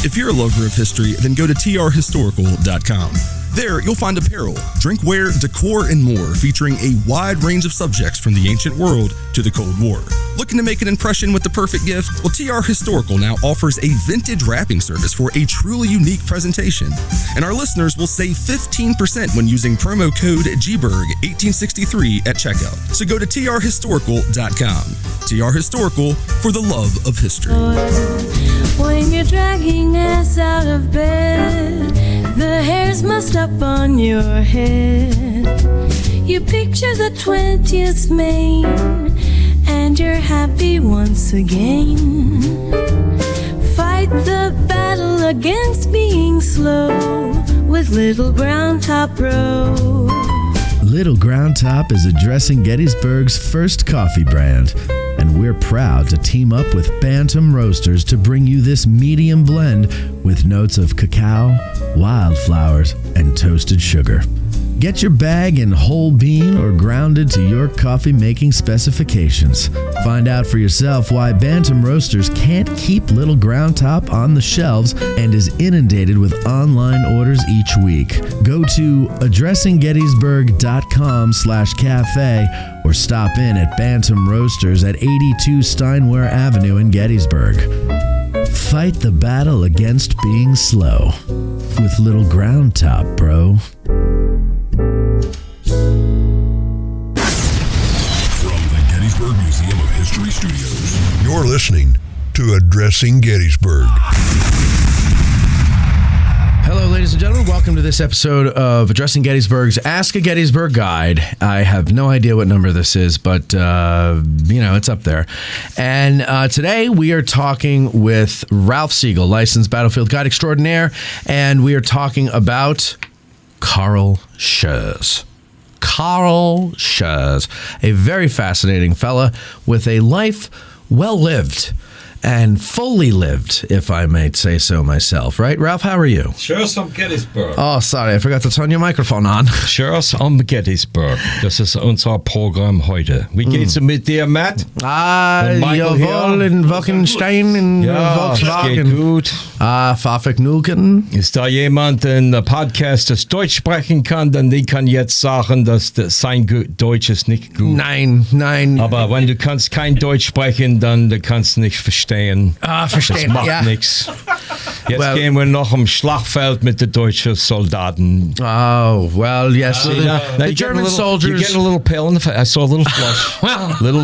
If you're a lover of history, then go to trhistorical.com. There, you'll find apparel, drinkware, decor, and more featuring a wide range of subjects from the ancient world to the Cold War. Looking to make an impression with the perfect gift? Well, TR Historical now offers a vintage wrapping service for a truly unique presentation. And our listeners will save 15% when using promo code GBERG1863 at checkout. So go to trhistorical.com. TR Historical, for the love of history. When you're dragging ass out of bed, the hair's mussed up on your head. You picture the 20th Maine, and you're happy once again. Fight the battle against being slow with Little Brown Top Bro. Little Ground Top is addressing Gettysburg's first coffee brand, and we're proud to team up with Bantam Roasters to bring you this medium blend with notes of cacao, wildflowers, and toasted sugar. Get your bag in whole bean or grounded to your coffee-making specifications. Find out for yourself why Bantam Roasters can't keep Little Ground Top on the shelves and is inundated with online orders each week. Go to addressinggettysburg.com/cafe or stop in at Bantam Roasters at 82 Steinware Avenue in Gettysburg. Fight the battle against being slow with Little Ground Top, bro. From the Gettysburg Museum of History Studios, you're listening to Addressing Gettysburg. Hello, ladies and gentlemen. Welcome to this episode of Addressing Gettysburg's Ask a Gettysburg Guide. I have no idea what number this is, but, it's up there. And today we are talking with Ralph Siegel, licensed battlefield guide extraordinaire, and we are talking about Carl Schurz. Carl Schurz, a very fascinating fella with a life well lived and fully lived, if I may say so myself. Right, Ralph? How are you? Schurz am Gettysburg. Oh, sorry, I forgot to turn your microphone on. Schurz am Gettysburg. Das ist unser Programm heute. Wie geht's mit dir, Matt? Jawohl, in Wolkenstein, in Volkswagen. Geht gut. Vergnügen. Ist da jemand in der Podcast, das Deutsch sprechen kann, dann die kann jetzt sagen, dass sein Deutsch ist nicht gut. Nein. Aber wenn du kannst kein Deutsch sprechen, dann du kannst nicht verstehen. Verstehen. Das macht nichts. Jetzt gehen wir noch am Schlachtfeld mit den deutschen Soldaten. Oh, well, yes. The German soldiers. You're getting a little pale in the face. I saw a little flush. a little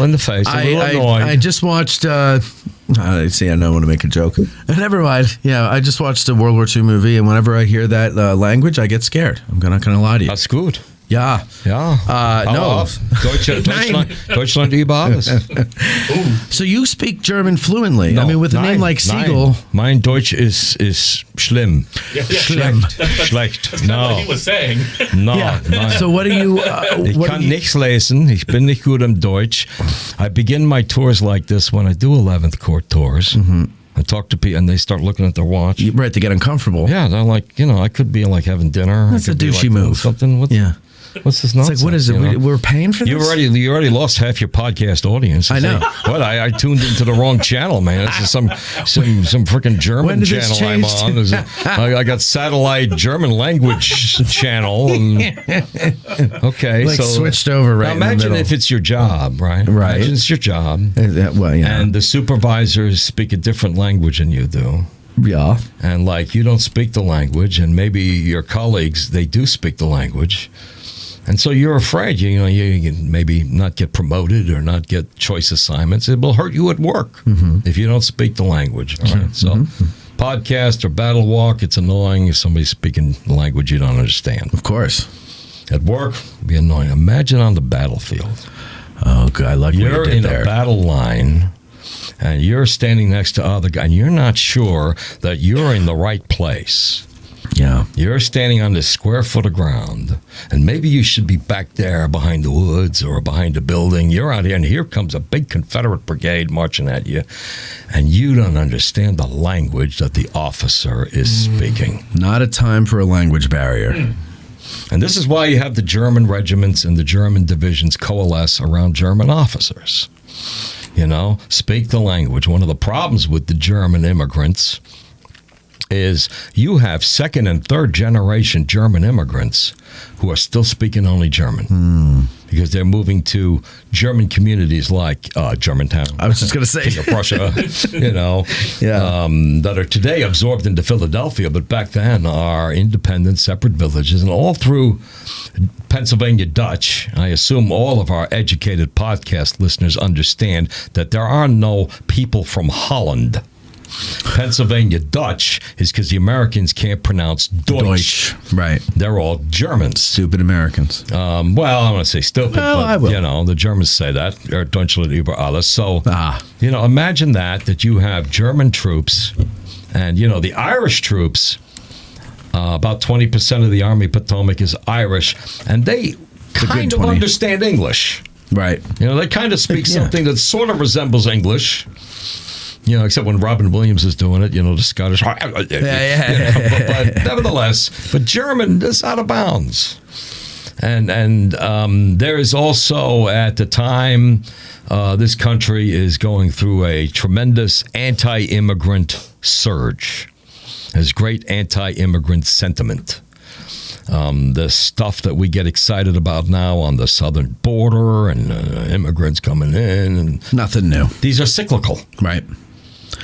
in the face. A little annoyed. I just watched. See, I don't want to make a joke. Never mind. Yeah, I just watched a World War II movie, and whenever I hear that language, I get scared. I'm not going to lie to you. That's good. Ja. No. Deutschland über alles. So you speak German fluently. No, I mean, with a name like Siegel. Mein Deutsch ist schlimm. Schlecht. That's kind of what he was saying. Nein. So what do you... ich kann nichts lesen. Ich bin nicht gut im Deutsch. I begin my tours like this when I do 11th Court tours. Mm-hmm. I talk to people, and they start looking at their watch. Right, to get uncomfortable. Yeah, they're like, I could be like having dinner. That's a douchey move. Something. What's this nonsense? It's like, what is it? We're paying for this? You already lost half your podcast audience. I know. What? I tuned into the wrong channel, man. This is some freaking German channel I'm on. I got satellite German language channel. Okay, so switched over right. Now imagine if it's your job, right? Right. Imagine it's your job. Well, yeah. And the supervisors speak a different language than you do. Yeah. And you don't speak the language, and maybe your colleagues, they do speak the language. And so you're afraid, you can maybe not get promoted or not get choice assignments. It will hurt you at work if you don't speak the language. All right? So podcast or battle walk, it's annoying if somebody's speaking the language you don't understand. Of course. At work, it'd be annoying. Imagine on the battlefield. Oh, God, I like what you You're did in there. a battle line, and you're standing next to other guys, and you're not sure that you're in the right place. Yeah. You're standing on this square foot of ground, and maybe you should be back there behind the woods or behind a building. You're out here, and here comes a big Confederate brigade marching at you, and you don't understand the language that the officer is speaking. Not a time for a language barrier. And this is why you have the German regiments and the German divisions coalesce around German officers. Speak the language. One of the problems with the German immigrants is you have second and third generation German immigrants who are still speaking only German because they're moving to German communities like Germantown. I was just going to say King of Prussia, Yeah. that are today absorbed into Philadelphia, but back then are independent, separate villages, and all through Pennsylvania Dutch. I assume all of our educated podcast listeners understand that there are no people from Holland. Pennsylvania Dutch is because the Americans can't pronounce Deutsch. Right. They're all Germans. Stupid Americans. Well, I don't want to say stupid, Well, I but, will. the Germans say that. Deutschland über alles. So, Ah. imagine that you have German troops and, the Irish troops, about 20% of the Army Potomac is Irish, and they kind of 20. understand English. Right. They kind of speak Yeah. something that sort of resembles English. Except when Robin Williams is doing it, the Scottish. Yeah. But nevertheless, but German is out of bounds. And there is also, at the time, this country is going through a tremendous anti-immigrant surge. There's great anti-immigrant sentiment. The stuff that we get excited about now on the southern border and immigrants coming in. And Nothing new. these are cyclical. Right.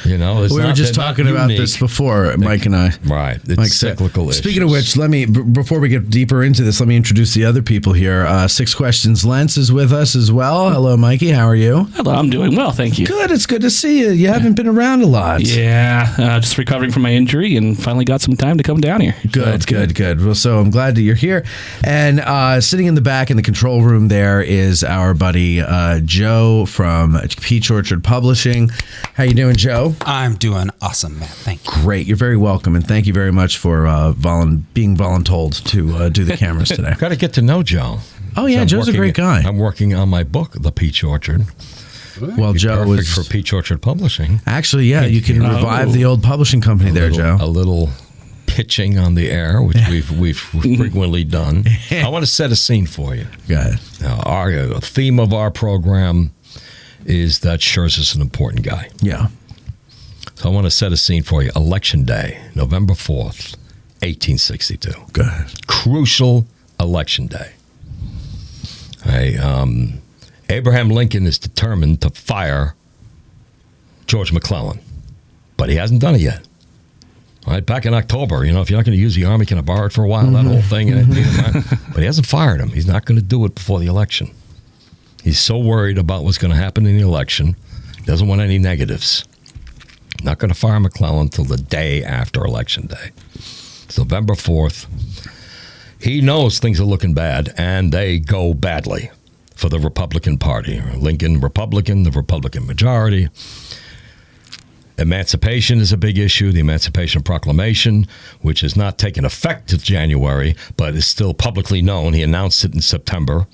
It's We were just talking about this before, Mike and I. Right. It's Mike said. cyclical issues. Speaking of which, let me, before we get deeper into this, let me introduce the other people here. 6 Questions Lentz is with us as well. Hello, Mikey. How are you? Hello, I'm doing well, thank you. Good. It's good to see you. You haven't been around a lot. Yeah, just recovering from my injury and finally got some time to come down here. Good. Well, so I'm glad that you're here. And sitting in the back in the control room there is our buddy Joe from Peach Orchard Publishing. How you doing, Joe? I'm doing awesome, Matt. Thank you. Great. You're very welcome, and thank you very much for being voluntold to do the cameras today. Got to get to know Joe. Oh yeah, I'm Joe's a great guy. I'm working on my book, The Peach Orchard. Well, Be Joe perfect is for Peach Orchard Publishing. actually, yeah. You can revive the old publishing company there, Joe. A little pitching on the air, which we've frequently done. I want to set a scene for you. Go ahead. Now, our theme of our program is that Schurz is an important guy. Yeah. So I want to set a scene for you. Election Day, November 4th, 1862. Go ahead. Crucial election day. Abraham Lincoln is determined to fire George McClellan, but he hasn't done it yet. All right, back in October, if you're not going to use the Army, can I borrow it for a while? That whole thing. But he hasn't fired him. He's not going to do it before the election. He's so worried about what's going to happen in the election. He doesn't want any negatives. Not going to fire McClellan until the day after Election Day. It's November 4th. He knows things are looking bad, and they go badly for the Republican Party. Lincoln, Republican, the Republican majority. Emancipation is a big issue. The Emancipation Proclamation, which has not taken effect till January, but is still publicly known. He announced it in September.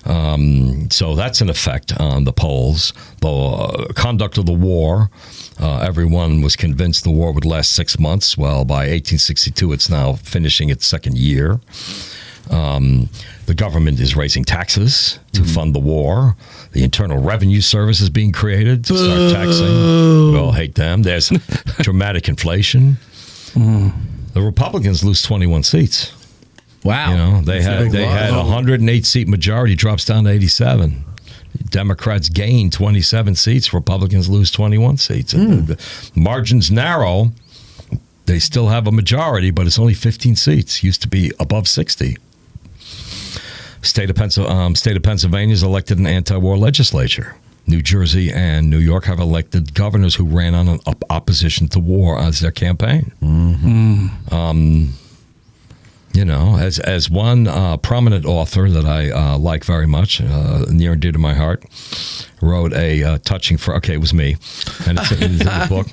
So that's an effect on the polls. The conduct of the war, everyone was convinced the war would last 6 months. Well, by 1862, it's now finishing its second year. The government is raising taxes to fund the war. The Internal Revenue Service is being created to start taxing. We all hate them. There's dramatic inflation. The Republicans lose 21 seats. Wow. They had a 108 seat majority, drops down to 87. Democrats gain 27 seats. Republicans lose 21 seats. And the margins narrow. They still have a majority, but it's only 15 seats. Used to be above 60. State of Pennsylvania has elected an anti-war legislature. New Jersey and New York have elected governors who ran on an opposition to war as their campaign. As one prominent author that I like very much, near and dear to my heart, wrote a touching it was me, and it's in the book.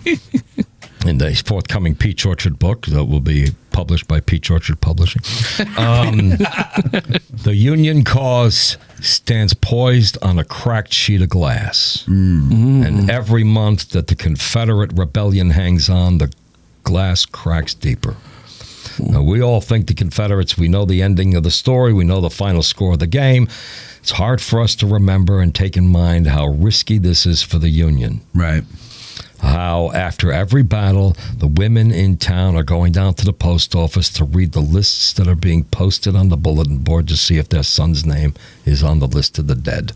In the forthcoming Peach Orchard book that will be published by Peach Orchard Publishing. The Union cause stands poised on a cracked sheet of glass. And every month that the Confederate rebellion hangs on, the glass cracks deeper. Now, we all think the Confederates, we know the ending of the story, we know the final score of the game. It's hard for us to remember and take in mind how risky this is for the Union. Right. how after every battle, the women in town are going down to the post office to read the lists that are being posted on the bulletin board to see if their son's name is on the list of the dead.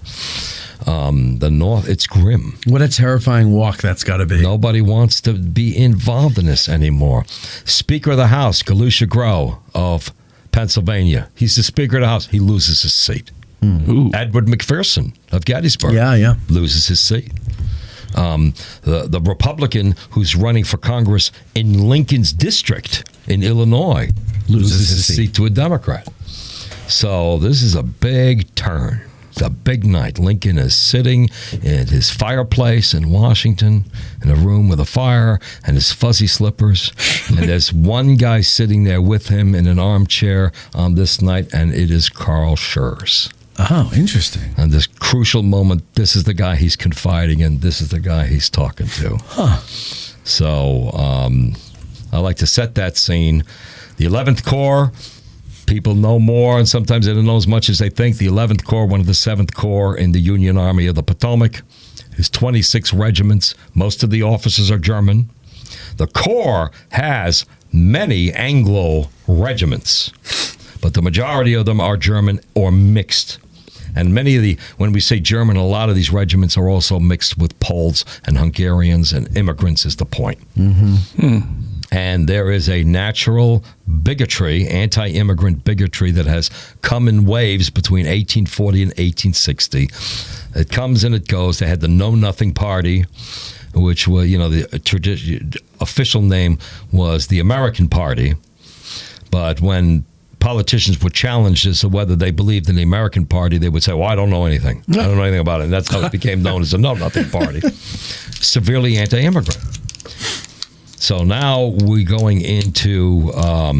The North, it's grim. What a terrifying walk that's got to be. Nobody wants to be involved in this anymore. Speaker of the House, Galusha Grow of Pennsylvania. He's the Speaker of the House. He loses his seat. Edward McPherson of Gettysburg loses his seat. The Republican who's running for Congress in Lincoln's district in Illinois loses his seat to a Democrat. So this is a big turn. It's a big night. Lincoln is sitting in his fireplace in Washington in a room with a fire and his fuzzy slippers. And there's one guy sitting there with him in an armchair on this night, and it is Carl Schurz. Oh, interesting. And this crucial moment, this is the guy he's confiding in. This is the guy he's talking to. So I like to set that scene. The 11th Corps, people know more, and sometimes they don't know as much as they think. The 11th Corps, one of the 7th Corps in the Union Army of the Potomac, is 26 regiments. Most of the officers are German. The Corps has many Anglo regiments, but the majority of them are German or mixed. And many of when we say German, a lot of these regiments are also mixed with Poles and Hungarians and immigrants is the point. And there is a natural bigotry, anti-immigrant bigotry that has come in waves between 1840 and 1860. It comes and it goes. They had the Know Nothing Party, which was, the official name was the American Party. But when politicians were challenged as to whether they believed in the American Party, they would say, well, I don't know anything. I don't know anything about it. And that's how it became known as the Know Nothing Party. Severely anti-immigrant. So now we're going into, let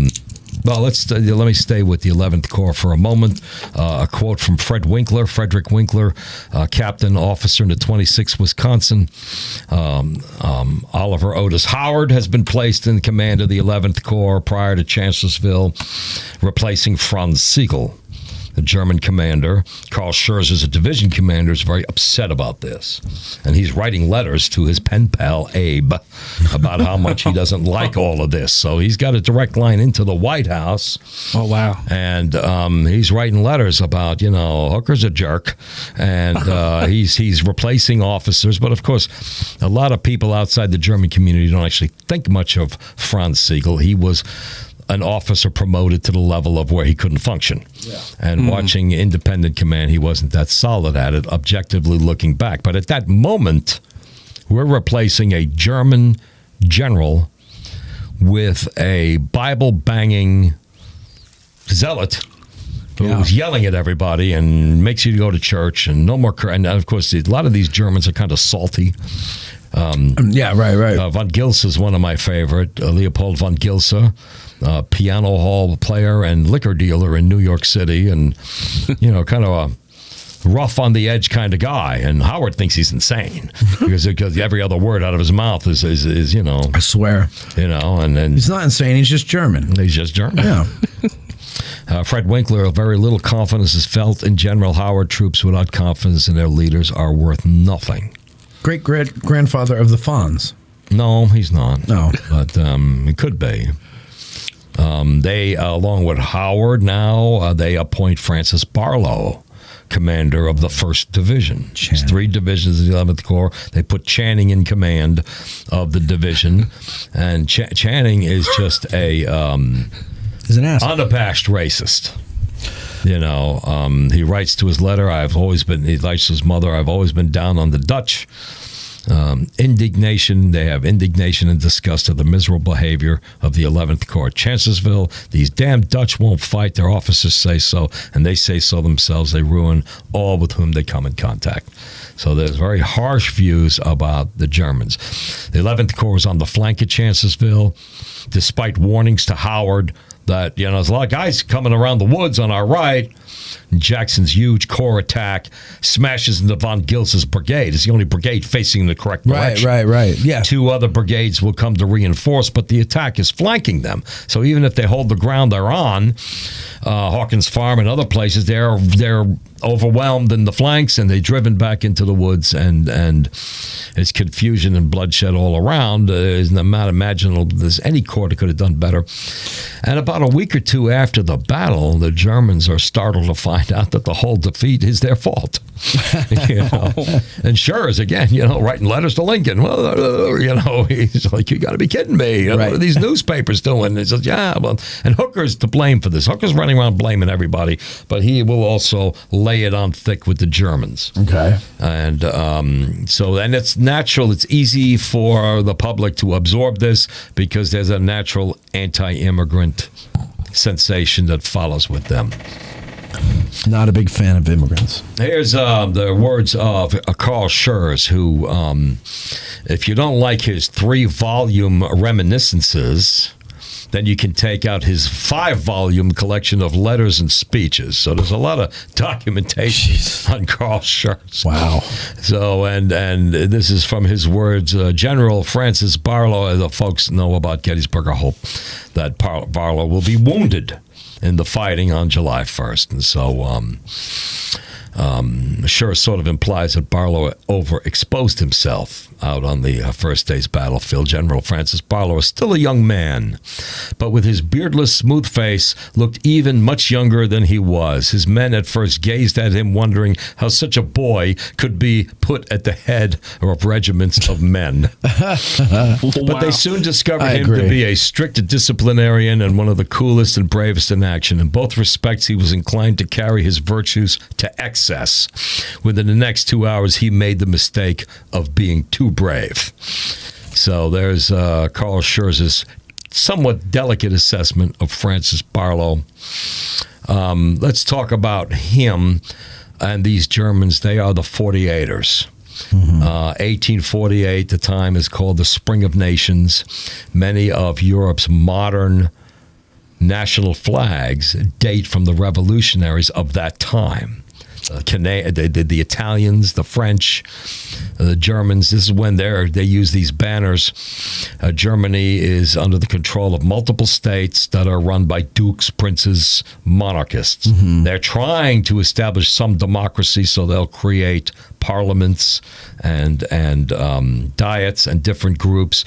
me stay with the 11th Corps for a moment. A quote from Frederick Winkler, captain officer in the 26th Wisconsin. Oliver Otis Howard has been placed in command of the 11th Corps prior to Chancellorsville, replacing Franz Siegel. The German commander. Carl Schurz, as a division commander, is very upset about this. And he's writing letters to his pen pal, Abe, about how much he doesn't like all of this. So he's got a direct line into the White House. Oh, wow. And he's writing letters about, Hooker's a jerk. And he's replacing officers. But, of course, a lot of people outside the German community don't actually think much of Franz Siegel. He was an officer promoted to the level of where he couldn't function. And watching independent command, he wasn't that solid at it, objectively looking back. But at that moment, we're replacing a German general with a Bible-banging zealot who's yelling at everybody and makes you go to church and no more. And, of course, a lot of these Germans are kind of salty. Right. Von Gilsa is one of my favorite. Leopold von Gilsa, piano hall player and liquor dealer in New York City, and kind of a rough on the edge kind of guy. And Howard thinks he's insane because every other word out of his mouth is I swear. And he's not insane. He's just German. He's just German. Yeah. Fred Winkler, very little confidence is felt in General Howard. Troops without confidence in their leaders are worth nothing. Great-grandfather of the Fonz. No, he's not. No. But it could be. They, along with Howard now, they appoint Francis Barlow, commander of the 1st Division. There's 3 divisions of the 11th Corps. They put Channing in command of the division. And Channing is just he's an asshole. Unabashed racist. He writes to his letter, he writes to his mother, I've always been down on the Dutch. Indignation, they have indignation and disgust of the miserable behavior of the 11th Corps. Chancellorsville, these damn Dutch won't fight, their officers say so, and they say so themselves. They ruin all with whom they come in contact. So there's very harsh views about the Germans. The 11th Corps is on the flank at Chancellorsville, despite warnings to Howard that, there's a lot of guys coming around the woods on our right. Jackson's huge corps attack smashes into von Gilsa's brigade. It's the only brigade facing the correct direction. Right. Yeah. 2 other brigades will come to reinforce, but the attack is flanking them. So even if they hold the ground they're on, Hawkins Farm and other places, they're overwhelmed in the flanks, and they're driven back into the woods, and it's confusion and bloodshed all around. Is not imaginable there's any corps that could have done better. And about a week or two after the battle, the Germans are startled to find out that the whole defeat is their fault. And Schurz, again, writing letters to Lincoln. Well, he's like, you got to be kidding me. What are these newspapers doing? He says, yeah, well, and Hooker's to blame for this. Hooker's running around blaming everybody, but he will also lay it on thick with the Germans. Okay. And and it's natural. It's easy for the public to absorb this because there's a natural anti-immigrant sensation that follows with them. Not a big fan of immigrants. Here's the words of Carl Schurz, who, if you don't like his 3-volume reminiscences, then you can take out his 5-volume collection of letters and speeches. So there's a lot of documentation on Carl Schurz. Wow. So, and this is from his words. General Francis Barlow, the folks know about Gettysburg, I hope that Barlow will be wounded in the fighting on July 1st. And so Schurz sort of implies that Barlow overexposed himself out on the first day's battlefield. General Francis Barlow is still a young man, but with his beardless, smooth face, looked even much younger than he was. His men at first gazed at him, wondering how such a boy could be put at the head of regiments of men. But they soon discovered him to be a strict disciplinarian and one of the coolest and bravest in action. In both respects, he was inclined to carry his virtues to excess. Within the next 2 hours, he made the mistake of being too brave. So there's Carl Schurz's somewhat delicate assessment of Francis Barlow. Let's talk about him and these Germans. They are the 48ers. 1848, the time is called the Spring of Nations. Many of Europe's modern national flags date from the revolutionaries of that time. The Italians, the French, the Germans. This is when they use these banners. Germany is under the control of multiple states that are run by dukes, princes, monarchists. They're trying to establish some democracy, so they'll create parliaments and diets and different groups.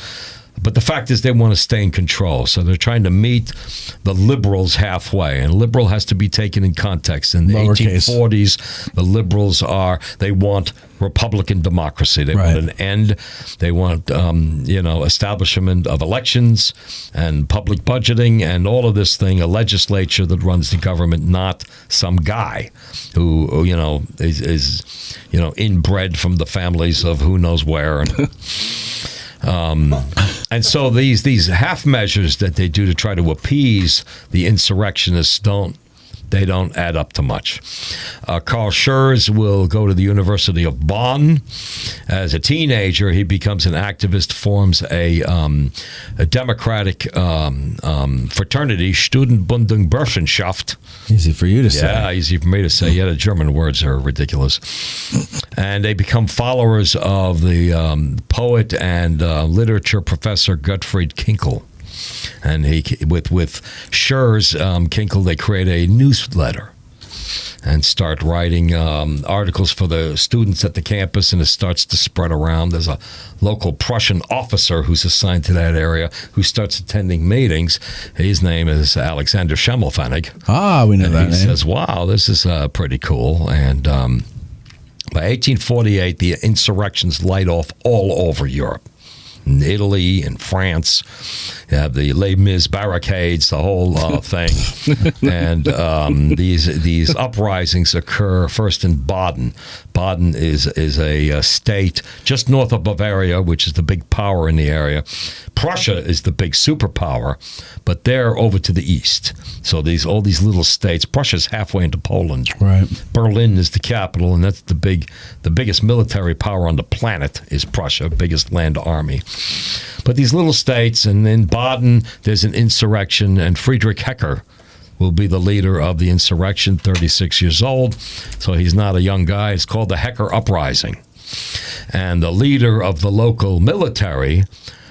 But the fact is they want to stay in control. So they're trying to meet the liberals halfway. And liberal has to be taken in context. In the 1840s, the liberals they want Republican democracy. They want an end. They want, establishment of elections and public budgeting and all of this thing, a legislature that runs the government, not some guy who is inbred from the families of who knows where. And so these half measures that they do to try to appease the insurrectionists don't add up to much. Carl Schurz will go to the University of Bonn. As a teenager, he becomes an activist, forms a democratic fraternity, Studentenbundesburschenschaft. Easy for you to say. Yeah, easy for me to say. Yeah, the German words are ridiculous. And they become followers of the poet and literature professor Gottfried Kinkel. And with Schurz, Kinkel, they create a newsletter and start writing articles for the students at the campus, and it starts to spread around. There's a local Prussian officer who's assigned to that area who starts attending meetings. His name is Alexander Schimmelpfennig. We know that name. He says, wow, this is pretty cool. And by 1848, the insurrections light off all over Europe. In Italy, in France, you have the Les Mis barricades, the whole thing. And these uprisings occur first in Baden. Baden is a state just north of Bavaria, which is the big power in the area. Prussia is the big superpower, but they're over to the east. So all these little states. Prussia's halfway into Poland. Right. Berlin is the capital, and that's the biggest military power on the planet is Prussia, biggest land army. But these little states, and in Baden, there's an insurrection, and Friedrich Hecker will be the leader of the insurrection, 36 years old. So he's not a young guy. It's called the Hecker Uprising. And the leader of the local military,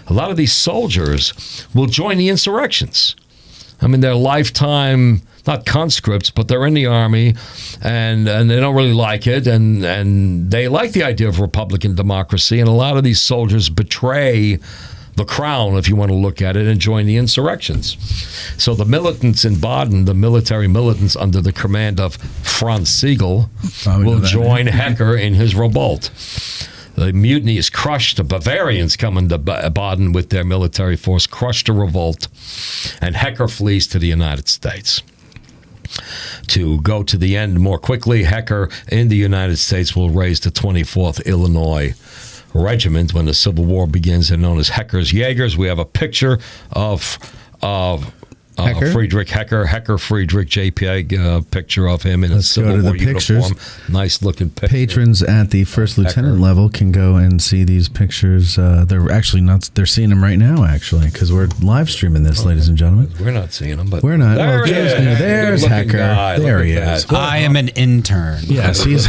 a lot of these soldiers will join the insurrections. I mean, they're lifetime not conscripts, but they're in the army, and they don't really like it, and they like the idea of Republican democracy, and a lot of these soldiers betray the crown, if you want to look at it, and join the insurrections. So the militants in Baden, the military militants under the command of Franz Siegel, will join Hecker in his revolt. The mutiny is crushed. The Bavarians come into Baden with their military force, crush the revolt, and Hecker flees to the United States. To go to the end more quickly, Hecker in the United States will raise the 24th Illinois Regiment when the Civil War begins. They're known as Hecker's Jaegers. We have a picture of Friedrich Hecker Friedrich JPEG picture of him in a Civil War uniform. Nice looking picture. Patrons at the first lieutenant level can go and see these pictures. They're actually not. They're seeing them right now, actually, because we're live streaming this, ladies and gentlemen. We're not seeing them, but we're not. There's Hecker. There he is. I am an intern. Yes, he's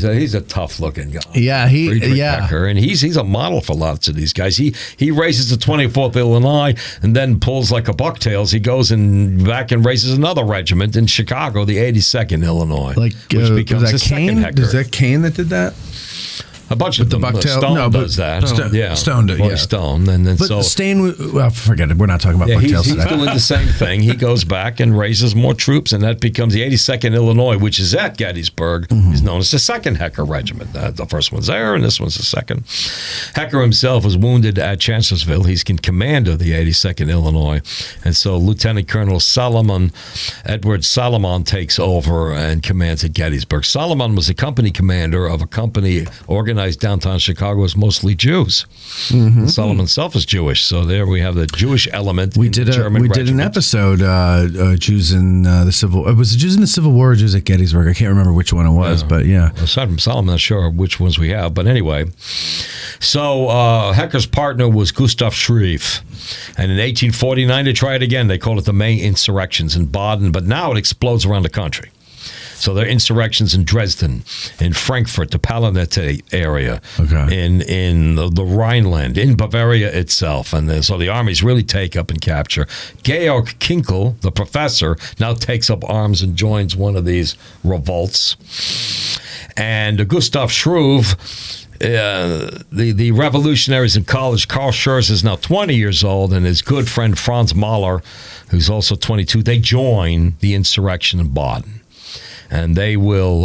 he's a tough looking guy. Yeah, Friedrich Hecker, and he's a model for lots of these guys. He raises the 24th Illinois, and then pulls like a bucktails. He goes back and raises another regiment in Chicago, the 82nd Illinois, which becomes the second Hecker. Is that Kane that did that? A bunch of them. Stone does that. Stone did, yeah. Stone. And then but Stain, well, forget it. We're not talking about bucktails today. He's doing the same thing. He goes back and raises more troops, and that becomes the 82nd Illinois, which is at Gettysburg. Is known as the second Hecker Regiment. The first one's there, and this one's the second. Hecker himself was wounded at Chancellorsville. He's in command of the 82nd Illinois, and so Lieutenant Colonel Edward Salomon takes over and commands at Gettysburg. Salomon was a company commander of a company organized downtown Chicago is mostly Jews. Solomon himself is Jewish, so there we have the Jewish element. We did an episode, Jews in the Civil. Was it Jews in the Civil War or Jews at Gettysburg? I can't remember which one it was, but yeah. Aside from Solomon, I'm not sure which ones we have, but anyway. So Hecker's partner was Gustav Schrieff, and in 1849 they tried again. They called it the May Insurrections in Baden, but now it explodes around the country. So there are insurrections in Dresden, in Frankfurt, the Palatinate area, in the Rhineland, in Bavaria itself. And then, so the armies really take up and capture. Georg Kinkel, the professor, now takes up arms and joins one of these revolts. And Gustav Schrieff, the revolutionaries in college, Karl Schurz is now 20 years old, and his good friend Franz Mahler, who's also 22, they join the insurrection in Baden. And they will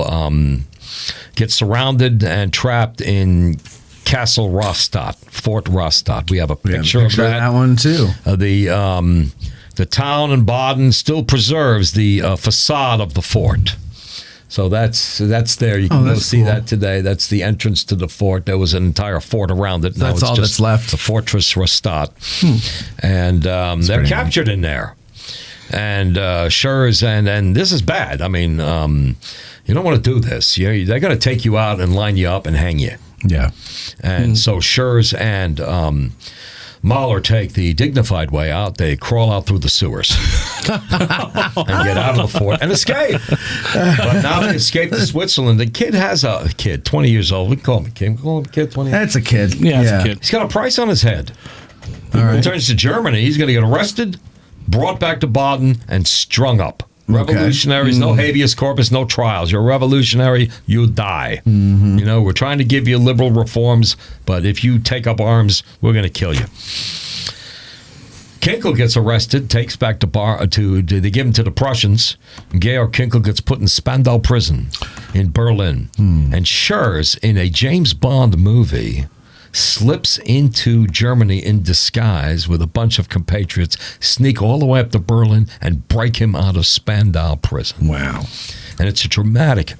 get surrounded and trapped in Castle Rastatt, Fort Rastatt. We have a picture of that one too. The town in Baden still preserves the facade of the fort. So that's there. You can go see that today. That's the entrance to the fort. There was an entire fort around it. Now that's all that's left. The Fortress Rastatt. And they're captured in there. And Schurz, and this is bad. I mean, you don't want to do this. They're going to take you out and line you up and hang you. Yeah. And so Schurz and Mahler take the dignified way out. They crawl out through the sewers and get out of the fort and escape. But now they escape to Switzerland. The kid has a kid, 20 years old. We call him a kid. We call him a kid, 20 years old. That's a kid. Yeah, that's a kid. He's got a price on his head. He returns to Germany. He's going to get arrested, brought back to Baden, and strung up. Revolutionaries, no habeas corpus, no trials. You're a revolutionary, you die. We're trying to give you liberal reforms, but if you take up arms, we're going to kill you. Kinkel gets arrested, takes back to they give him to the Prussians. Georg Kinkel gets put in Spandau prison in Berlin. And Schurz, in a James Bond movie, slips into Germany in disguise with a bunch of compatriots, sneak all the way up to Berlin, and break him out of Spandau prison. Wow. And it's a dramatic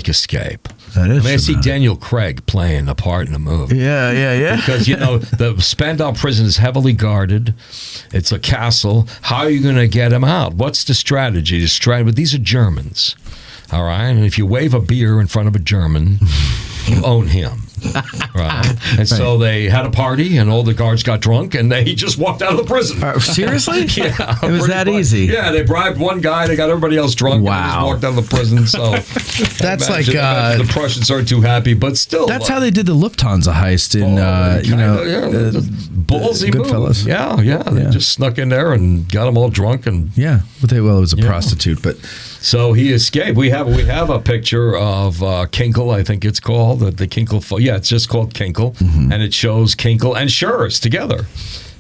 escape. That is I see Daniel Craig playing a part in the movie. Yeah. Because, the Spandau prison is heavily guarded. It's a castle. How are you going to get him out? What's the strategy? These are Germans, all right? And if you wave a beer in front of a German, you own him. Right. And so they had a party, and all the guards got drunk, and they just walked out of the prison. Seriously? Yeah. It was that easy? Yeah, they bribed one guy, they got everybody else drunk, and they just walked out of the prison. So that's imagine the Prussians aren't too happy, but still. That's how they did the Lufthansa heist in, ballsy Goodfellas. move. They just snuck in there and got them all drunk. And it was a prostitute, but... So he escaped. We have a picture of Kinkle, I think it's called, the Kinkle. It's just called Kinkle, and it shows Kinkle and Shurz together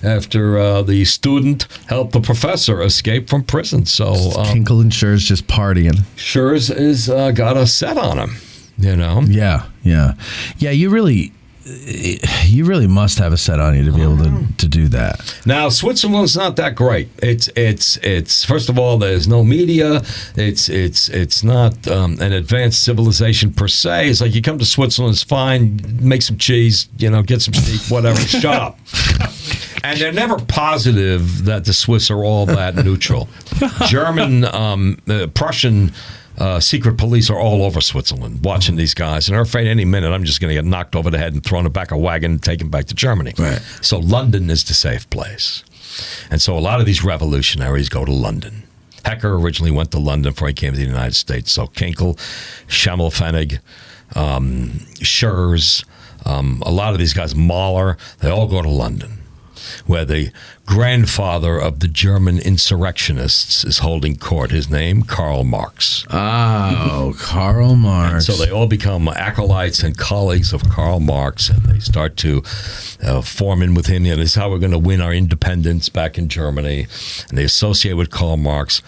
after the student helped the professor escape from prison. So Kinkle and Shurz just partying. Shurz is got a set on him, Yeah. You really must have a set on you to be able to do that. Now, Switzerland's not that great. It's first of all, there's no media. It's not an advanced civilization per se. It's like you come to Switzerland, it's fine, make some cheese, get some steak, whatever, shut up. And they're never positive that the Swiss are all that neutral. German, Prussian secret police are all over Switzerland watching these guys, and they're afraid any minute I'm just going to get knocked over the head and thrown in the back of a wagon and taken back to Germany. Right. So London is the safe place. And so a lot of these revolutionaries go to London. Hecker originally went to London before he came to the United States. So Kinkle, Schimmelpfennig, Schurz, a lot of these guys, Mahler, they all go to London, where the grandfather of the German insurrectionists is holding court. His name, Karl Marx. Oh, Karl Marx. And so they all become acolytes and colleagues of Karl Marx, and they start to form in with him. This is how we're going to win our independence back in Germany. And they associate with Karl Marx.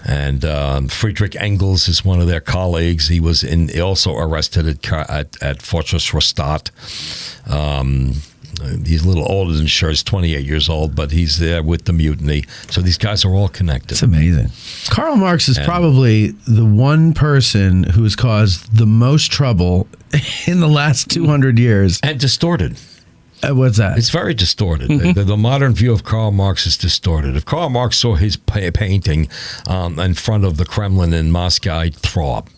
And Friedrich Engels is one of their colleagues. He was also arrested at Fortress Rastatt. He's a little older than Schurz, 28 years old, but he's there with the mutiny. So these guys are all connected. It's amazing. Karl Marx is probably the one person who has caused the most trouble in the last 200 years. And distorted. What's that? It's very distorted. The modern view of Karl Marx is distorted. If Karl Marx saw his painting in front of the Kremlin in Moscow, he'd throw up.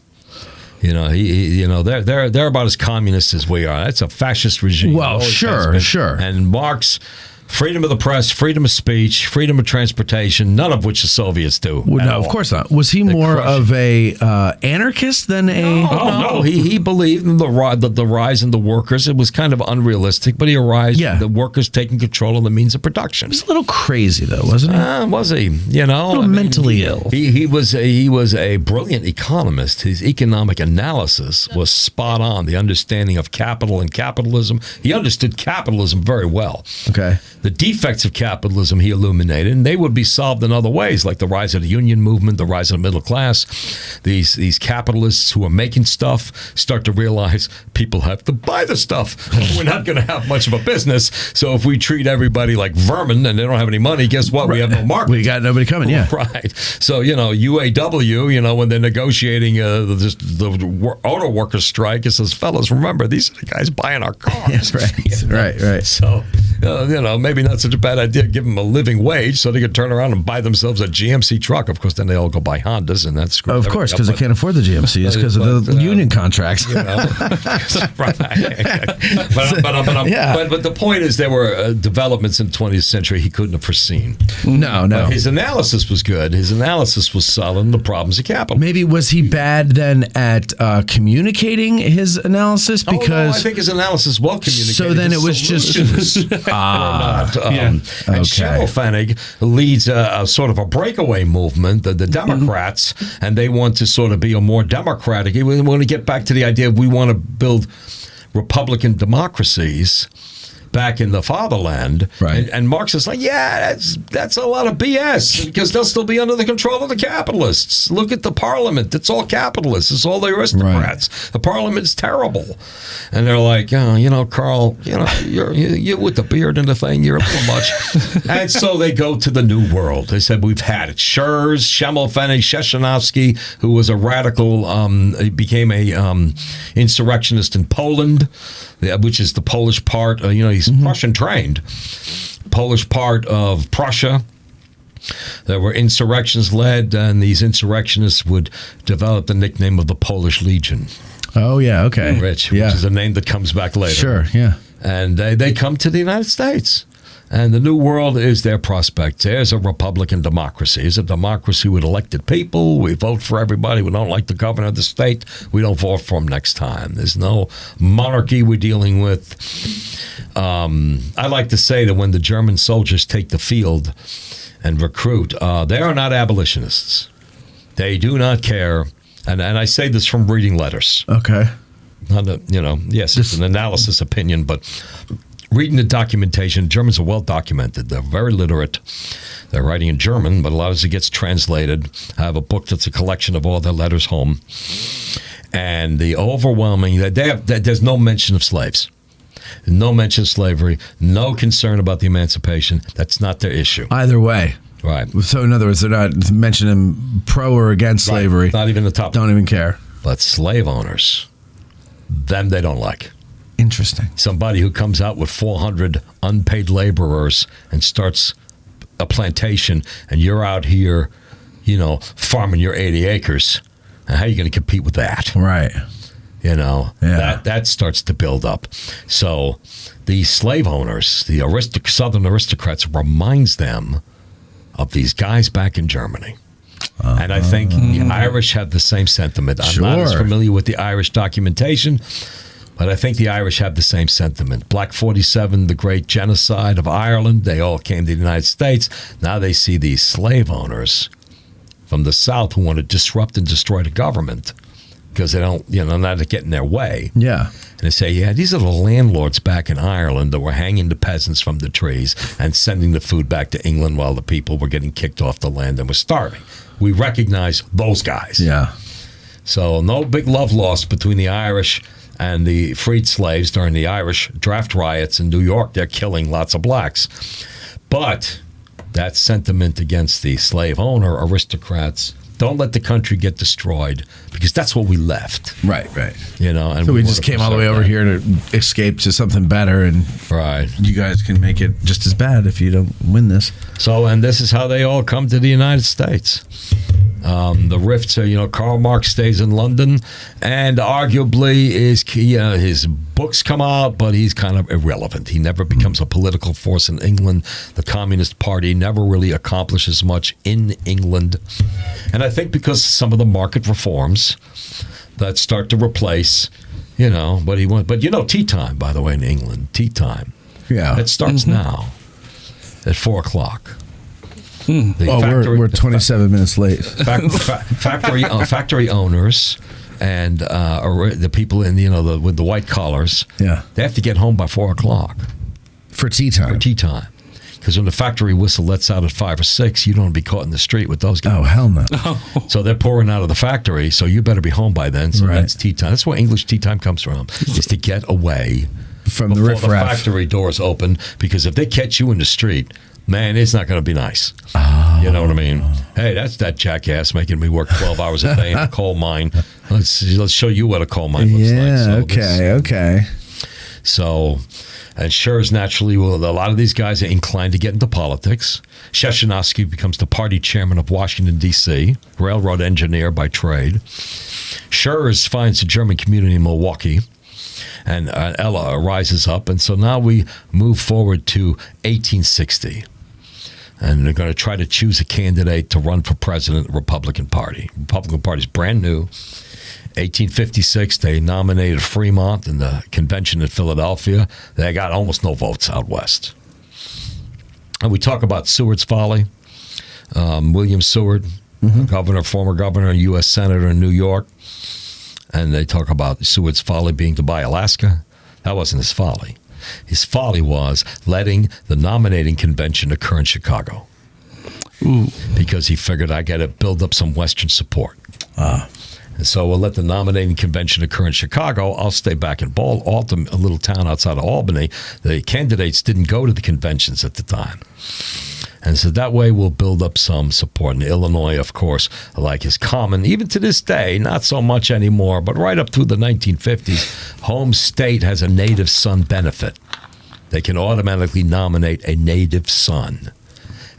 They're about as communist as we are. That's a fascist regime. Well, sure. And Marx, freedom of the press, freedom of speech, freedom of transportation, none of which the Soviets do. No, of course not. Was he more of a anarchist than a... No. He believed in the rise in the workers. It was kind of unrealistic, but he arose the workers taking control of the means of production. He was a little crazy, though, wasn't he? Was he? A little mentally ill. He was a brilliant economist. His economic analysis was spot on. The understanding of capital and capitalism. He understood capitalism very well. Okay. The defects of capitalism he illuminated, and they would be solved in other ways, like the rise of the union movement, the rise of the middle class. These capitalists who are making stuff start to realize people have to buy the stuff. We're not going to have much of a business. So if we treat everybody like vermin and they don't have any money, guess what? We have no market. We got nobody coming, yeah. Right. So, UAW, when they're negotiating the auto workers strike, it says, fellas, remember, these are the guys buying our cars. Right. So, maybe not such a bad idea. Give them a living wage so they could turn around and buy themselves a GMC truck. Of course, then they all go buy Hondas, and that's screwed. Of course, because they can't afford the GMC. It's because of the union contracts. Right. But the point is, there were developments in the 20th century he couldn't have foreseen. No. But his analysis was good. His analysis was solid on the problems of capital. Maybe was he bad then at communicating his analysis? Because I think his analysis well communicated. So then it was just And Schimmelpfennig leads a sort of a breakaway movement, the Democrats, and they want to sort of be a more democratic. We want to get back to the idea of we want to build Republican democracies back in the fatherland. Right. And Marx is like, that's a lot of BS, because they'll still be under the control of the capitalists. Look at the parliament. It's all capitalists. It's all the aristocrats. Right. The parliament's terrible. And they're like, Carl, you're with the beard and the thing, you're a little much. And so they go to the New World. They said, we've had it. Schurz, Schimmelpfennig, Szeszenowski, who was a radical, he became a insurrectionist in Poland, which is the Polish part. He's Prussian trained. Polish part of Prussia. There were insurrections led, and these insurrectionists would develop the nickname of the Polish Legion. Oh, yeah, okay. Rich, yeah. which is a name that comes back later. Sure, yeah. And they come to the United States. And the New World is their prospect. There's a Republican democracy. It's a democracy with elected people. We vote for everybody. We don't like the governor of the state. We don't vote for him next time. There's no monarchy we're dealing with. I like to say that when the German soldiers take the field and recruit, they are not abolitionists. They do not care. And I say this from reading letters. Okay. Yes, it's an analysis opinion, but reading the documentation, Germans are well documented. They're very literate. They're writing in German, but a lot of it gets translated. I have a book that's a collection of all their letters home. And the overwhelming, there's no mention of slaves. No mention of slavery. No concern about the emancipation. That's not their issue. Either way. Right. So in other words, they're not mentioning pro or against slavery. Not even the top. Don't even care. But slave owners, them they don't like. Interesting. Somebody who comes out with 400 unpaid laborers and starts a plantation, and you're out here, farming your 80 acres. How are you going to compete with that? Right. That starts to build up. So the slave owners, the Southern aristocrats, reminds them of these guys back in Germany. And I think the Irish have the same sentiment. I'm not as familiar with the Irish documentation, but I think the Irish have the same sentiment. Black 47, the great genocide of Ireland, they all came to the United States. Now they see these slave owners from the South who want to disrupt and destroy the government because they don't, not to get in their way. Yeah. And they say, these are the landlords back in Ireland that were hanging the peasants from the trees and sending the food back to England while the people were getting kicked off the land and were starving. We recognize those guys. Yeah. So no big love lost between the Irish and the freed slaves during the Irish draft riots in New York. They're killing lots of blacks. But that sentiment against the slave owner aristocrats, don't let the country get destroyed, because that's what we left. Right. And so we just came all the way over here to escape to something better, and you guys can make it just as bad if you don't win this. So, and this is how they all come to the United States. The rifts are, Karl Marx stays in London, and arguably his books come out, but he's kind of irrelevant. He never becomes a political force in England. The Communist Party never really accomplishes much in England. And I think because some of the market reforms that start to replace, what he wants. But tea time, by the way, in England, tea time. Yeah. It starts now at 4 o'clock. We're 27 minutes late. Factory owners and the people in with the white collars. Yeah, they have to get home by 4 o'clock for tea time. Because when the factory whistle lets out at 5 or 6, you don't want to be caught in the street with those guys. Oh, hell no! So they're pouring out of the factory, so you better be home by then. So that's tea time. That's where English tea time comes from, is to get away from the riffraff. Before the factory doors open, because if they catch you in the street, man, it's not going to be nice. You know what I mean? Hey, that's that jackass making me work 12 hours a day in a coal mine. Let's show you what a coal mine looks like. Okay. So, and Schurz naturally a lot of these guys are inclined to get into politics. Sheshanovsky becomes the party chairman of Washington, D.C., railroad engineer by trade. Schurz finds a German community in Milwaukee, and Ella rises up. And so now we move forward to 1860. And they're going to try to choose a candidate to run for president of the Republican Party. The Republican Party is brand new. 1856, they nominated Fremont in the convention in Philadelphia. They got almost no votes out west. And we talk about Seward's folly. William Seward, former governor, U.S. senator in New York. And they talk about Seward's folly being to buy Alaska. That wasn't his folly. His folly was letting the nominating convention occur in Chicago. Because he figured, I got to build up some Western support. And so we'll let the nominating convention occur in Chicago. I'll stay back in Alton, a little town outside of Albany. The candidates didn't go to the conventions at the time. And so that way we'll build up some support. And Illinois, of course, like is common, even to this day, not so much anymore, but right up through the 1950s, home state has a native son benefit. They can automatically nominate a native son.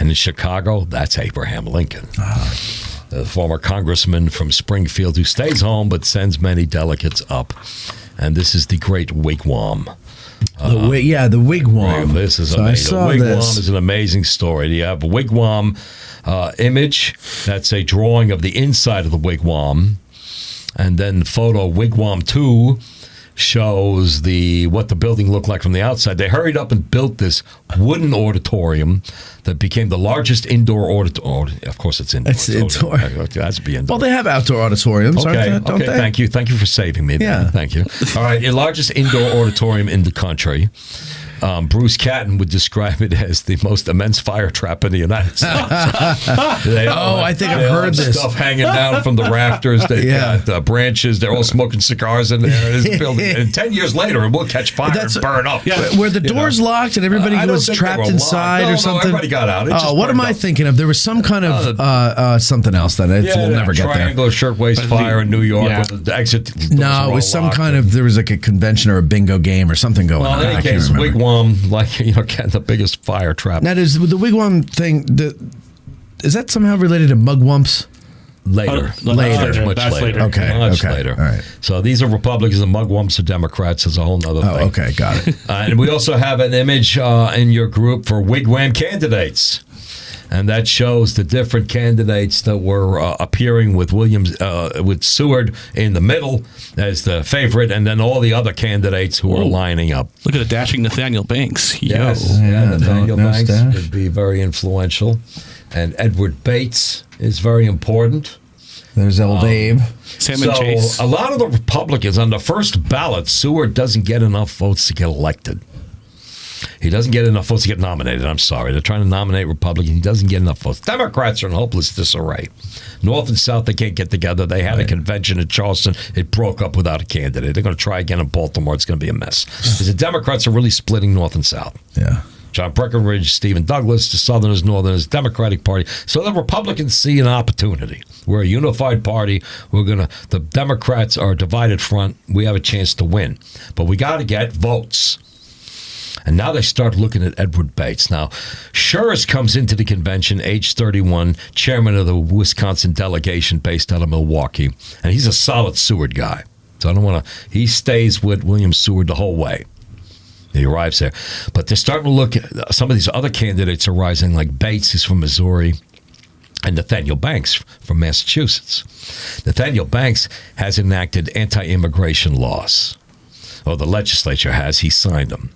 And in Chicago, that's Abraham Lincoln. the former congressman from Springfield who stays home but sends many delegates up. And this is the Great Wigwam. The Wigwam. This is so amazing. I saw Wigwam this. is an amazing story. You have a Wigwam image. That's a drawing of the inside of the Wigwam. And then photo Wigwam 2 shows what the building looked like from the outside. They hurried up and built this wooden auditorium that became the largest indoor auditorium. Of course, it's indoor. It's indoor. It has to be indoor. Well, they have outdoor auditoriums, don't they? Thank you. Thank you for saving me there. Yeah. Thank you. All right, the largest indoor auditorium in the country. Bruce Catton would describe it as the most immense fire trap in the United States. I think I've heard this. Stuff hanging down from the rafters. They've got branches. They're all smoking cigars in there. This building. And 10 years later, it will catch fire and burn up. Were the doors locked and everybody was trapped inside or something? No, everybody got out. What am I thinking of? There was some kind of something else that we'll never get there. Triangular shirtwaist fire in New York. Where the exit. No, it was some kind of. There was like a convention or a bingo game or something going on. In any case, Wigwam, getting the biggest fire trap. Now, does the Wigwam thing? Is that somehow related to mugwumps? Later. Much later. Okay. Much later. All right. So these are Republicans and mugwumps are Democrats. Is a whole other thing. Okay. Got it. And we also have an image in your group for Wigwam candidates. And that shows the different candidates that were appearing with with Seward in the middle as the favorite, and then all the other candidates who are lining up. Look at the dashing Nathaniel Banks. Yes, Nathaniel Banks would be very influential. And Edward Bates is very important. There's old Abe. Salmon Chase. A lot of the Republicans, on the first ballot, Seward doesn't get enough votes to get elected. He doesn't get enough votes to get nominated. I'm sorry. They're trying to nominate Republicans. He doesn't get enough votes. Democrats are in hopeless disarray. North and South, they can't get together. They had a convention in Charleston. It broke up without a candidate. They're going to try again in Baltimore. It's going to be a mess. Because the Democrats are really splitting North and South. Yeah. John Breckinridge, Stephen Douglas, the Southerners, Northerners, Democratic Party. So the Republicans see an opportunity. We're a unified party. The Democrats are a divided front. We have a chance to win. But we got to get votes. And now they start looking at Edward Bates. Now, Shurz comes into the convention, age 31, chairman of the Wisconsin delegation based out of Milwaukee. And he's a solid Seward guy. So he stays with William Seward the whole way. He arrives there. But they're starting to look at some of these other candidates are rising, like Bates, who's from Missouri, and Nathaniel Banks from Massachusetts. Nathaniel Banks has enacted anti-immigration laws. Or the legislature has. He signed them.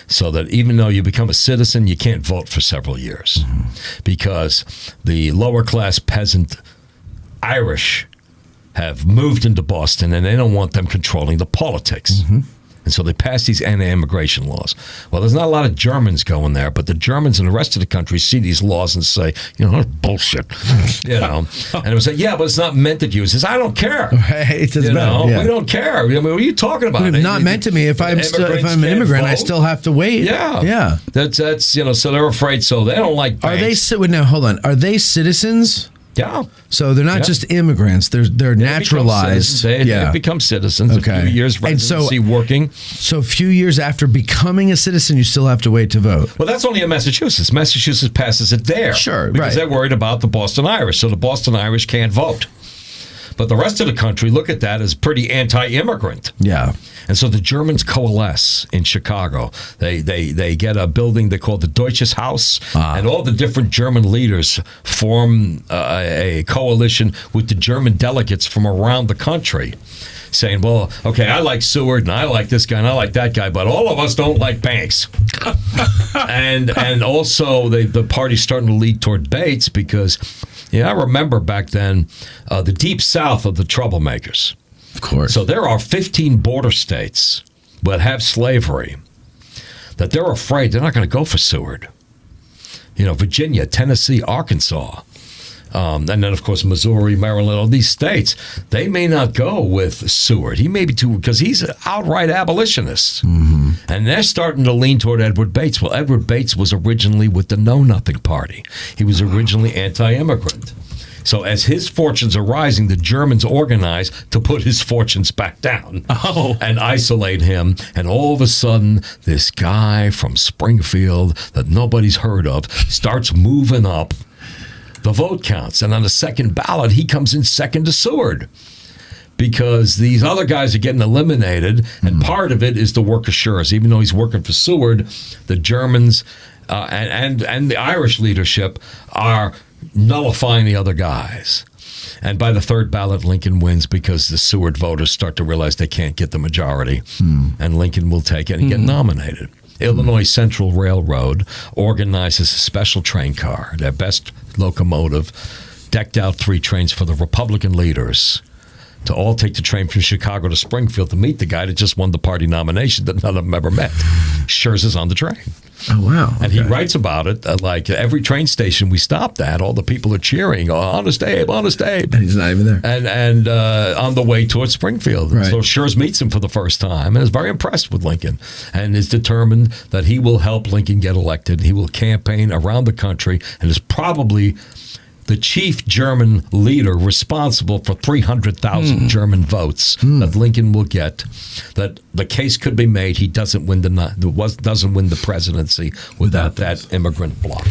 So that even though you become a citizen, you can't vote for several years because the lower class peasant Irish have moved into Boston and they don't want them controlling the politics. And so they passed these anti-immigration laws. Well, there's not a lot of Germans going there, but the Germans and the rest of the country see these laws and say, that's bullshit. And it was like, but it's not meant at you. It says, I don't care. It doesn't matter. Yeah. We don't care. I mean, what are you talking about? It's not meant to me. If I'm an immigrant, I still have to wait. Yeah. That's so they're afraid. So they don't like banks. Now, hold on. Are they citizens? Yeah. So they're not just immigrants. They're naturalized. They become citizens. Okay. A few years residency working. So a few years after becoming a citizen, you still have to wait to vote. Well, that's only in Massachusetts. Massachusetts passes it there. Sure, because they're worried about the Boston Irish. So the Boston Irish can't vote. But the rest of the country look at that as pretty anti-immigrant. Yeah. And so the Germans coalesce in Chicago. They get a building they call the Deutsches Haus, and all the different German leaders form a coalition with the German delegates from around the country, saying, well, okay, I like Seward, and I like this guy, and I like that guy, but all of us don't like Banks. and also the party's starting to lead toward Bates because, I remember back then the deep south of the troublemakers. Of course. So there are 15 border states that have slavery that they're afraid they're not going to go for Seward. Virginia, Tennessee, Arkansas. And then, of course, Missouri, Maryland, all these states, they may not go with Seward. He may be because he's an outright abolitionist. Mm-hmm. And they're starting to lean toward Edward Bates. Well, Edward Bates was originally with the Know Nothing Party. He was originally anti-immigrant. So as his fortunes are rising, the Germans organize to put his fortunes back down and isolate him. And all of a sudden, this guy from Springfield that nobody's heard of starts moving up the vote counts. And on the second ballot, he comes in second to Seward because these other guys are getting eliminated. And part of it is the work of Schurz. Even though he's working for Seward, the Germans and the Irish leadership are nullifying the other guys. And by the third ballot, Lincoln wins because the Seward voters start to realize they can't get the majority. And Lincoln will take it and get nominated. Illinois Central Railroad organizes a special train car, their best locomotive, decked out 3 trains for the Republican leaders to all take the train from Chicago to Springfield to meet the guy that just won the party nomination that none of them ever met. Schurz is on the train. Oh, wow. And he writes about it like every train station we stopped at, all the people are cheering, oh, Honest Abe, Honest Abe. And he's not even there. And on the way towards Springfield. Right. So Schurz meets him for the first time and is very impressed with Lincoln and is determined that he will help Lincoln get elected. He will campaign around the country and is probably the chief German leader responsible for 300,000 German votes that Lincoln will get. That the case could be made he doesn't win the presidency without that immigrant bloc.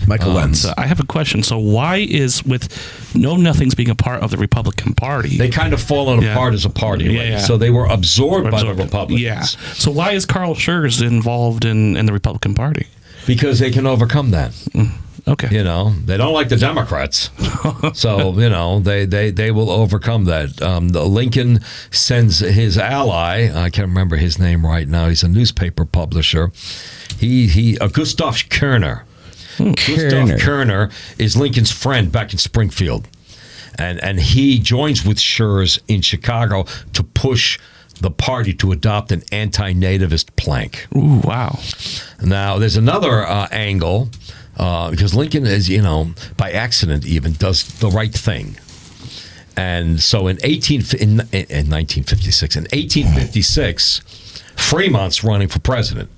Michael Lentz. So I have a question. So why is, with Know Nothings being a part of the Republican Party, They kind of fallen apart as a party. Yeah, right? yeah. So they were absorbed by the Republicans. Yeah. So why is Carl Schurz involved in the Republican Party? Because they can overcome that. Okay. You know, they don't like the Democrats. So, you know, they will overcome that. Lincoln sends his ally, I can't remember his name right now, he's a newspaper publisher, Gustav Kerner. Gustav Kerner is Lincoln's friend back in Springfield. And he joins with Schurz in Chicago to push the party to adopt an anti-nativist plank. Ooh, wow. Now, there's another angle, because Lincoln is, you know, by accident even, does the right thing. And so in 1856, Fremont's running for president.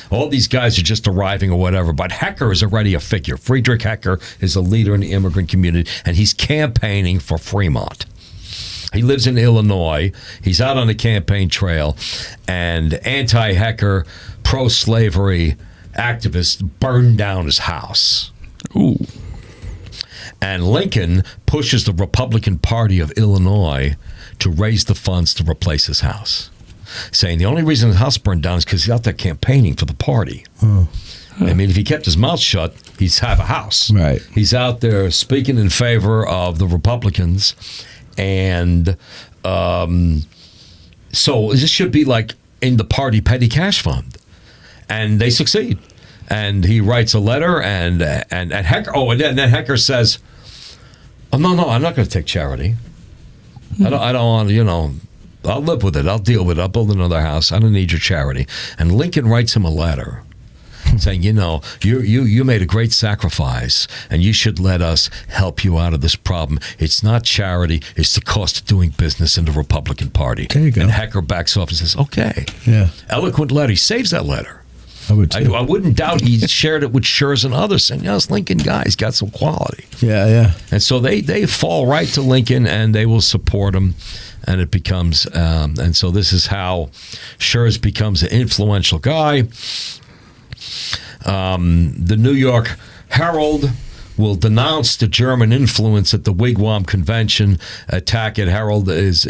All these guys are just arriving or whatever, but Hecker is already a figure. Friedrich Hecker is a leader in the immigrant community, and he's campaigning for Fremont. He lives in Illinois. He's out on the campaign trail, and anti-Hecker, pro-slavery activists burned down his house. Ooh. And Lincoln pushes the Republican Party of Illinois to raise the funds to replace his house, saying the only reason his house burned down is because he's out there campaigning for the party. I mean, if he kept his mouth shut, he'd have a house. Right. He's out there speaking in favor of the Republicans. And so this should be like in the party petty cash fund. And they succeed. And he writes a letter, and Hecker. Oh, and then Hecker says, "Oh no, I'm not going to take charity. I don't want. You know, I'll live with it. I'll deal with it. I'll build another house. I don't need your charity." And Lincoln writes him a letter saying, "You know, you made a great sacrifice, and you should let us help you out of this problem. It's not charity; it's the cost of doing business in the Republican Party." There you go. And Hecker backs off and says, "Okay." Yeah. Eloquent letter. He saves that letter. I would too. I wouldn't doubt he shared it with Schurz and others, saying, "You know, this Lincoln guy's got some quality." Yeah. And so they fall right to Lincoln, and they will support him, and it becomes and so this is how Schurz becomes an influential guy. The New York Herald will denounce the German influence at the Wigwam Convention. Attack at Herald is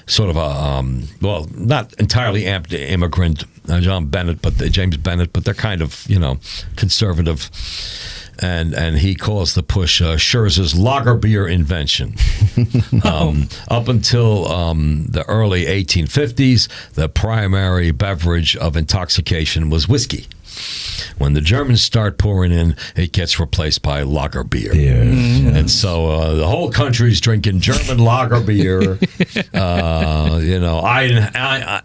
sort of a well, not entirely immigrant James Bennett, but they're kind of, you know, conservative. And he calls the push Schurz's lager beer invention. Up until the early 1850s, the primary beverage of intoxication was whiskey. When the Germans start pouring in, it gets replaced by lager beer. And so the whole country's drinking German lager beer. You know,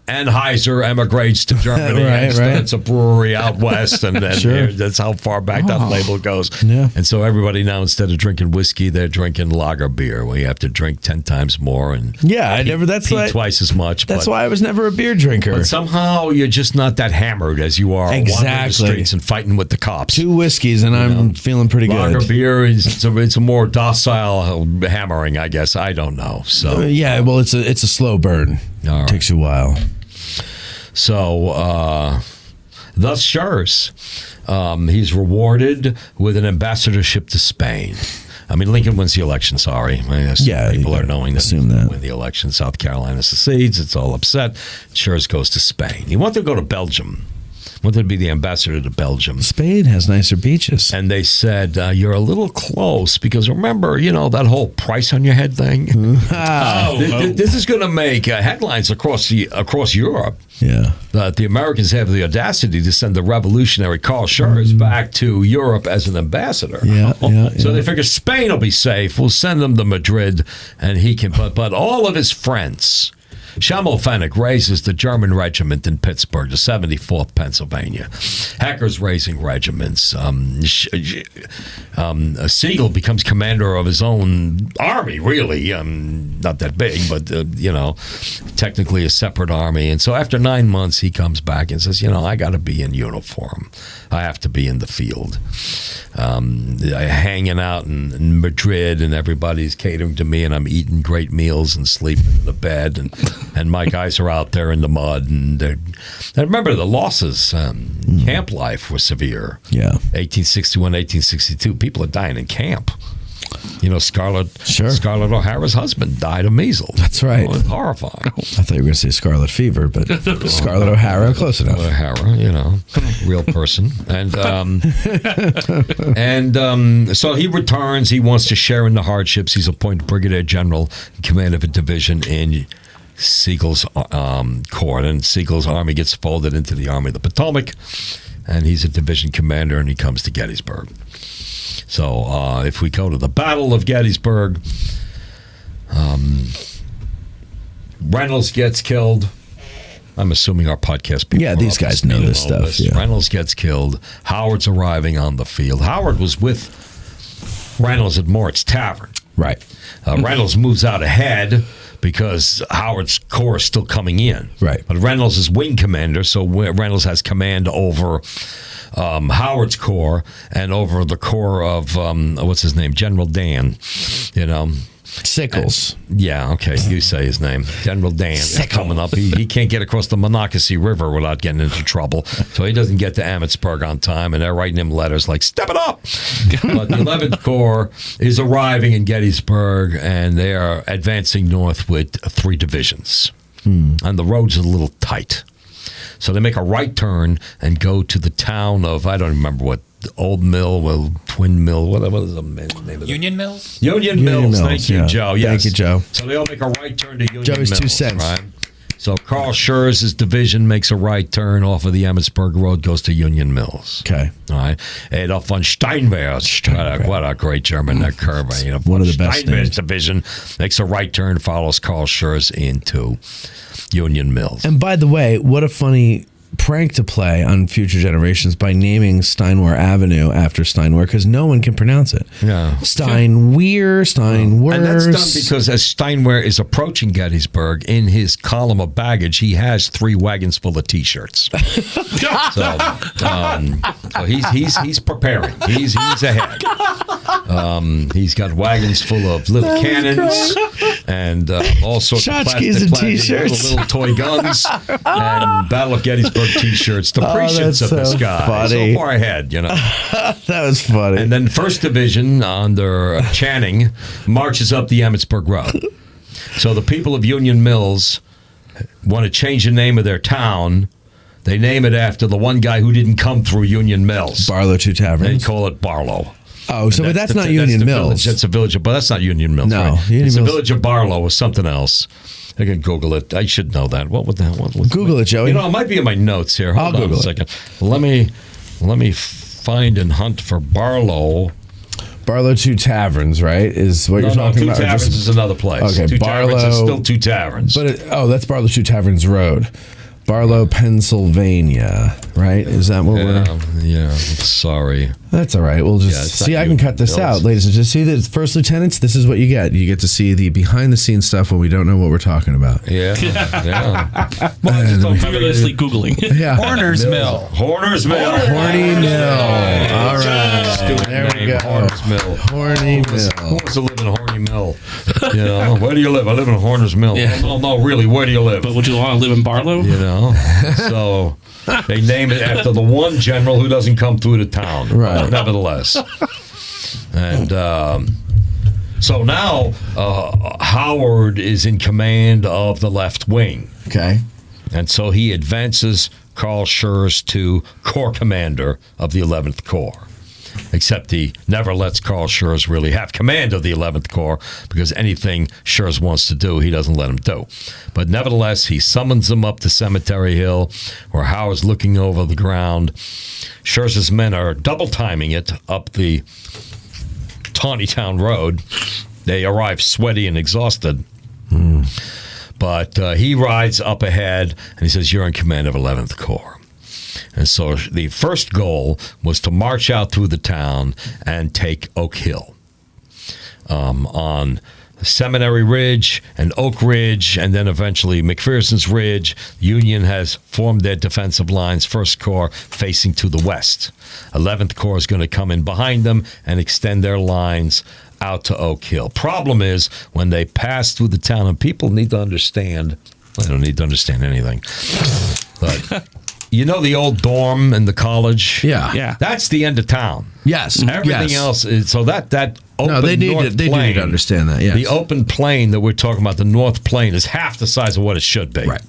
Anheuser emigrates to Germany. It's a brewery out west, and that's how far back that label goes. Yeah. And so everybody now, instead of drinking whiskey, they're drinking lager beer, where you have to drink 10 times more and pee twice as much. That's why I was never a beer drinker. But somehow you're just not that hammered as you are wandering the streets and fighting with the cops. 2 whiskeys and I'm feeling pretty good. Lager beer it's a more docile hammering, I guess. I don't know. So well, it's a slow burn. All right. Takes you a while. So thus Schurz. He's rewarded with an ambassadorship to Spain. I mean, Lincoln wins the election, sorry. People are knowing that assume that. win the election. South Carolina secedes. It's all upset. Schurz goes to Spain. He wanted to go to Belgium. Wanted to be the ambassador to Belgium. Spain has nicer beaches. And they said, you're a little close because remember, that whole price on your head thing? This is going to make headlines across Europe. Yeah. That the Americans have the audacity to send the revolutionary Carl Schurz back to Europe as an ambassador. So they figure Spain will be safe. We'll send him to Madrid and he can, but all of his friends. Schimmelpfennig raises the German regiment in Pittsburgh, the 74th Pennsylvania. Hecker's raising regiments. Siegel becomes commander of his own army, really. Not that big, but, technically a separate army. And so after 9 months, he comes back and says, I got to be in uniform. I have to be in the field. Hanging out in Madrid, and everybody's catering to me, and I'm eating great meals and sleeping in the bed, and my guys are out there in the mud. And remember, the losses, camp life was severe. 1861, 1862, people are dying in camp. Scarlett O'Hara's husband died of measles. That's right. It's horrifying. I thought you were going to say Scarlet Fever, but Scarlett O'Hara, close enough. O'Hara, real person. And so he returns. He wants to share in the hardships. He's appointed brigadier general in command of a division in Siegel's corps. And Siegel's army gets folded into the Army of the Potomac. And he's a division commander, and he comes to Gettysburg. So if we go to the Battle of Gettysburg, Reynolds gets killed. I'm assuming our podcast people. Yeah, these guys know this stuff. Yeah. Reynolds gets killed. Howard's arriving on the field. Howard was with Reynolds at Moritz Tavern. Right. Reynolds moves out ahead because Howard's corps is still coming in. Right. But Reynolds is wing commander, so Reynolds has command over Howard's corps and over the corps of what's his name, General Dan, Sickles. Okay, you say his name, General Dan. Coming up, he can't get across the Monocacy River without getting into trouble, so he doesn't get to Emmitsburg on time, and they're writing him letters like "Step it up." But the 11th Corps is arriving in Gettysburg, and they are advancing north with 3 divisions, and the roads are a little tight. So they make a right turn and go to the town of, I don't remember what, Old Mill, Twin Mill, what is the name of it? Union Mills? Union Mills. Thank you, Joe. Yes. Thank you, Joe. So they all make a right turn to Union Joe's Mills. 2 cents. Right? So Carl Schurz's division makes a right turn off of the Emmitsburg Road, goes to Union Mills. Okay. All right. Adolf von Steinwehr's, what a great German curve. One of the best Steinwehr's division makes a right turn, follows Carl Schurz into Union Mills. And by the way, what a funny prank to play on future generations by naming Steinwehr Avenue after Steinwehr, because no one can pronounce it. Steinwehr. And that's done because as Steinwehr is approaching Gettysburg, in his column of baggage, he has 3 wagons full of T-shirts. So he's preparing. He's ahead. He's got wagons full of little cannons and all sorts of plastic T-shirts, little toy guns, and Battle of Gettysburg T-shirts. The prescience of this guy. Funny. So far ahead, That was funny. And then 1st Division under Channing marches up the Emmitsburg Road. So the people of Union Mills want to change the name of their town. They name it after the one guy who didn't come through Union Mills. Barlow 2 Taverns. They call it Barlow. Oh, so but that's not Union Mills. Village. That's a village, but that's not Union Mills. No, right? Union it's Mills. a village of Barlow or something else. I can Google it. I should know that. What would that? Google it, Joey. It might be in my notes here. Hold on a second. Let me find and hunt for Barlow. Barlow 2 Taverns, right? Is what you're talking about? 2 Taverns is another place. Okay, 2 Barlow Taverns is still 2 Taverns. But that's Barlow 2 Taverns Road. Barlow, Pennsylvania, right? Is that what we're... Yeah, sorry. That's all right. We'll just... see, I can cut this out, ladies and gentlemen. See, the first lieutenants, this is what you get. You get to see the behind-the-scenes stuff when we don't know what we're talking about. Yeah. Well, furiously Googling. Horner's Mill. Horner's Mill. Horny Mill. All right. Stupid there we name. go. Horner's Mill. Horny Mill. Who wants to live in Horny Mill. You know, where do you live? I live in Horner's Mill. Yeah. No, really, where do you live? But would you want to live in Barlow? You know, so they name it after the one general who doesn't come through the town. Right. Nevertheless, and so now Howard is in command of the left wing. Okay. And so he advances Carl Schurz to Corps Commander of the 11th Corps. Except he never lets Carl Schurz really have command of the 11th Corps, because anything Schurz wants to do, he doesn't let him do. But nevertheless, he summons him up to Cemetery Hill, where Howard's looking over the ground. Schurz's men are double timing it up the Taneytown Road. They arrive sweaty and exhausted. But he rides up ahead, and he says, "You're in command of 11th Corps." And so the first goal was to march out through the town and take Oak Hill. On Seminary Ridge and Oak Ridge, and then eventually McPherson's Ridge, Union has formed their defensive lines, 1st Corps facing to the west. 11th Corps is going to come in behind them and extend their lines out to Oak Hill. Problem is, when they pass through the town, and people need to understand, they don't need to understand anything, but you know the old dorm in the college? Yeah. That's the end of town. Yes. Everything else is, so that open No, they need north to, they plain, need to understand that. Yes. the open plain that we're talking about, the North Plain, is half the size of what it should be. Right.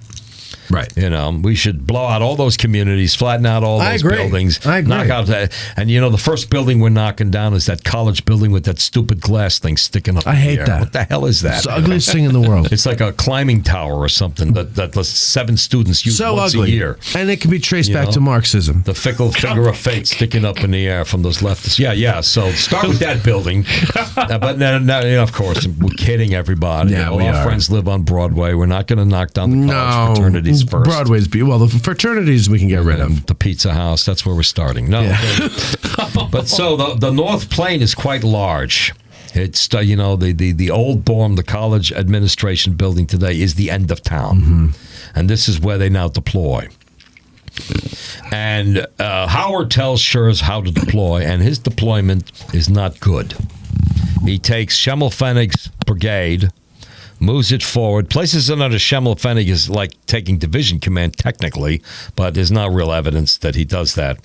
Right. You know, we should blow out all those communities, flatten out all I those agree. buildings, I agree. knock out that. And you know, the first building we're knocking down is that college building with that stupid glass thing sticking up. I in the hate air. that. What the hell is that? It's the ugliest thing in the world. It's like a climbing tower or something that the 7 students use So once ugly. a year. And it can be traced You back know? to Marxism. The fickle finger of fate sticking up in the air from those leftists. Yeah. So start with that building. But then, of course, we're kidding everybody. Yeah, All we our are. friends live on Broadway. We're not going to knock down the college fraternities first. Broadway's well, the fraternities we can get rid of. The Pizza House, that's where we're starting. No. Yeah. But so the North Plain is quite large. It's, the old dorm, the college administration building today is the end of town. And this is where they now deploy. And Howard tells Schurz how to deploy, and his deployment is not good. He takes Schimmelpfennig's brigade, moves it forward, places it under Schimmelpfennig is like taking division command technically, but there's not real evidence that he does that.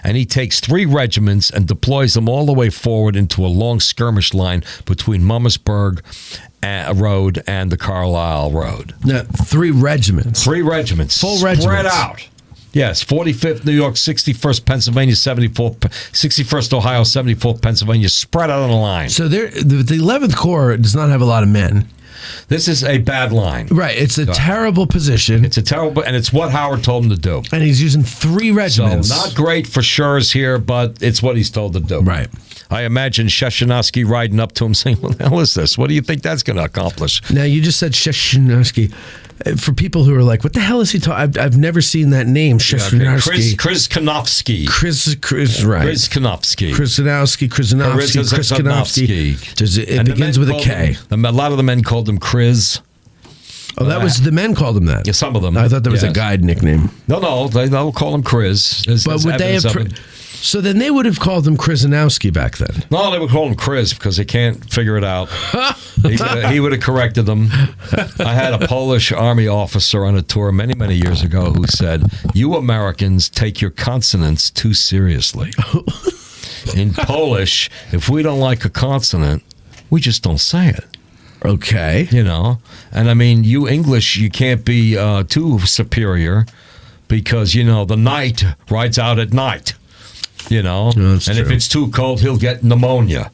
And he takes 3 regiments and deploys them all the way forward into a long skirmish line between Mummersburg Road and the Carlisle Road. Now, 3 regiments. 3 regiments. Full spread regiments. out. Yes, 45th New York, 61st Pennsylvania, 61st Ohio, 74th Pennsylvania, spread out on the line. So the 11th Corps does not have a lot of men. This is a bad line. Right. It's a terrible position. It's a terrible, and it's what Howard told him to do. And he's using 3 regiments. So not great for Schurz here, but it's what he's told to do. Right. I imagine Sheshanovsky riding up to him saying, "What the hell is this? What do you think that's going to accomplish?" Now, you just said Sheshanovsky. For people who are like, what the hell is he talking? I've never seen that name, Sheshanovsky. Kriskanovsky. Chris, right. Kriskanovsky. Kriskanovsky. It begins with a K. A lot of the men called him Kriz. Oh, that was the men called him that. Yeah, some of them. I thought that was a Yes. guide nickname. No, they'll call him Kriz. But would they have? So then they would have called him Krisanowski back then. No, they would call him Kriz because they can't figure it out. He would have corrected them. I had a Polish army officer on a tour many, many years ago who said, "You Americans take your consonants too seriously." In Polish, if we don't like a consonant, we just don't say it. Okay. And I mean, you English, you can't be too superior because, the knight rides out at night. That's and true. if it's too cold, he'll get pneumonia.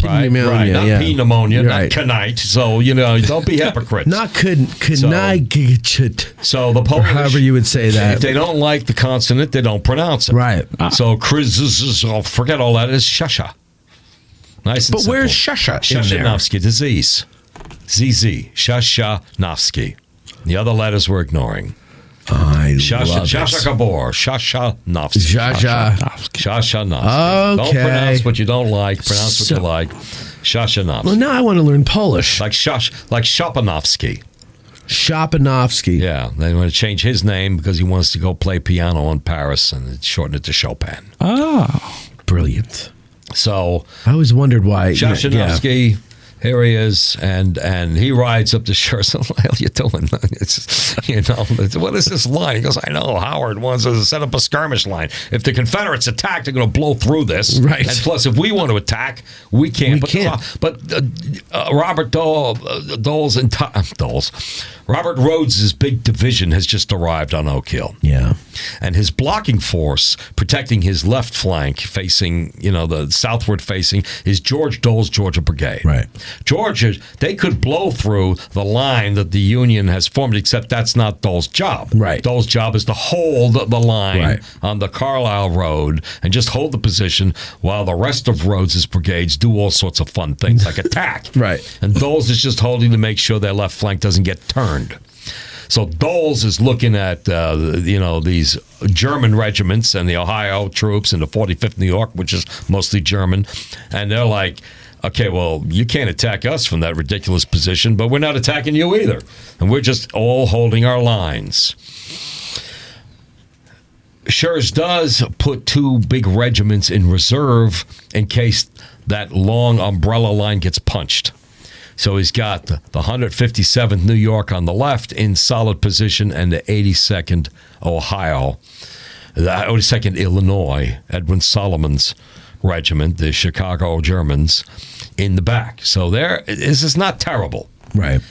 Right? Pneumonia, Not yeah. pneumonia, Right. not canite. So, don't be hypocrites. Not Knigit. So the Or Polish, however you would say that. if they don't like the consonant, they don't pronounce it. Right. So forget all that. It's shasha. Nice and But simple. where's Shasha in there? Shashanovsky, disease. ZZ. Shashanovsky. The other letters we're ignoring. I love it. Shasha Gabor. Shashanovsky. Okay. Shashanovsky. Don't pronounce what you don't like. Pronounce what you like. Shashanovsky. Well, now I want to learn Polish. Like Shapanovsky. Shapanovsky. Yeah, they want to change his name because he wants to go play piano in Paris and shorten it to Chopin. Oh. Brilliant. So I always wondered why. Shashanovsky Here he is, and he rides up to Schurz. What the hell are you doing? What is this line? He goes, I know, Howard wants us to set up a skirmish line. If the Confederates attack, they're going to blow through this. Right. And plus, if we want to attack, we can't. But Robert Robert Rhodes's big division has just arrived on Oak Hill. Yeah. And his blocking force, protecting his left flank, facing, the southward facing, is George Dole's Georgia Brigade. Right. Georgia, they could blow through the line that the Union has formed, except that's not Dole's job. Right. Dole's job is to hold the line on the Carlisle Road and just hold the position while the rest of Rhodes's brigades do all sorts of fun things like attack. Right. And Dole's is just holding to make sure their left flank doesn't get turned. So Dole's is looking at, these German regiments and the Ohio troops and the 45th New York, which is mostly German. And they're like, okay, well, you can't attack us from that ridiculous position, but we're not attacking you either. And we're just all holding our lines. Schurz does put 2 big regiments in reserve in case that long umbrella line gets punched. So he's got the 157th New York on the left in solid position and the 82nd Ohio, the 82nd Illinois, Edwin Solomon's regiment, the Chicago Germans, in the back. So this is not terrible. Right.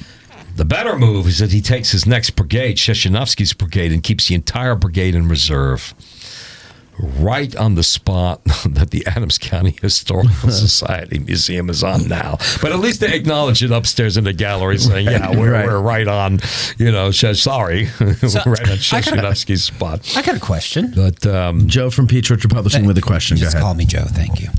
The better move is that he takes his next brigade, Sheshanovsky's brigade, and keeps the entire brigade in reserve, right on the spot that the Adams County Historical Society Museum is on now. But at least they acknowledge it upstairs in the gallery, saying, yeah, we're right on, sorry, we're right on Sheshanovsky's spot. I got a question. But Joe from Peach Orchard Publishing with a question. Go Just ahead. call me Joe. Thank you.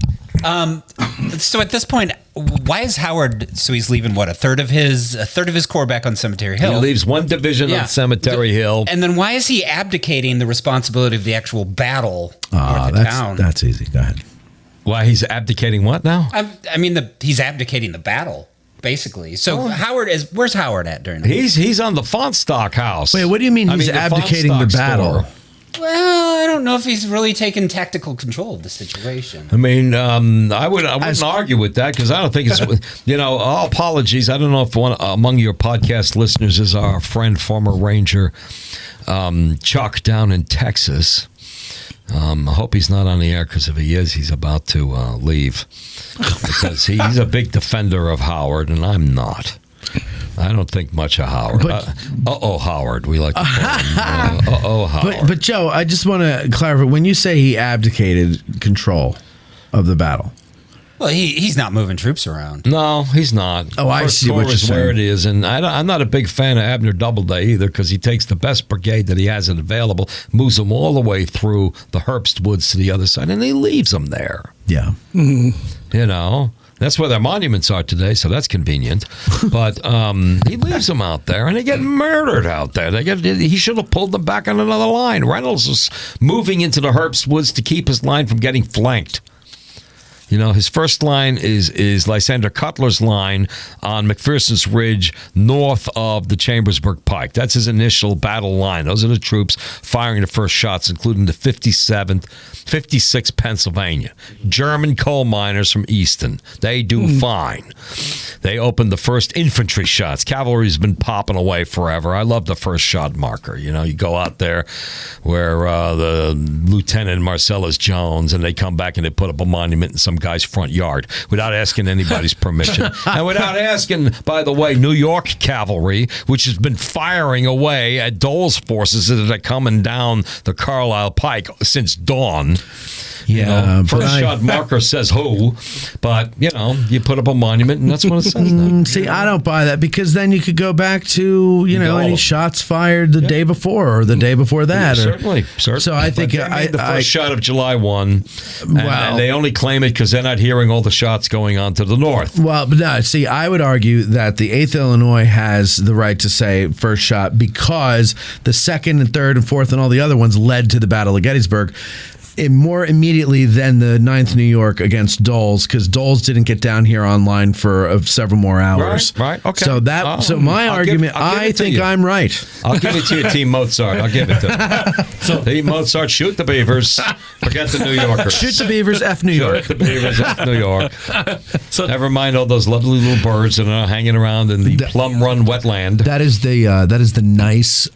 So at this point, why is Howard? So he's leaving a third of his corps back on Cemetery Hill. He leaves one division on Cemetery Hill, and then why is he abdicating the responsibility of the actual battle north of town? That's easy. Go ahead. Why he's abdicating what now? He's abdicating the battle. Basically, so where's Howard at during that? He's on the Fontstock house. Wait, what do you mean he's abdicating the battle? Well, I don't know if he's really taken tactical control of the situation. I mean, I wouldn't argue with that because I don't think it's, all apologies. I don't know if one among your podcast listeners is our friend, former Ranger Chuck down in Texas. I hope he's not on the air because if he is, he's about to leave because he's a big defender of Howard and I'm not. I don't think much of Howard. Howard. We like to call him. Howard. But Joe, I just want to clarify. When you say he abdicated control of the battle. Well, he's not moving troops around. No, he's not. Oh, I see what you're saying. Where it is, and I'm not a big fan of Abner Doubleday either because he takes the best brigade that he has available, moves them all the way through the Herbst Woods to the other side, and he leaves them there. Yeah. That's where their monuments are today, so that's convenient. But he leaves them out there, and they get murdered out there. He should have pulled them back on another line. Reynolds was moving into the Herbst Woods to keep his line from getting flanked. His first line is Lysander Cutler's line on McPherson's Ridge north of the Chambersburg Pike. That's his initial battle line. Those are the troops firing the first shots, including the 56th Pennsylvania. German coal miners from Easton. They do fine. They opened the first infantry shots. Cavalry's been popping away forever. I love the first shot marker. You go out there where the Lieutenant Marcellus Jones, and they come back and they put up a monument in some guy's front yard without asking anybody's permission. And without asking, by the way, New York cavalry, which has been firing away at Dole's forces that are coming down the Carlisle Pike since dawn. First shot marker says who, but you put up a monument and that's what it says now. See, I don't buy that because then you could go back to any shots fired the day before or the day before that. Certainly. So I think the first shot of July 1, and they only claim it because they're not hearing all the shots going on to the north. Well, but no, see, I would argue that the 8th Illinois has the right to say first shot because the 2nd and 3rd and 4th and all the other ones led to the Battle of Gettysburg. more immediately than the 9th New York against Doles, because Doles didn't get down here online for several more hours. Right. Okay. So my argument, I think I'm right. I'll give it to you, Team Mozart. I'll give it to you. So, Team Mozart, shoot the Beavers. Forget the New Yorkers. Shoot the Beavers, F New York. Shoot the Beavers, F New York. So, never mind all those lovely little birds that are hanging around in the Plum Run wetland. That is the nice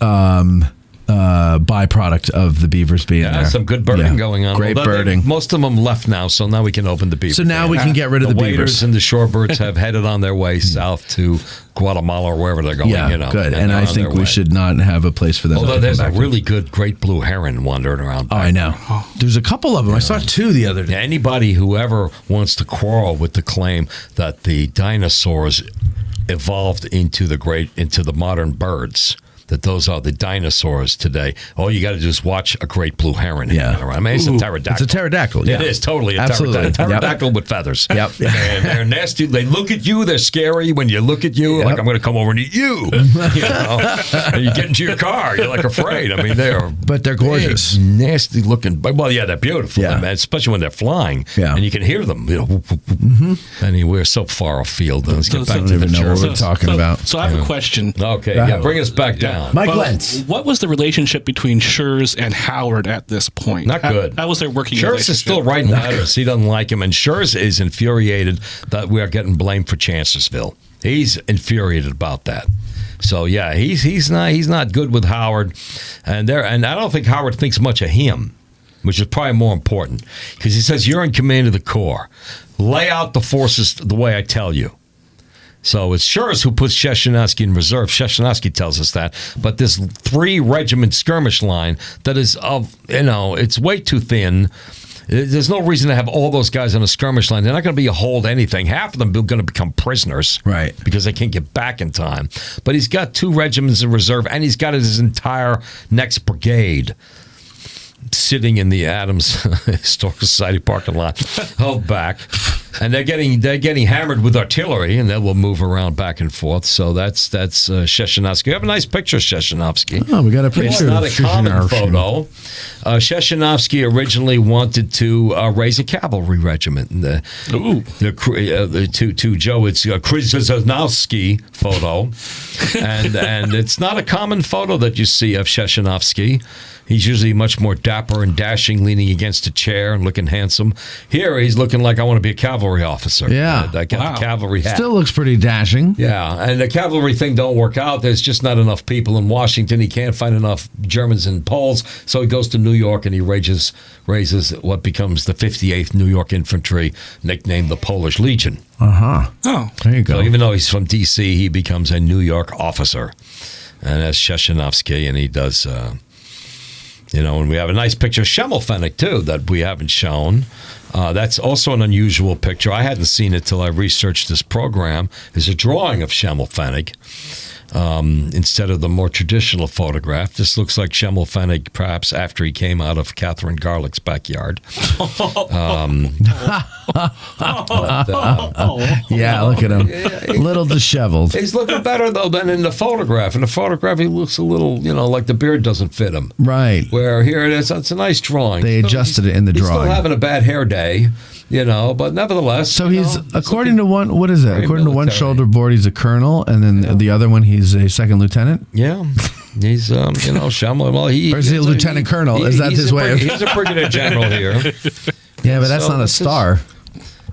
byproduct of the beavers being there. Some good birding going on. Great birding. Most of them left now, so now we can open the beaver. So now we can get rid of the beavers. Waders and the shorebirds have headed on their way south to Guatemala or wherever they're going. Yeah, good. And I think we should not have a place for them. Although there's a really good great blue heron wandering around. Oh, I know. There's a couple of them. I saw 2 the other day. Yeah, anybody who ever wants to quarrel with the claim that the dinosaurs evolved into the modern birds, that those are the dinosaurs today. All you got to do is watch a great blue heron hanging around. I mean, it's a pterodactyl. It's a pterodactyl, yeah. It is totally a Absolutely. pterodactyl with feathers. Yep. And they're nasty. They look at you. They're scary. When you look at you, like, I'm going to come over and eat you. And you get into your car. You're like afraid. I mean, But they're gorgeous. Big, nasty looking. Well, yeah, they're beautiful, man, especially when they're flying. Yeah. And you can hear them. I mean, we're so far afield. Let's get back to the know what we're talking about. So I have a question. Okay, bring us back down. Mike Lentz. What was the relationship between Schurz and Howard at this point? Not good. How was their working Schurz relationship? is still writing letters. He doesn't like him. And Schurz is infuriated that we are getting blamed for Chancellorsville. He's infuriated about that. So, yeah, he's not good with Howard. And I don't think Howard thinks much of him, which is probably more important. Because he says, you're in command of the Corps. Lay out the forces the way I tell you. So it's Schurz who puts Sheshanovsky in reserve. Sheshanovsky tells us that. But this 3-regiment skirmish line that is it's way too thin. There's no reason to have all those guys on a skirmish line. They're not going to be a hold anything. Half of them are going to become prisoners. Right. Because they can't get back in time. But he's got 2 regiments in reserve, and he's got his entire next brigade sitting in the Adams Historical Society parking lot, held back, and they're getting hammered with artillery, and they will move around back and forth. So that's Sheshanovsky. We have a nice picture of Sheshanovsky. Oh, we got a picture. It's not a common photo. Sheshanovsky originally wanted to raise a cavalry regiment. To Joe, it's a Krzyzanowski photo, and it's not a common photo that you see of Sheshanovsky. He's usually much more dapper and dashing, leaning against a chair and looking handsome. Here, he's looking like I want to be a cavalry officer. Yeah. I got the cavalry hat. Still looks pretty dashing. Yeah, and the cavalry thing don't work out. There's just not enough people in Washington. He can't find enough Germans and Poles, so he goes to New York and he raises what becomes the 58th New York Infantry, nicknamed the Polish Legion. Uh-huh. Oh. There you go. So even though he's from D.C., he becomes a New York officer. And that's Sheshanovsky, and he does... and we have a nice picture of Schimmelpfennig, too, that we haven't shown. That's also an unusual picture. I hadn't seen it till I researched this program. There's a drawing of Schimmelpfennig instead of the more traditional photograph. This looks like Schimmelpfennig perhaps after he came out of Catherine Garlick's backyard. Yeah, look at him. A little disheveled. He's looking better, though, than in the photograph. In the photograph, he looks a little, like the beard doesn't fit him. Right. Where here it is. It's a nice drawing. They adjusted it in the drawing. He's still having a bad hair day, but nevertheless. So he's, according to one, what is that? According to one shoulder board, he's a colonel, and then the other one, he's a second lieutenant? Yeah. He's, Shyamalan. Well, or is he a lieutenant colonel? Is that his way of? He's a brigadier general here. Yeah, but that's not a star.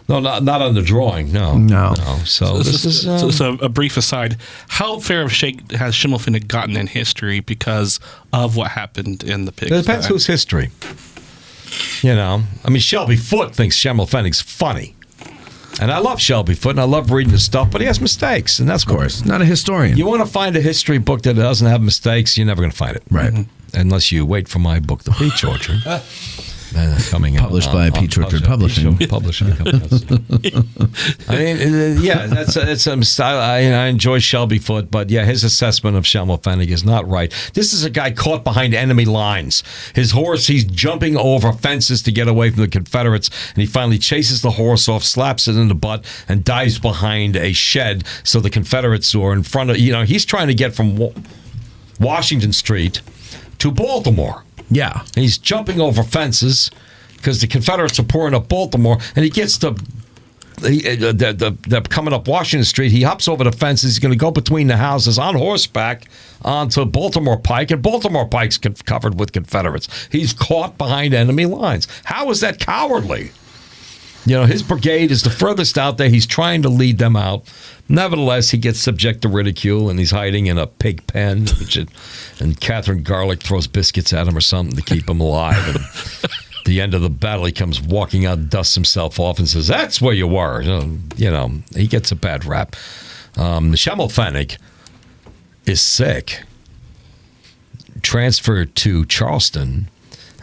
No, not on the drawing. No. So this is so a brief aside. How fair of shake has Schimmelpfennig gotten in history because of what happened in the pigsty? It depends whose history. Shelby Foote thinks Schimmelpfennig's funny. And I love Shelby Foote, and I love reading his stuff, but he has mistakes, and that's of course not a historian. You want to find a history book that doesn't have mistakes, you're never going to find it, right? Unless you wait for my book, The Peach Orchard, coming published by Peach Orchard Publishing. That's a style. I enjoy Shelby Foote, but his assessment of Schimmelpfennig is not right. This is a guy caught behind enemy lines. His horse, he's jumping over fences to get away from the Confederates, and he finally chases the horse off, slaps it in the butt, and dives behind a shed. So the Confederates are in front of. He's trying to get from Washington Street to Baltimore. Yeah. He's jumping over fences, because the Confederates are pouring up Baltimore, and he gets to they're coming up Washington Street. He hops over the fences. He's going to go between the houses on horseback onto Baltimore Pike, and Baltimore Pike's covered with Confederates. He's caught behind enemy lines. How is that cowardly? His brigade is the furthest out there. He's trying to lead them out. Nevertheless, he gets subject to ridicule, and he's hiding in a pig pen. And Catherine Garlick throws biscuits at him or something to keep him alive. And at the end of the battle, he comes walking out, dusts himself off, and says, "That's where you were." He gets a bad rap. Schimmelpfennig is sick, transferred to Charleston,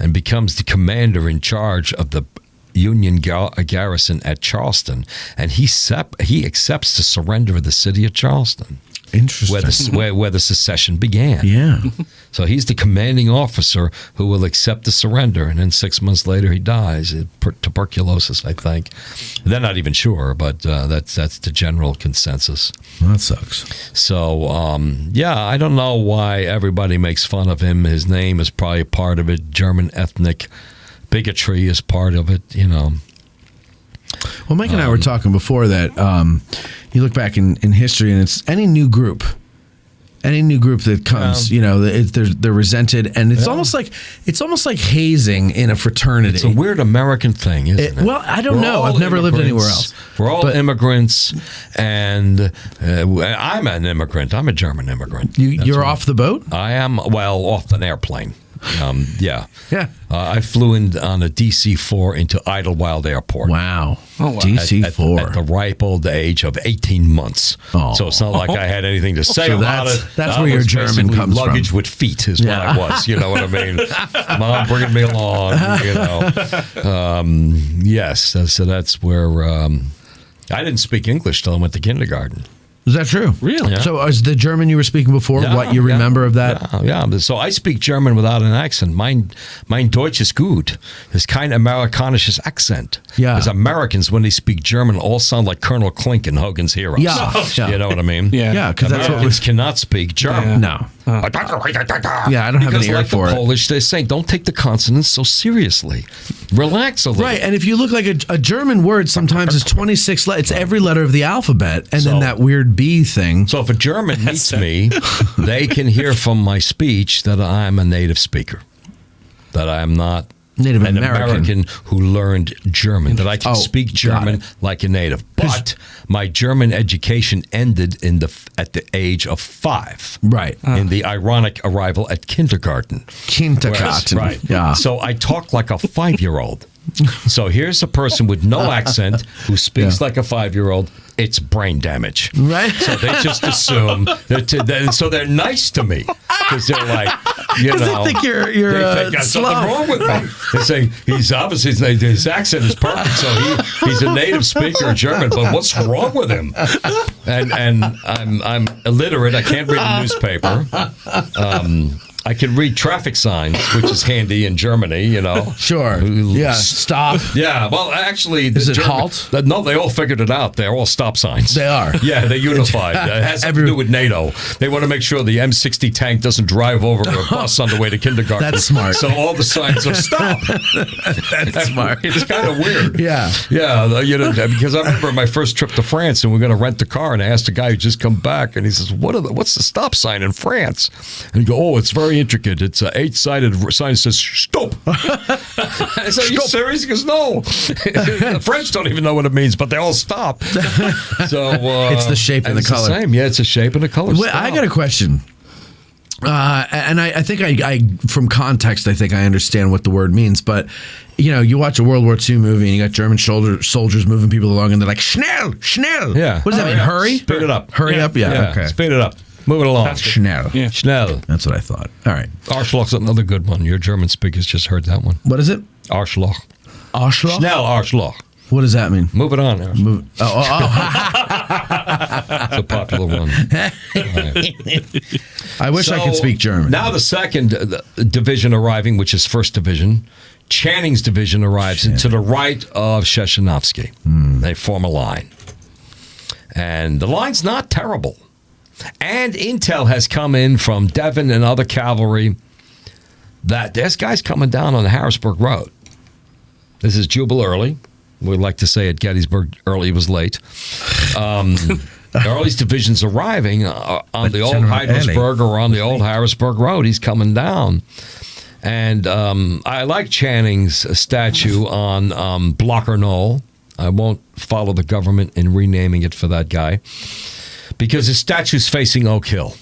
and becomes the commander in charge of the Union garrison at Charleston, and he accepts the surrender of the city of Charleston. Interesting. Where the secession began. Yeah. So he's the commanding officer who will accept the surrender, and then 6 months later he dies. Tuberculosis, I think. They're not even sure, but that's the general consensus. Well, that sucks. So, I don't know why everybody makes fun of him. His name is probably part of it. German ethnic bigotry is part of it, Well, Mike and I were talking before that you look back in history, and it's any new group that comes, they're resented, and it's almost like hazing in a fraternity. It's a weird American thing, isn't it? Well, I don't know. I've never lived anywhere else. We're all immigrants, and I'm an immigrant. I'm a German immigrant. You're off the boat? I am. Well, off an airplane. Yeah. I flew in on a DC-4 into Idlewild Airport. Wow. DC-4. At the ripe old age of 18 months. Oh. So it's not like I had anything to say about it. That's where your German comes from. Luggage with feet is what I was. You know what I mean? Mom bringing me along, Yes. So that's where I didn't speak English till I went to kindergarten. Is that true? Really? Yeah. So is the German you were speaking before what you remember of that? Yeah. So I speak German without an accent. Mein Deutsch ist gut. It's kind of Amerikanisches accent. Yeah. Because Americans, when they speak German, all sound like Colonel Klink in Hogan's Heroes. Yeah. You know what I mean? Yeah, because that's what Americans cannot speak German. No. Yeah, I don't have an ear like for the it. Polish, they say, don't take the consonants so seriously. Relax a little. Right, and if you look like a German word, sometimes it's 26 letters. It's every letter of the alphabet, and then that weird B thing. So if a German meets me, they can hear from my speech that I'm a native speaker, that I'm not Native an American. American who learned German, that I can speak German like a native. But my German education ended at the age of 5. Right. In the ironic arrival at kindergarten. Kindergarten. Right. Yeah. So I talk like a 5-year-old. So here's a person with no accent who speaks like a 5-year-old. It's brain damage. Right. So they just assume so they're nice to me because they're like, they think you're they think there's something wrong with me. They say he's obviously his accent is perfect, so he's a native speaker of German. But what's wrong with him? And I'm illiterate. I can't read a newspaper. I can read traffic signs, which is handy in Germany, Sure. Yeah. Stop. Yeah. Well, actually, is it halt? No, they all figured it out. They're all stop signs. They are. Yeah, they're unified. It has to do with NATO. They want to make sure the M60 tank doesn't drive over a bus on the way to kindergarten. That's smart. So all the signs are stop. That's smart. It's kind of weird. Yeah. Yeah. Because I remember my first trip to France, and we're going to rent a car, and I asked a guy who just come back, and he says, "What's the stop sign in France?" And you go, "Oh, it's very intricate. It's an 8-sided sign that says stop." I said, "Are you serious?" He goes, "No." The French don't even know what it means, but they all stop. So it's the shape and the color. The same. Yeah, it's the shape and the color. Wait, I got a question. And I think I from context, I think I understand what the word means. But, you watch a World War II movie and you got German soldiers moving people along and they're like, schnell, schnell. Yeah. What does that mean? Hurry? Speed it up. Hurry up? Yeah. Okay. Speed it up. Move it along. Schnell. Yeah. Schnell. That's what I thought. All right. Arschloch's another good one. Your German speakers just heard that one. What is it? Arschloch. Arschloch? Schnell, Arschloch. What does that mean? Move it on. Move. It's a popular one. I wish I could speak German. Now the second division arriving, which is 1st Division, Channing's division arrives to the right of Sheshanovsky. They form a line. And the line's not terrible. And intel has come in from Devon and other cavalry that there's guys coming down on the Harrisburg Road. This is Jubal Early. We like to say at Gettysburg, Early was late. Early's division's arriving on the old Heidelberg or on the old Harrisburg Road. He's coming down. And I like Channing's statue on Blocker Knoll. I won't follow the government in renaming it for that guy because his statue's facing Oak Hill.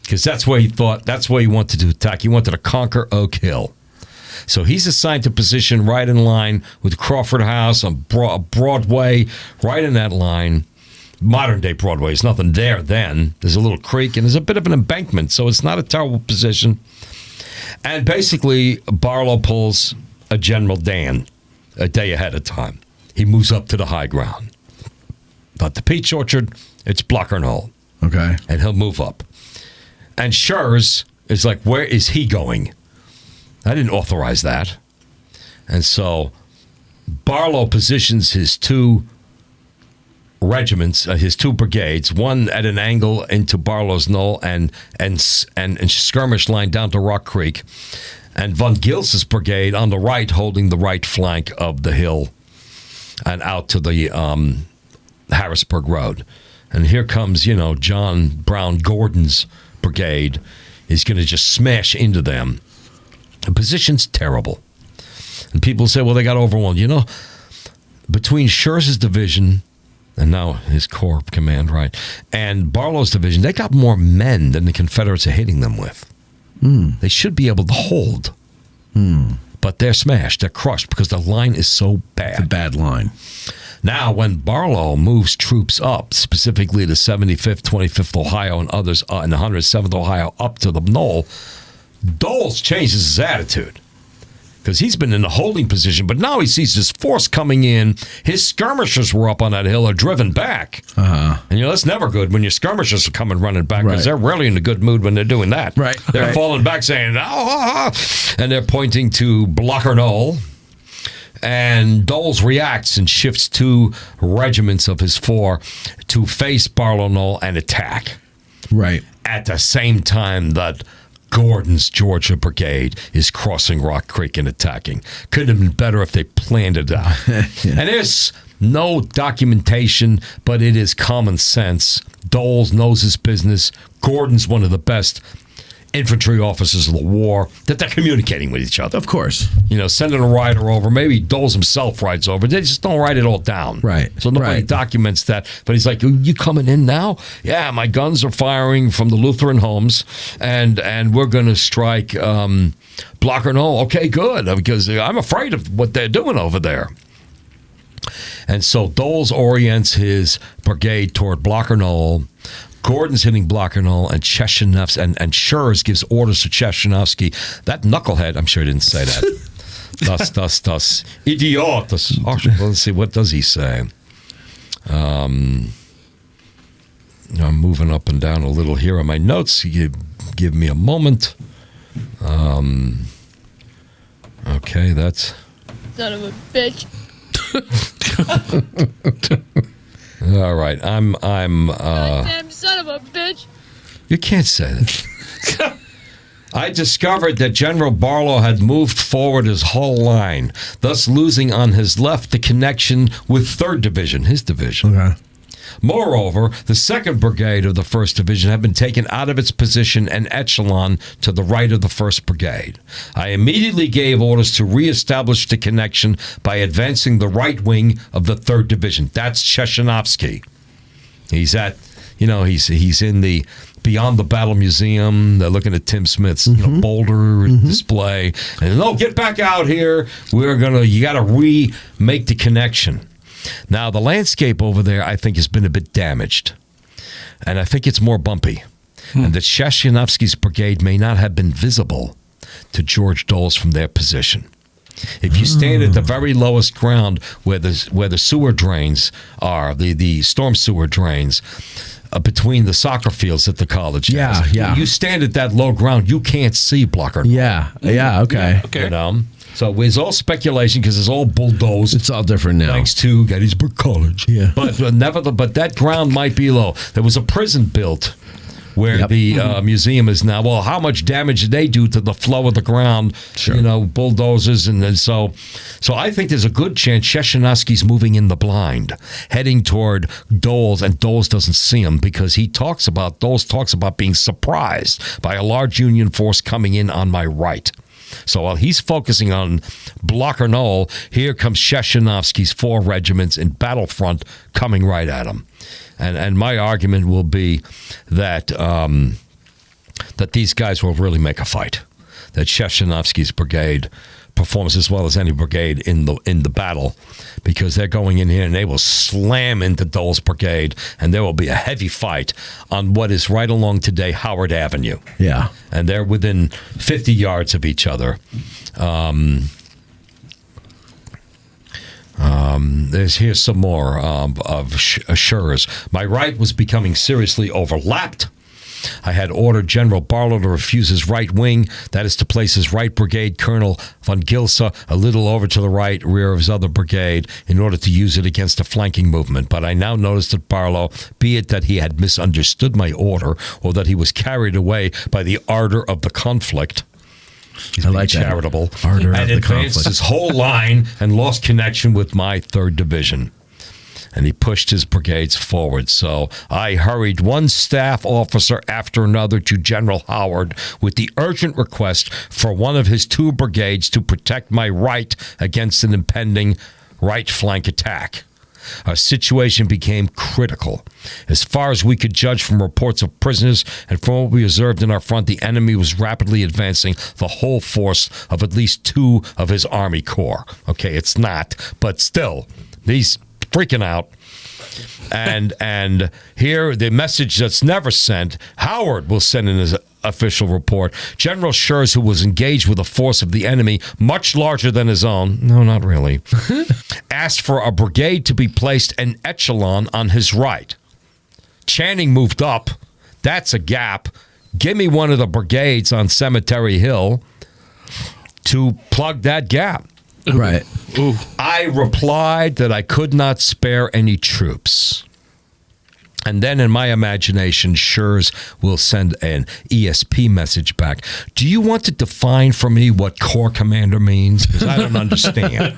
Because that's where he wanted to attack. He wanted to conquer Oak Hill. So he's assigned to position right in line with Crawford House on Broadway, right in that line. Modern day Broadway, there's nothing there then. There's a little creek and there's a bit of an embankment, so it's not a terrible position. And basically, Barlow pulls a General Dan a day ahead of time. He moves up to the high ground. But the Peach Orchard, it's Blocker Knoll. Okay. And he'll move up. And Schurz is like, where is he going? I didn't authorize that. And so Barlow positions his two regiments, his two brigades, one at an angle into Barlow's Knoll and skirmish line down to Rock Creek, and von Gils's brigade on the right holding the right flank of the hill and out to the Harrisburg Road. And here comes, John Brown Gordon's brigade is going to just smash into them. The position's terrible. And people say, well, they got overwhelmed. Between Schurz's division and now his corps command, right, and Barlow's division, they got more men than the Confederates are hitting them with. They should be able to hold. But they're smashed. They're crushed because the line is so bad. It's a bad line. Now, when Barlow moves troops up, specifically the 75th, 25th Ohio, and others in the 107th Ohio up to the Knoll, Doles changes his attitude because he's been in a holding position, but now he sees his force coming in. His skirmishers were up on that hill are driven back. And that's never good when your skirmishers are coming running back because they're rarely in a good mood when they're doing that. Right. They're falling back saying, and they're pointing to Blocker Knoll. And Doles reacts and shifts two regiments of his four to face Barlow Knoll and attack. Right. At the same time that Gordon's Georgia Brigade is crossing Rock Creek and attacking. Couldn't have been better if they planned it out. And there's no documentation, but it is common sense. Doles knows his business. Gordon's one of the best infantry officers of the war, that they're communicating with each other. Of course. Sending a rider over. Maybe Doles himself rides over. They just don't write it all down. Right. So nobody documents that. But he's like, you coming in now? Yeah, my guns are firing from the Lutheran homes, and we're going to strike Blocker Knoll. Okay, good, because I'm afraid of what they're doing over there. And so Doles orients his brigade toward Blocker Knoll. Gordon's hitting Blocker Knoll, and Cheshinovsky and Schurz gives orders to Cheshinovsky. That knucklehead, I'm sure he didn't say that. Das Idiot. Let's see, what does he say? I'm moving up and down a little here on my notes. You give me a moment. Okay, that's... Son of a bitch. All right, I'm Goddamn son of a bitch. You can't say that. I discovered that General Barlow had moved forward his whole line, thus losing on his left the connection with 3rd Division, his division. Okay. Moreover, the 2nd Brigade of the 1st Division had been taken out of its position and echelon to the right of the 1st Brigade. I immediately gave orders to reestablish the connection by advancing the right wing of the 3rd Division. That's Cheshinovsky. He's at, he's in the Beyond the Battle Museum. They're looking at Tim Smith's boulder display. And, get back out here. You got to remake the connection. Now, the landscape over there, I think, has been a bit damaged. And I think it's more bumpy. And that Cheshinovsky's brigade may not have been visible to George Doles from their position. If you stand at the very lowest ground where the sewer drains are, the storm sewer drains, between the soccer fields at the college. Yeah. You stand at that low ground, you can't see Blocker. Yeah, okay. So it's all speculation because it's all bulldozed. It's all different now. Thanks to Gettysburg College. Yeah. But that ground might be low. There was a prison built where the museum is now. Well, how much damage did they do to the flow of the ground? Sure. You know, bulldozers, and then so I think there's a good chance Sheshanovsky's moving in the blind, heading toward Doles, and Doles doesn't see him because Doles talks about being surprised by a large Union force coming in on my right. So while he's focusing on Blocker Knoll, here comes Sheshanovsky's 4 regiments in battlefront coming right at him. And my argument will be that that these guys will really make a fight. That Sheshanovsky's brigade performs as well as any brigade in the battle, because they're going in here and they will slam into Dole's brigade, and there will be a heavy fight on what is right along today Howard Avenue. Yeah. And they're within 50 yards of each other. Here's some more of Schurz. My right was becoming seriously overlapped. I had ordered General Barlow to refuse his right wing, that is to place his right brigade, Colonel von Gilsa, a little over to the right rear of his other brigade, in order to use it against a flanking movement. But I now noticed that Barlow, be it that he had misunderstood my order or that he was carried away by the ardor of the conflict, he's being charitable, and advanced his whole line and lost connection with my 3rd Division. And he pushed his brigades forward. So I hurried one staff officer after another to General Howard with the urgent request for one of his 2 brigades to protect my right against an impending right flank attack. Our situation became critical. As far as we could judge from reports of prisoners and from what we observed in our front, the enemy was rapidly advancing the whole force of at least 2 of his Army Corps. Okay, it's not, but still, these freaking out. And here, the message that's never sent, Howard will send in his official report. General Shurz, who was engaged with a force of the enemy much larger than his own, no, not really, asked for a brigade to be placed in echelon on his right. Channing moved up. That's a gap. Give me one of the brigades on Cemetery Hill to plug that gap. Right. Ooh. I replied that I could not spare any troops. And then in my imagination, Schurz will send an ESP message back. Do you want to define for me what Corps Commander means? Because I don't understand.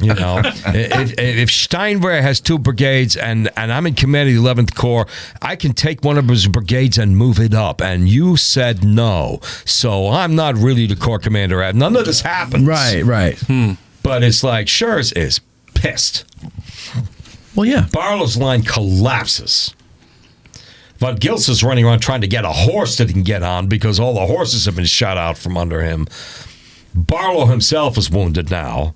You know, if Steinwehr has 2 brigades and I'm in command of the 11th Corps, I can take one of his brigades and move it up. And you said no. So I'm not really the Corps Commander. None of this happens. Right. But it's like Schurz is pissed. Well, yeah. Barlow's line collapses. Von Gils is running around trying to get a horse that he can get on because all the horses have been shot out from under him. Barlow himself is wounded now,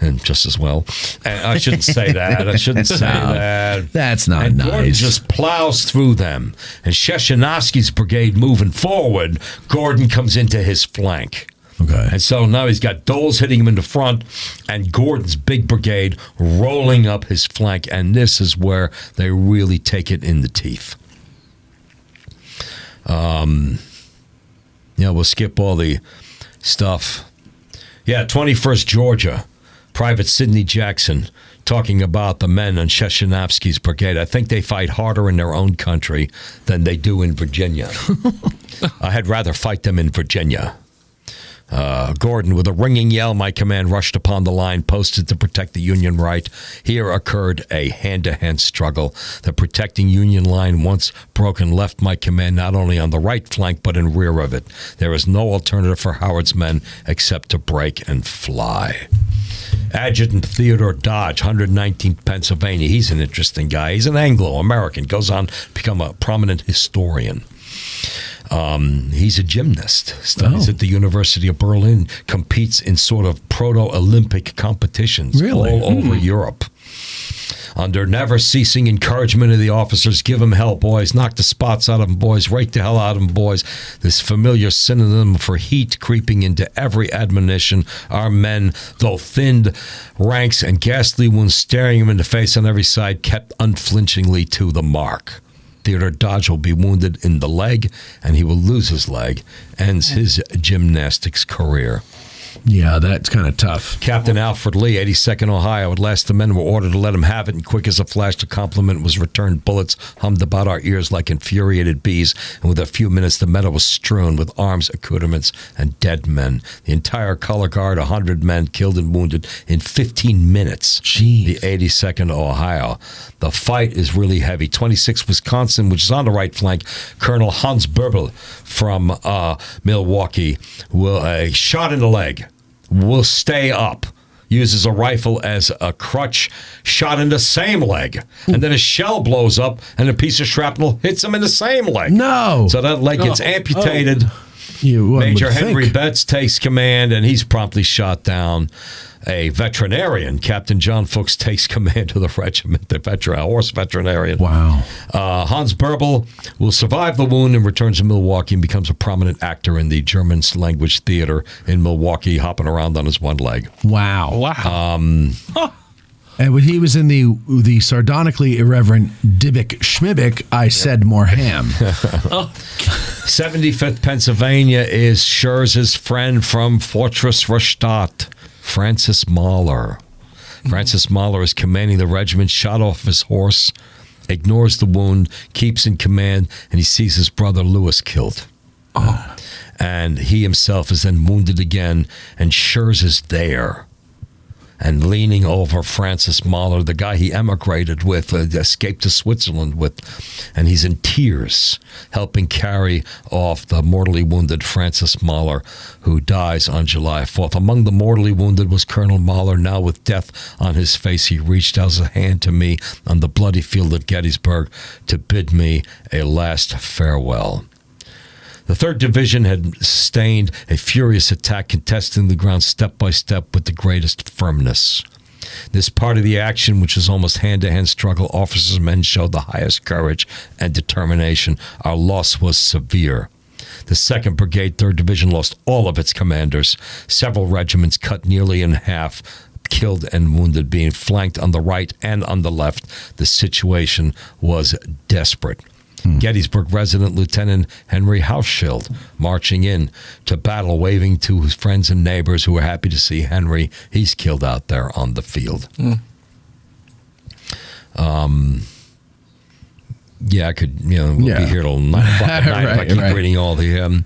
and just as well. And I shouldn't say that. I shouldn't say that. That's not and nice. Gordon just plows through them. And Sheshanovsky's brigade moving forward, Gordon comes into his flank. Okay. And so now he's got Doles hitting him in the front and Gordon's big brigade rolling up his flank. And this is where they really take it in the teeth. We'll skip all the stuff. 21st Georgia, Private Sidney Jackson talking about the men on Sheshanovsky's brigade. I think they fight harder in their own country than they do in Virginia. I had rather fight them in Virginia. Gordon, with a ringing yell, my command rushed upon the line posted to protect the Union right. Here occurred a hand-to-hand struggle. The protecting Union line, once broken, left my command not only on the right flank but in rear of it. There is no alternative for Howard's men except to break and fly. Adjutant Theodore Dodge, 119th Pennsylvania. He's an interesting guy. He's an Anglo-American. Goes on to become a prominent historian. He's a gymnast, studies at the University of Berlin, competes in sort of proto-Olympic competitions all over Europe. Under never-ceasing encouragement of the officers, give him hell, boys, knock the spots out of them, boys, rake the hell out of them, boys. This familiar synonym for heat creeping into every admonition. Our men, though thinned ranks and ghastly wounds staring him in the face on every side, kept unflinchingly to the mark. Theodore Dodge will be wounded in the leg, and he will lose his leg, ends his gymnastics career. Yeah, that's kind of tough. Captain Alfred Lee, 82nd Ohio. At last, the men were ordered to let him have it, and quick as a flash, the compliment was returned. Bullets hummed about our ears like infuriated bees, and with a few minutes, the meadow was strewn with arms, accoutrements, and dead men. The entire color guard, 100 men killed and wounded in 15 minutes. Jeez. The 82nd Ohio. The fight is really heavy. 26 Wisconsin, which is on the right flank. Colonel Hans Burbel from Milwaukee, shot in the leg. Will stay up, uses a rifle as a crutch, shot in the same leg. And then a shell blows up and a piece of shrapnel hits him in the same leg. No. So that leg gets amputated. One Major would Henry think. Betts takes command, and he's promptly shot down. A veterinarian, Captain John Fuchs, takes command of the regiment, the horse veterinarian. Wow. Hans Burbel will survive the wound and returns to Milwaukee and becomes a prominent actor in the German language theater in Milwaukee, hopping around on his one leg. Wow. Wow. And when he was in the sardonically irreverent Dybbuk Schmibbick, I said more ham. 75th Pennsylvania is Schurz's friend from Fortress Rastatt, Francis Mahler. Francis Mahler is commanding the regiment, shot off his horse, ignores the wound, keeps in command, and he sees his brother Lewis killed. And he himself is then wounded again, and Schurz is there. And leaning over Francis Mahler, the guy he emigrated with, escaped to Switzerland with, and he's in tears, helping carry off the mortally wounded Francis Mahler, who dies on July 4th. Among the mortally wounded was Colonel Mahler. Now with death on his face, he reached out his hand to me on the bloody field at Gettysburg to bid me a last farewell. The 3rd Division had sustained a furious attack, contesting the ground step by step with the greatest firmness. This part of the action, which was almost hand-to-hand struggle, officers and men showed the highest courage and determination. Our loss was severe. The 2nd Brigade, 3rd Division lost all of its commanders. Several regiments cut nearly in half, killed and wounded, being flanked on the right and on the left. The situation was desperate. Gettysburg resident Lieutenant Henry Hauschild marching in to battle, waving to his friends and neighbors who were happy to see Henry. He's killed out there on the field. Yeah, I could, we'll be here till 9 o'clock at night if I keep reading all the...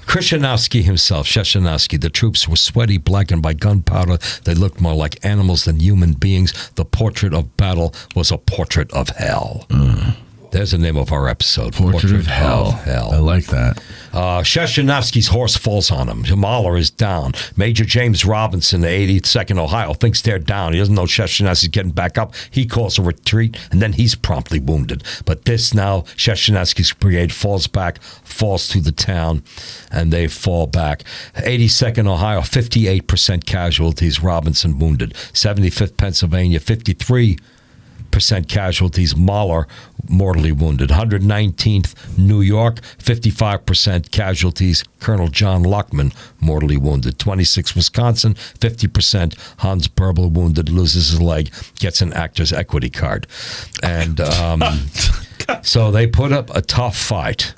Krashenowski himself, Sheshenowski, the troops were sweaty, blackened by gunpowder. They looked more like animals than human beings. The portrait of battle was a portrait of hell. There's the name of our episode. Portrait of Hell. I like that. Sheshenowski's horse falls on him. Mahler is down. Major James Robinson, the 82nd Ohio, thinks they're down. He doesn't know Sheshenowski's getting back up. He calls a retreat, and then he's promptly wounded. But this now, Sheshenowski's brigade falls back, falls through the town, and they fall back. 82nd Ohio, 58% casualties. Robinson wounded. 75th Pennsylvania, 53% casualties. Mahler mortally wounded. 119th New York, 55% casualties. Colonel John Lockman mortally wounded. 26 Wisconsin, 50%. Hans Burbel wounded, loses his leg, gets an actor's equity card. And so they put up a tough fight.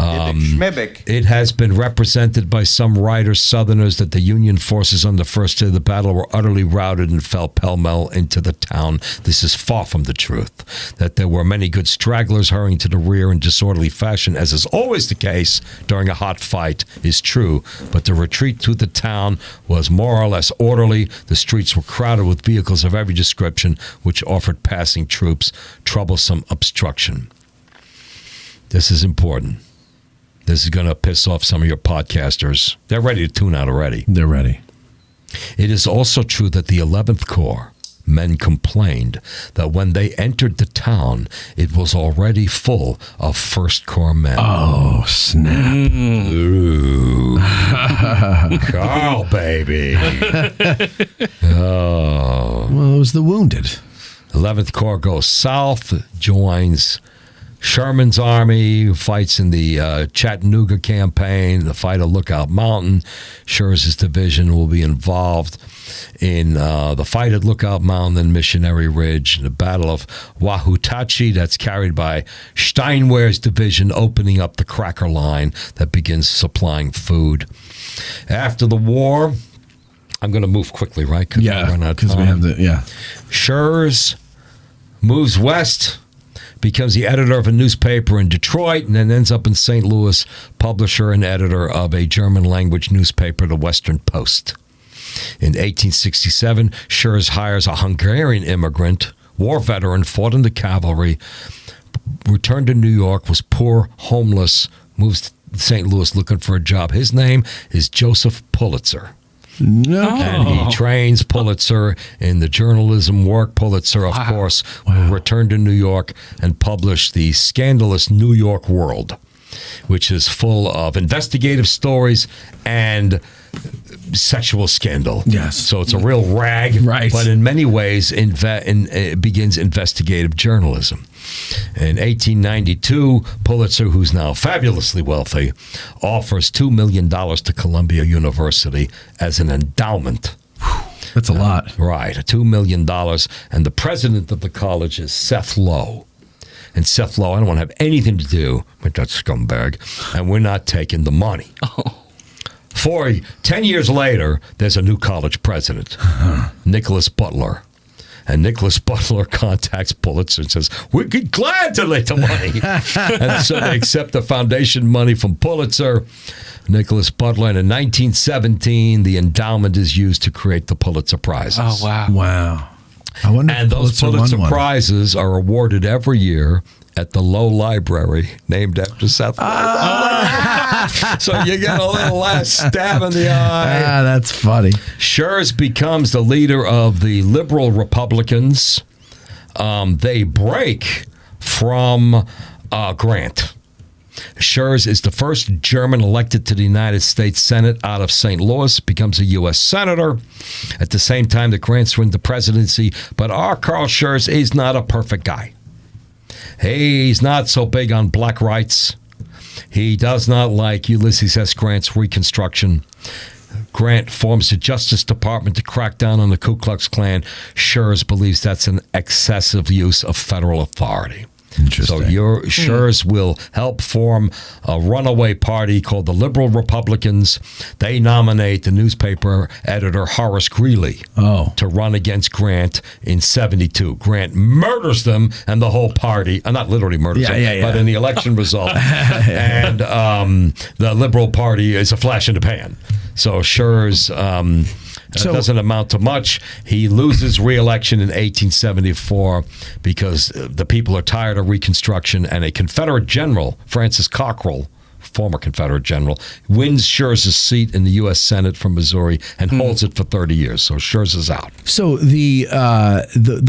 It has been represented by some writers, Southerners, that the Union forces on the first day of the battle were utterly routed and fell pell-mell into the town. This is far from the truth. That there were many good stragglers hurrying to the rear in disorderly fashion, as is always the case during a hot fight, is true. But the retreat through the town was more or less orderly. The streets were crowded with vehicles of every description, which offered passing troops troublesome obstruction. This is important. This is going to piss off some of your podcasters. They're ready to tune out already. They're ready. It is also true that the 11th Corps men complained that when they entered the town, it was already full of 1st Corps men. Oh, snap. Ooh. Carl, baby. Oh. Well, it was the wounded. 11th Corps goes south, joins Sherman's army, who fights in the Chattanooga campaign, the fight at Lookout Mountain. Schurz's division will be involved in the fight at Lookout Mountain and Missionary Ridge, the Battle of Wahutachi, that's carried by Steinwehr's division, opening up the Cracker Line that begins supplying food. After the war, I'm going to move quickly, right? Yeah, because we have Schurz moves west, becomes the editor of a newspaper in Detroit, and then ends up in St. Louis, publisher and editor of a German-language newspaper, the Western Post. In 1867, Schurz hires a Hungarian immigrant, war veteran, fought in the cavalry, returned to New York, was poor, homeless, moves to St. Louis looking for a job. His name is Joseph Pulitzer. No. And he trains Pulitzer in the journalism work. Pulitzer, of course, will return to New York and publish the scandalous New York World, which is full of investigative stories and sexual scandal. Yes. So it's a real rag, right, but in many ways it begins investigative journalism. In 1892, Pulitzer, who's now fabulously wealthy, offers $2 million to Columbia University as an endowment. That's a lot. Right, $2 million. And the president of the college is Seth Low. And Seth Low, I don't want to have anything to do with that scumbag, and we're not taking the money. 10 years later, there's a new college president, Nicholas Butler. And Nicholas Butler contacts Pulitzer and says, we'd be glad to lend the money. And so they accept the foundation money from Pulitzer, Nicholas Butler. And in 1917, the endowment is used to create the Pulitzer Prizes. Oh, wow. Wow. I wonder and those Pulitzer Prizes are awarded every year at the Low Library, named after Seth Low. So you get a little last stab in the eye. That's funny. Schurz becomes the leader of the liberal Republicans. They break from Grant. Schurz is the first German elected to the United States Senate out of St. Louis, becomes a U.S. Senator at the same time that Grant's win the presidency. But our Carl Schurz is not a perfect guy. He's not so big on black rights. He does not like Ulysses S. Grant's Reconstruction. Grant forms the Justice Department to crack down on the Ku Klux Klan. Schurz believes that's an excessive use of federal authority. So Schurz will help form a runaway party called the Liberal Republicans. They nominate the newspaper editor Horace Greeley to run against Grant in 72. Grant murders them and the whole party, not literally murders them, but in the election result. And the Liberal Party is a flash in the pan. So Schurz doesn't amount to much. He loses re-election in 1874 because the people are tired of Reconstruction, and a Confederate general, Francis Cockrell, former Confederate general, wins Schurz's seat in the U.S. Senate from Missouri and holds it for 30 years. So Schurz is out. So the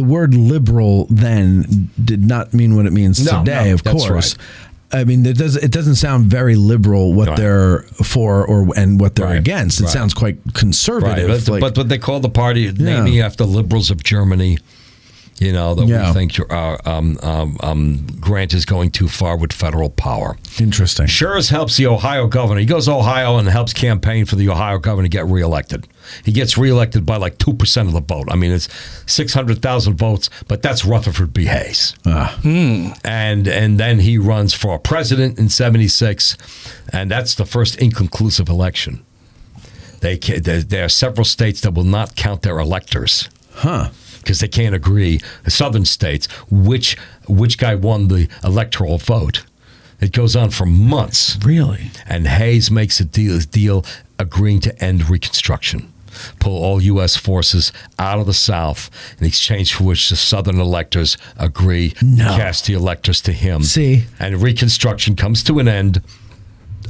word liberal then did not mean what it means today, of course. Right. I mean, it doesn't sound very liberal what they're for and what they're against. It sounds quite conservative. Right. But they call the party naming after liberals of Germany. You know, that we think Grant is going too far with federal power. Interesting. Schurz helps the Ohio governor. He goes to Ohio and helps campaign for the Ohio governor to get reelected. He gets reelected by like 2% of the vote. I mean, it's 600,000 votes, but that's Rutherford B. Hayes. And then he runs for president in 76, and that's the first inconclusive election. There are several states that will not count their electors. Because they can't agree, the southern states, which guy won the electoral vote. It goes on for months. Really? And Hayes makes a deal agreeing to end Reconstruction, pull all U.S. forces out of the South, in exchange for which the southern electors agree to cast the electors to him. See? And Reconstruction comes to an end.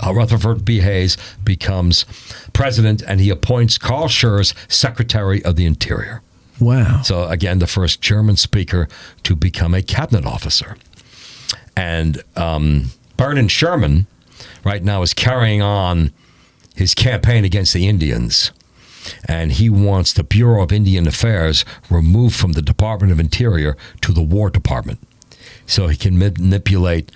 Rutherford B. Hayes becomes president, and he appoints Carl Schurz Secretary of the Interior. Wow. So, again, the first German speaker to become a cabinet officer. And Vernon Sherman, right now, is carrying on his campaign against the Indians. And he wants the Bureau of Indian Affairs removed from the Department of Interior to the War Department. so he can manipulate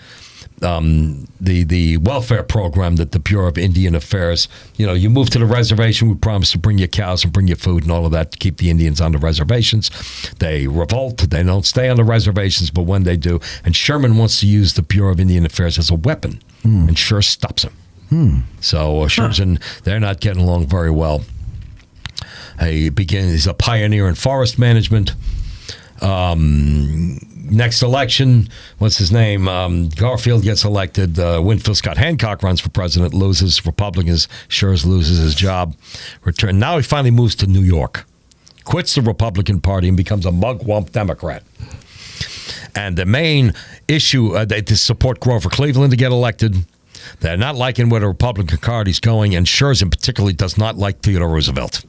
the welfare program that the Bureau of Indian Affairs, you move to the reservation, we promise to bring you cows and bring you food and all of that to keep the Indians on the reservations. They revolt, they don't stay on the reservations, but when they do, and Sherman wants to use the Bureau of Indian Affairs as a weapon, and Schurz stops him. So Schurz and they're not getting along very well. He's a pioneer in forest management. Next election, what's his name? Garfield gets elected. Winfield Scott Hancock runs for president, loses. Republicans. Schurz loses his job. Now he finally moves to New York, quits the Republican Party, and becomes a mugwump Democrat. And the main issue, they support Grover Cleveland to get elected. They're not liking where the Republican Party's going, and Schurz in particular does not like Theodore Roosevelt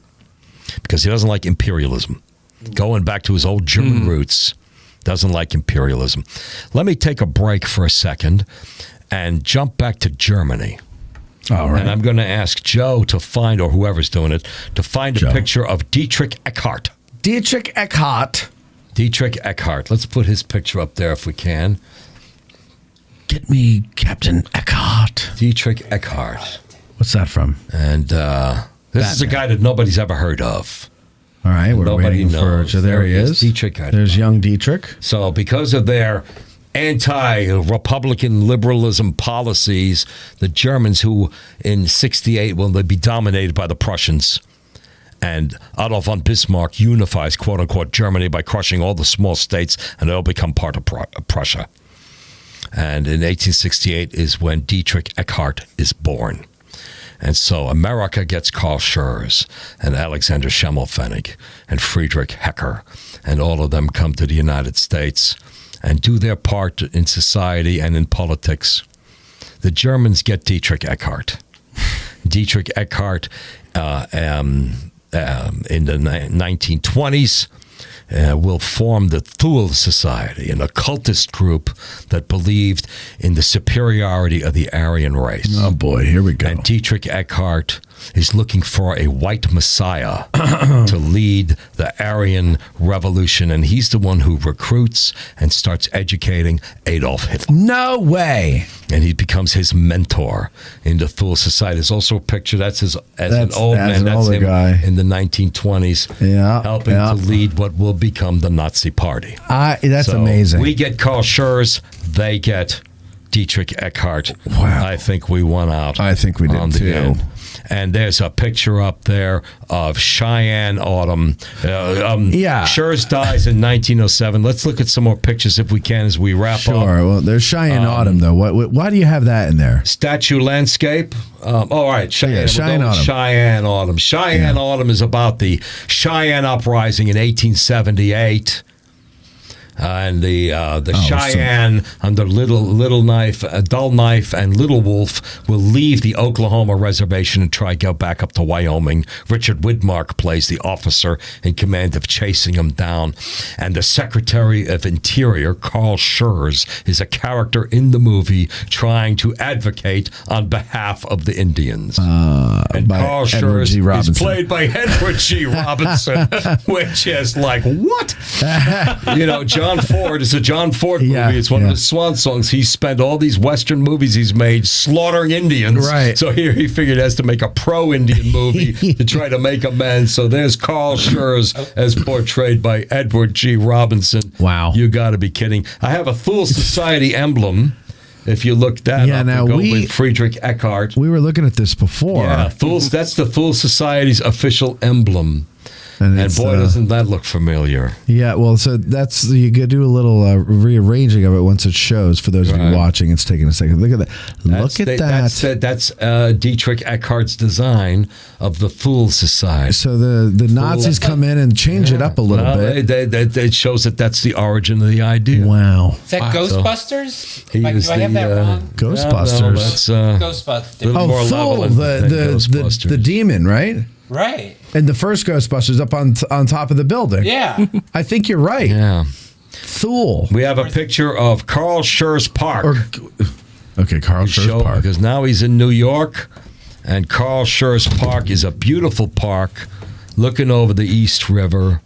because he doesn't like imperialism. Going back to his old German roots. Doesn't like imperialism. Let me take a break for a second and jump back to Germany. All right. And I'm going to ask Joe to find, or whoever's doing it, to find a picture of Dietrich Eckart. Dietrich Eckart. Dietrich Eckart. Let's put his picture up there if we can. Get me Captain Eckart. Dietrich Eckart. What's that from? And this is a guy that nobody's ever heard of. All right, we're waiting for... So there he is. Dietrich. There's young Dietrich. So because of their anti-Republican liberalism policies, the Germans who in 68 will be dominated by the Prussians, and Otto von Bismarck unifies, quote-unquote, Germany by crushing all the small states, and they'll become part of Prussia. And in 1868 is when Dietrich Eckart is born. And so America gets Carl Schurz and Alexander Schimmelpfennig and Friedrich Hecker, and all of them come to the United States and do their part in society and in politics. The Germans get Dietrich Eckart. Dietrich Eckart in the 1920s will form the Thule Society, an occultist group that believed in the superiority of the Aryan race. Oh, boy, here we go. And Dietrich Eckart is looking for a white messiah to lead the Aryan revolution, and he's the one who recruits and starts educating Adolf Hitler. No way. And he becomes his mentor in the Thule Society. There's also a picture, that's an old man. That's him guy in the 1920s, helping to lead what will become the Nazi Party. That's amazing. We get Carl Schurz, they get Dietrich Eckart. Wow. I think we won out. I think we did too. End. And there's a picture up there of Cheyenne Autumn. Schurz dies in 1907. Let's look at some more pictures if we can as we wrap up. Sure. Well, there's Cheyenne Autumn, though. Why do you have that in there? Statue landscape. All right. Cheyenne Autumn. Cheyenne Autumn. Cheyenne Autumn is about the Cheyenne Uprising in 1878. And the Cheyenne under Little Knife, Dull Knife, and Little Wolf will leave the Oklahoma reservation and try to go back up to Wyoming. Richard Widmark plays the officer in command of chasing them down. And the Secretary of Interior, Carl Schurz, is a character in the movie trying to advocate on behalf of the Indians. And Carl Schurz is played by Edward G. Robinson, which is like, what? John Ford is a John Ford movie. It's one of his swan songs. He spent all these Western movies he's made slaughtering Indians. Right. So here he figured he has to make a pro-Indian movie to try to make amends. So there's Carl Schurz as portrayed by Edward G. Robinson. Wow. You got to be kidding. I have a Thule Society emblem. If you look that up, now go with Friedrich Eckart. We were looking at this before. Yeah, that's the Thule Society's official emblem. And boy, doesn't that look familiar. Yeah, well, so you could do a little rearranging of it once it shows. For those of you watching, it's taking a second. Look at that. That's Dietrich Eckart's design of the Thule Society. So the Nazis come in and change it up a little bit. It shows that's the origin of the idea. Wow. Is that Ghostbusters? Do I have that wrong? Ghostbusters. No, Ghostbusters. Thule, the demon, right? Right. And the first Ghostbusters up on top of the building. Yeah. I think you're right. Yeah. Thule. We have a picture of Carl Schurz Park. Carl Schurz Park. Because now he's in New York, and Carl Schurz Park is a beautiful park looking over the East River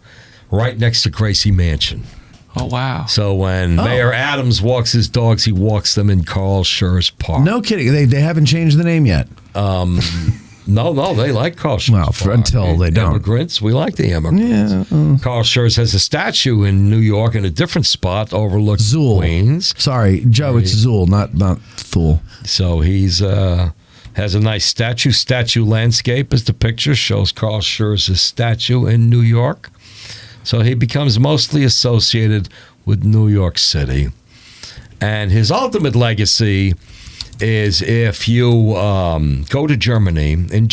right next to Gracie Mansion. Oh, wow. So when Mayor Adams walks his dogs, he walks them in Carl Schurz Park. No kidding. They haven't changed the name yet. No, they like Carl Schurz Well, Park. until they don't. Immigrants, we like the immigrants. Yeah. Carl Schurz has a statue in New York in a different spot overlooking Zool. Queens. Sorry, Joe, it's Zool, not Thule. So he's has a nice statue landscape as the picture shows Carl Schurz's statue in New York. So he becomes mostly associated with New York City. And his ultimate legacy is if you go to Germany, in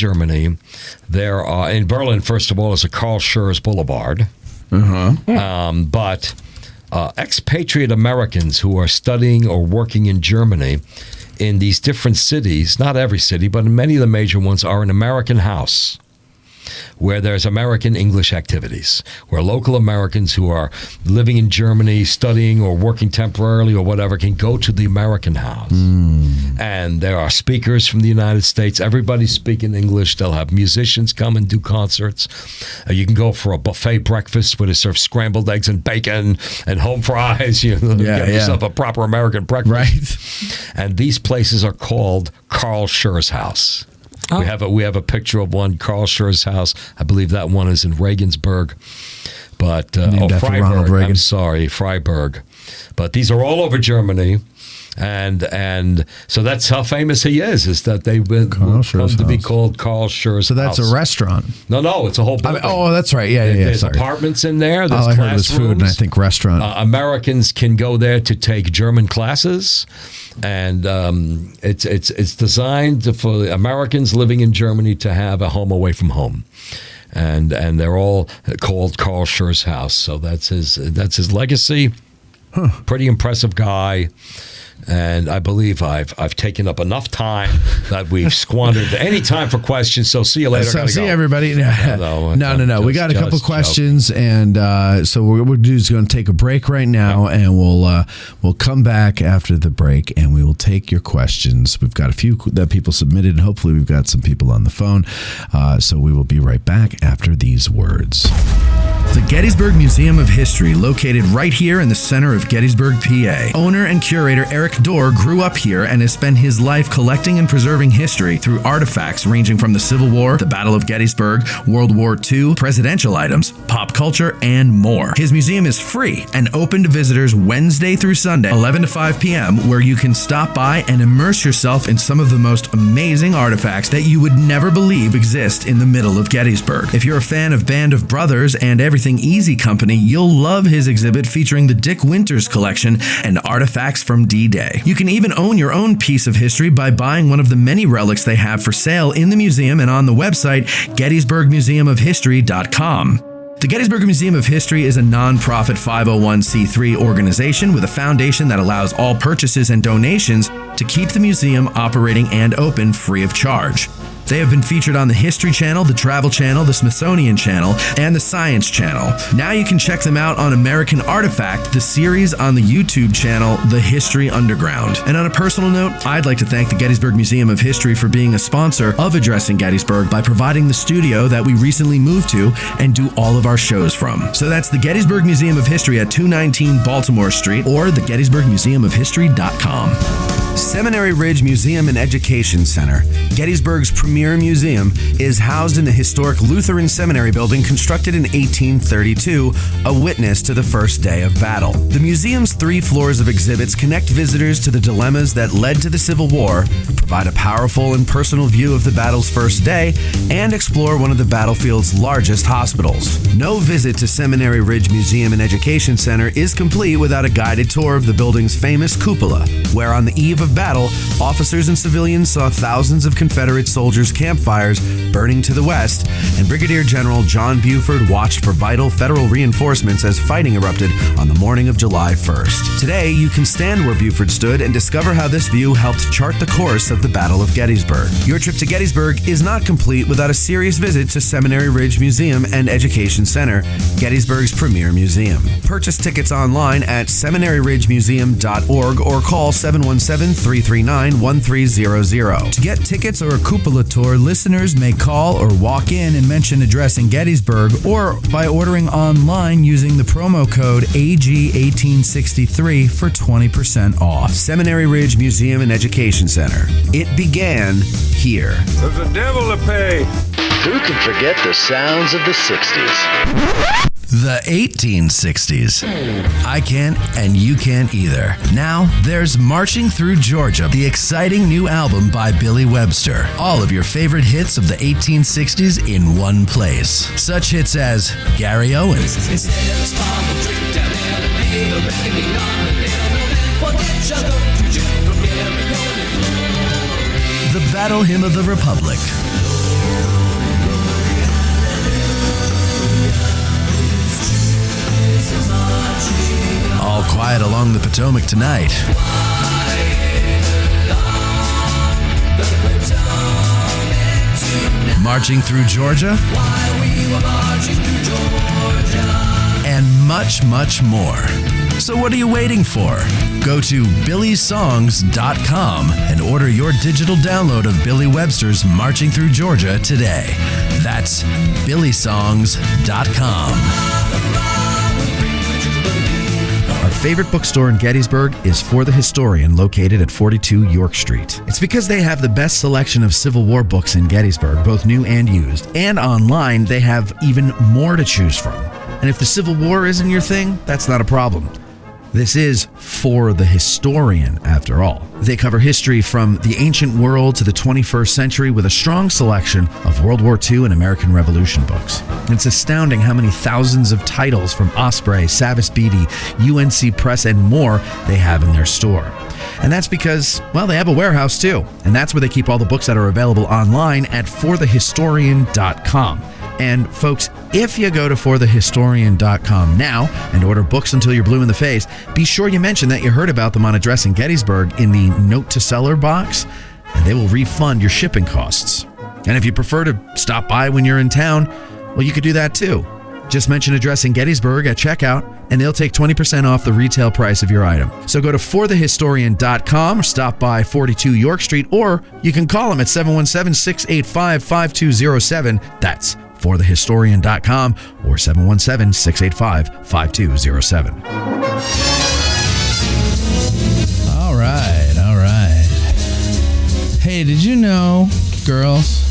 there are, in Berlin, first of all, is a Carl Schurz Boulevard. But expatriate Americans who are studying or working in Germany in these different cities, not every city, but in many of the major ones, are an American house where there's American English activities, where local Americans who are living in Germany, studying or working temporarily or whatever, can go to the American house. And there are speakers from the United States. Everybody's speaking English. They'll have musicians come and do concerts. You can go for a buffet breakfast where they serve scrambled eggs and bacon and home fries. You know, get yourself a proper American breakfast. Right. And these places are called Carl Schurz House. Oh. We have a picture of one, Carl Schurz House. I believe that one is in Regensburg. But Named after Ronald Freiburg. Reagan. I'm sorry, Freiburg. But these are all over Germany. And so that's how famous he is that they've been come to be called Carl Schurz. So that's House. a restaurant. No, it's a whole building. That's right. Yeah. There's Sorry. apartments in there. There's All I heard was classrooms. food, and I think restaurant. Americans can go there to take German classes, and it's designed for Americans living in Germany to have a home away from home. And they're all called Carl Schurz House. So that's his legacy. Pretty impressive guy. And I believe I've taken up enough time that we've squandered any time for questions. So see you later. So see go. everybody. No. We got a couple Just questions, and so what we'll do is going to take a break right now, and we'll come back after the break, and we will take your questions. We've got a few that people submitted, and hopefully we've got some people on the phone. So we will be right back after these words. The Gettysburg Museum of History, located right here in the center of Gettysburg, PA. Owner and curator Eric Dorr grew up here and has spent his life collecting and preserving history through artifacts ranging from the Civil War, the Battle of Gettysburg, World War II, presidential items, pop culture, and more. His museum is free and open to visitors Wednesday through Sunday, 11 to 5 p.m., where you can stop by and immerse yourself in some of the most amazing artifacts that you would never believe exist in the middle of Gettysburg. If you're a fan of Band of Brothers and Everything Easy Company, you'll love his exhibit featuring the Dick Winters collection and artifacts from D-Day. You can even own your own piece of history by buying one of the many relics they have for sale in the museum and on the website GettysburgMuseumofHistory.com. The Gettysburg Museum of History is a non-profit 501c3 organization with a foundation that allows all purchases and donations to keep the museum operating and open free of charge. They have been featured on the History Channel, the Travel Channel, the Smithsonian Channel, and the Science Channel. Now you can check them out on American Artifact, the series on the YouTube channel, The History Underground. And on a personal note, I'd like to thank the Gettysburg Museum of History for being a sponsor of Addressing Gettysburg by providing the studio that we recently moved to and do all of our shows from. So that's the Gettysburg Museum of History at 219 Baltimore Street or the GettysburgMuseumofHistory.com. Seminary Ridge Museum and Education Center, Gettysburg's premier museum, is housed in the historic Lutheran Seminary building constructed in 1832, a witness to the first day of battle. The museum's 3 floors of exhibits connect visitors to the dilemmas that led to the Civil War, provide a powerful and personal view of the battle's first day, and explore one of the battlefield's largest hospitals. No visit to Seminary Ridge Museum and Education Center is complete without a guided tour of the building's famous cupola, where on the eve of battle, officers and civilians saw thousands of Confederate soldiers' campfires burning to the west, and Brigadier General John Buford watched for vital federal reinforcements as fighting erupted on the morning of July 1st. Today, you can stand where Buford stood and discover how this view helped chart the course of the Battle of Gettysburg. Your trip to Gettysburg is not complete without a serious visit to Seminary Ridge Museum and Education Center, Gettysburg's premier museum. Purchase tickets online at seminaryridgemuseum.org or call 717-339-1300. To get tickets or a cupola Tour, listeners may call or walk in and mention addressing Gettysburg, or by ordering online using the promo code AG1863 for 20% off. Seminary Ridge Museum and Education Center. It began here. There's a devil to pay. Who can forget the sounds of the 60s? The 1860s. I can't, and you can't either. Now, there's Marching Through Georgia, the exciting new album by Billy Webster. All of your favorite hits of the 1860s in one place. Such hits as Gary Owens, the Battle Hymn of the Republic, All Quiet Along the Potomac Tonight, Marching Through Georgia, and much, much more. So what are you waiting for? Go to billysongs.com and order your digital download of Billy Webster's Marching Through Georgia today. That's billysongs.com. Our favorite bookstore in Gettysburg is For the Historian, located at 42 York Street. It's because they have the best selection of Civil War books in Gettysburg, both new and used. And online, they have even more to choose from. And if the Civil War isn't your thing, that's not a problem. This is For the Historian, after all. They cover history from the ancient world to the 21st century with a strong selection of World War II and American Revolution books. It's astounding how many thousands of titles from Osprey, Savas Beatty, UNC Press, and more they have in their store. And that's because, well, they have a warehouse too. And that's where they keep all the books that are available online at forthehistorian.com. And folks, if you go to forthehistorian.com now and order books until you're blue in the face, be sure you mention that you heard about them on Addressing Gettysburg in the Note to Seller box, and they will refund your shipping costs. And if you prefer to stop by when you're in town, well, you could do that too. Just mention Addressing Gettysburg at checkout, and they'll take 20% off the retail price of your item. So go to forthehistorian.com or stop by 42 York Street, or you can call them at 717-685-5207. That's forthehistorian.com or 717-685-5207. All right. Hey, did you know, girls,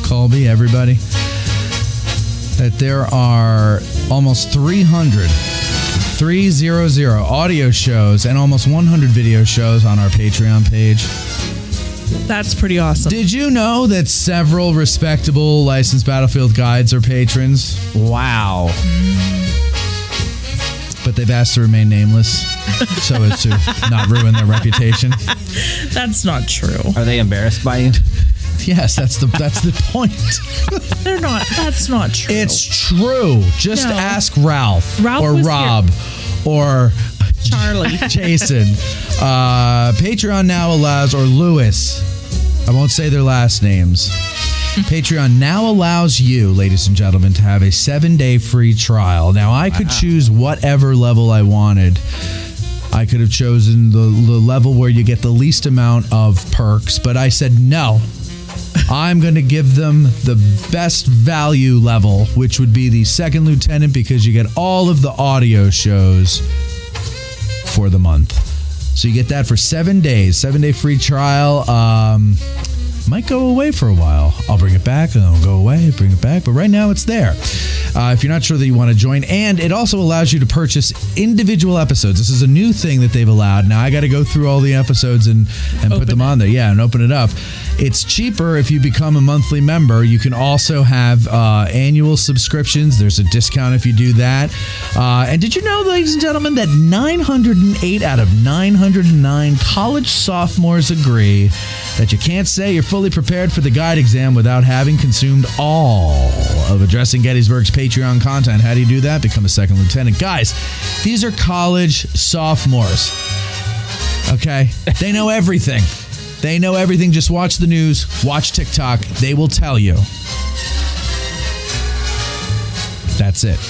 Colby, everybody, that there are almost 300 audio shows and almost 100 video shows on our Patreon page? That's pretty awesome. Did you know that several respectable licensed battlefield guides are patrons? Wow. But they've asked to remain nameless so as to not ruin their reputation. That's not true. Are they embarrassed by you? Yes, that's the point. They're not. That's not true. It's true. Just ask Ralph or Rob or Charlie, Jason. Patreon now allows, or Lewis, I won't say their last names. Patreon now allows you, ladies and gentlemen, to have a 7-day free trial. Now, I could choose whatever level I wanted. I could have chosen the level where you get the least amount of perks, but I said no. I'm going to give them the best value level, which would be the second lieutenant, because you get all of the audio shows for the month. So you get that for 7 days, 7-day free trial. Might go away for a while. I'll bring it back, and I'll go away, bring it back. But right now it's there. If you're not sure that you want to join. And it also allows you to purchase individual episodes. This is a new thing that they've allowed. Now I got to go through all the episodes and put them on there. Yeah, and open it up. It's cheaper if you become a monthly member. You can also have annual subscriptions. There's a discount if you do that. And did you know, ladies and gentlemen, that 908 out of 909 college sophomores agree that you can't say you're fully prepared for the guide exam without having consumed all of Addressing Gettysburg's Patreon content. How do you do that? Become a second lieutenant. Guys, these are college sophomores. Okay? They know everything. They know everything. Just watch the news, watch TikTok. They will tell you. That's it.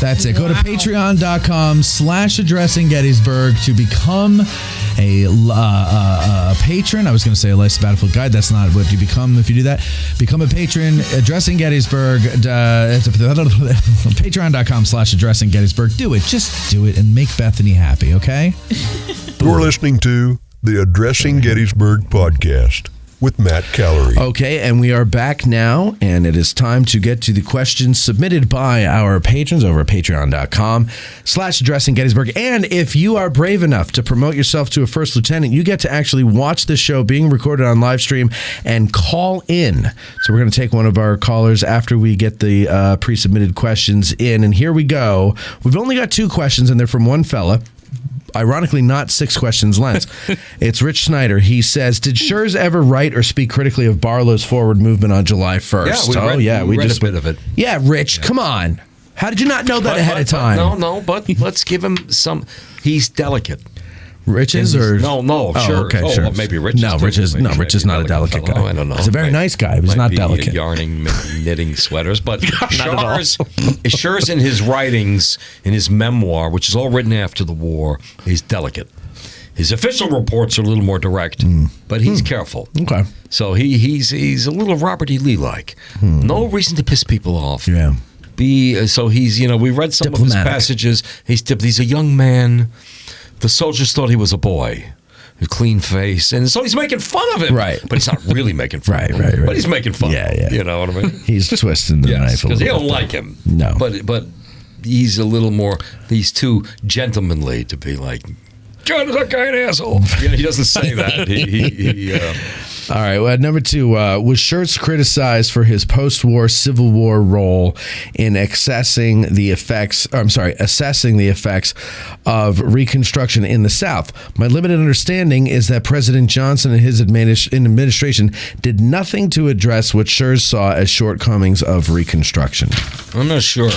That's it. Go to patreon.com/addressing Gettysburg to become a patron. I was going to say a life sabbatical guide. That's not what you become if you do that. Become a patron. Addressing Gettysburg. Patreon.com/addressing Gettysburg. Do it. Just do it and make Bethany happy, okay? You're listening to the Addressing Gettysburg podcast with Matt Callery. Okay, and we are back now, and it is time to get to the questions submitted by our patrons over at patreon.com/addressing Gettysburg. And if you are brave enough to promote yourself to a first lieutenant, you get to actually watch this show being recorded on live stream and call in. So we're going to take one of our callers after we get the pre-submitted questions in. And here we go. We've only got 2 questions, and they're from one fella. Ironically, not 6 questions length. It's Rich Snyder. He says, did Schurz ever write or speak critically of Barlow's forward movement on July 1st? We read a bit of it. Yeah, Rich, come on. How did you not know that ahead of time? But let's give him some. He's delicate. Rich's or no, sure. Okay, sure. Well, maybe Rich. Rich is not a delicate guy. I don't know. He's a very nice guy, but he's not delicate. Yarning, knitting sweaters, but Schurz in his writings, in his memoir, which is all written after the war, he's delicate. His official reports are a little more direct, but he's careful. Okay. So he's a little Robert E. Lee like. No reason to piss people off. Yeah. So he's we read some of his passages. He's a young man. The soldiers thought he was a boy, a clean face, and so he's making fun of him. Right. But he's not really making fun of him. Right. But he's making fun of him. Yeah. You know what I mean? He's twisting the knife a little bit. Because they don't like him. No. But he's a little more, he's too gentlemanly to be like, God, that guy an asshole. He doesn't say that. All right. Well, number 2, was Schurz criticized for his post-war Civil War role in assessing the effects of Reconstruction in the South? My limited understanding is that President Johnson and his administration did nothing to address what Schurz saw as shortcomings of Reconstruction. I'm not sure.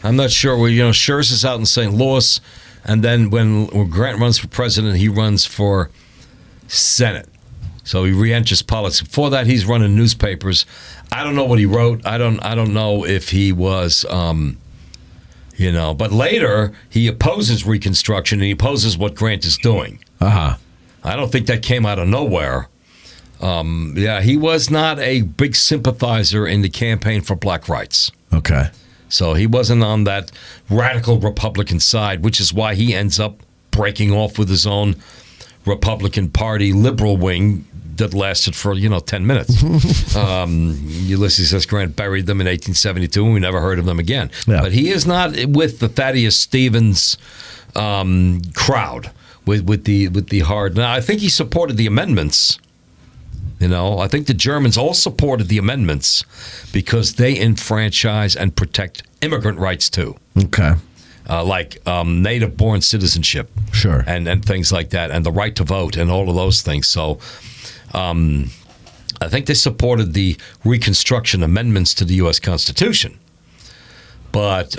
Well, Schurz is out in St. Louis, and then when Grant runs for president, he runs for Senate. So he re-enters politics. Before that, he's running newspapers. I don't know what he wrote. I don't know if he was, But later, he opposes Reconstruction and he opposes what Grant is doing. I don't think that came out of nowhere. He was not a big sympathizer in the campaign for black rights. Okay. So he wasn't on that radical Republican side, which is why he ends up breaking off with his own Republican Party liberal wing that lasted for 10 minutes. Ulysses S. Grant buried them in 1872, and we never heard of them again. Yeah. But he is not with the Thaddeus Stevens crowd with the hard. Now I think he supported the amendments. I think the Germans all supported the amendments because they enfranchise and protect immigrant rights too. Okay. Like native-born citizenship, sure, and things like that, and the right to vote, and all of those things. So, I think they supported the Reconstruction amendments to the U.S. Constitution, but,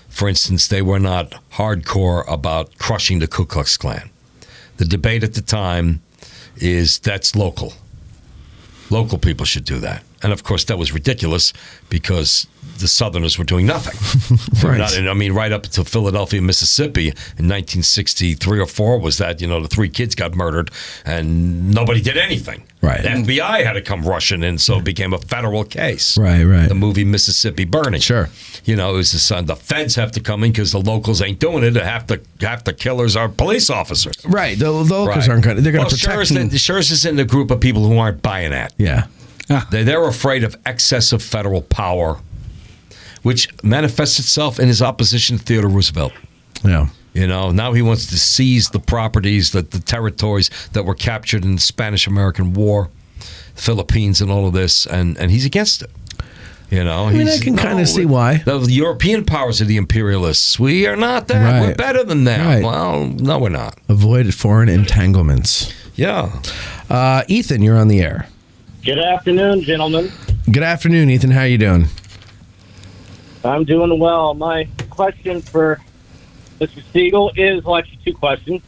for instance, they were not hardcore about crushing the Ku Klux Klan. The debate at the time is that's local. Local people should do that, and of course, that was ridiculous because the Southerners were doing nothing. Right. Right up until Philadelphia, Mississippi in 1963 or 4 was that, the 3 kids got murdered and nobody did anything. Right. The FBI had to come rushing in, so it became a federal case. Right. The movie Mississippi Burning. Sure. It was the feds have to come in because the locals ain't doing it. Half the killers are police officers. Right. The locals aren't going to, they're going to protect them. Schurz is in the group of people who aren't buying that. Yeah. They're afraid of excessive federal power, which manifests itself in his opposition to Theodore Roosevelt. Yeah. Now he wants to seize the properties, the territories that were captured in the Spanish-American War, Philippines and all of this, and he's against it. I can kind of see why. The European powers are the imperialists. We are not that. Right. We're better than them. Right. Well, no, we're not. Avoid foreign entanglements. Yeah. Ethan, you're on the air. Good afternoon, gentlemen. Good afternoon, Ethan. How you doing? I'm doing well. My question for Mr. Siegel is, well, actually 2 questions.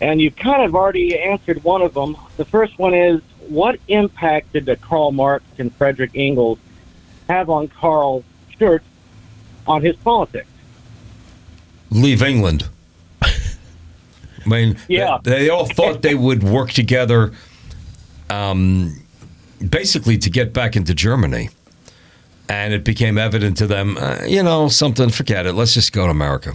And you've kind of already answered one of them. The first one is, what impact did Karl Marx and Frederick Engels have on Karl Schurz on his politics? Leave England. I mean, Yeah. they all thought they would work together, basically to get back into Germany. And it became evident to them, forget it. Let's just go to America.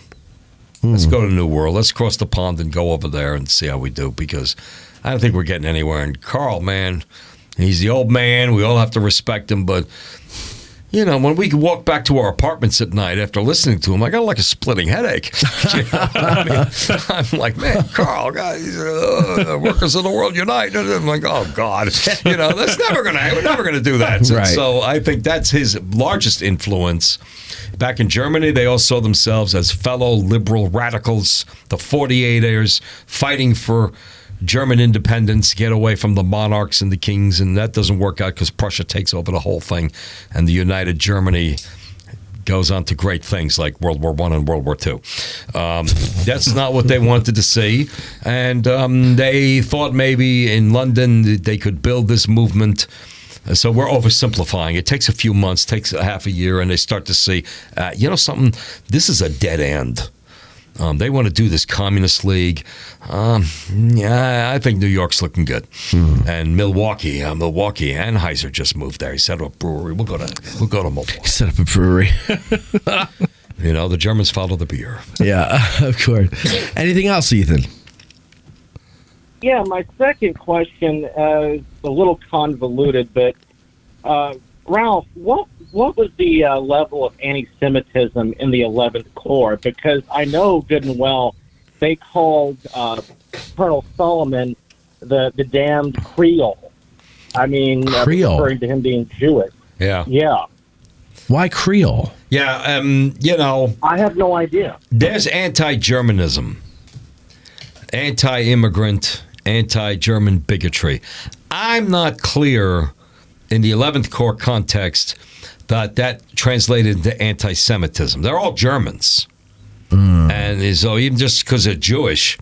Let's go to the New World. Let's cross the pond and go over there and see how we do, because I don't think we're getting anywhere. And Karl, man, he's the old man. We all have to respect him. But, when we walk back to our apartments at night after listening to him, I got like a splitting headache. I'm like, man, Karl, guys, workers of the world unite. And I'm like, oh, God. We're never going to do that. Right. So I think that's his largest influence. Back in Germany, they all saw themselves as fellow liberal radicals, the 48ers, fighting for German independence, get away from the monarchs and the kings, and that doesn't work out because Prussia takes over the whole thing, and the united Germany goes on to great things like World War I and World War II. That's not what they wanted to see, and they thought maybe in London they could build this movement. So we're oversimplifying. It takes a few months, takes a half a year, and they start to see, something, this is a dead end. They want to do this communist league. I think New York's looking good. And Milwaukee, Anheuser just moved there. He set up a brewery. We'll go to Milwaukee. He set up a brewery. The Germans follow the beer. Yeah, of course. Anything else, Ethan? Yeah, my second question is a little convoluted, but Ralph, what was the level of anti-Semitism in the 11th Corps? Because I know good and well they called Colonel Solomon the damned Creole. I mean, Creole? referring to him being Jewish. Yeah. Yeah. Why Creole? Yeah, I have no idea. There's anti-Germanism, anti-immigrant, anti-German bigotry. I'm not clear in the 11th Corps context that translated into anti-Semitism. They're all Germans. And so even just because they're Jewish,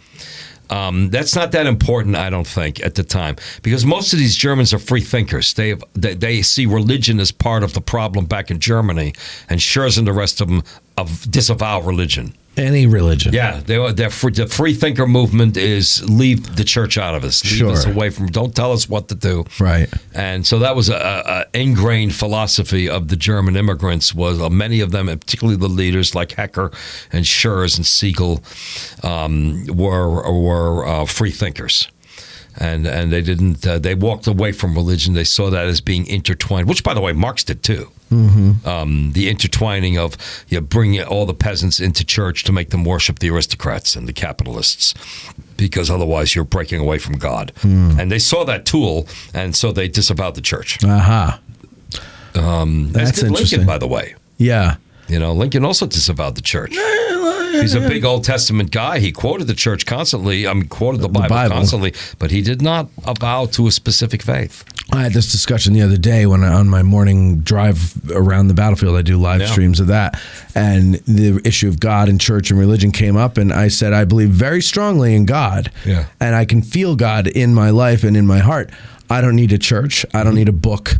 that's not that important, I don't think, at the time. Because most of these Germans are free thinkers. They see religion as part of the problem back in Germany, and Schurz and the rest of them disavow religion. Any religion. Yeah, the free thinker movement is leave the church out of us. Leave us away from, don't tell us what to do. Right. And so that was a ingrained philosophy of the German immigrants, was many of them, and particularly the leaders like Hecker and Shurz and Siegel, were free thinkers. And they didn't. They walked away from religion. They saw that as being intertwined, which, by the way, Marx did too. The intertwining of bringing all the peasants into church to make them worship the aristocrats and the capitalists, because otherwise you're breaking away from God. And they saw that tool, and so they disavowed the church. That's That's interesting. Lincoln, by the way. Yeah. Lincoln also disavowed the church. He's a big Old Testament guy. He quoted the church constantly. Quoted the Bible constantly, but he did not avow to a specific faith. I had this discussion the other day when on my morning drive around the battlefield, I do live streams of that, and the issue of God and church and religion came up, and I said I believe very strongly in God, and I can feel God in my life and in my heart. I don't need a church. I don't need a book.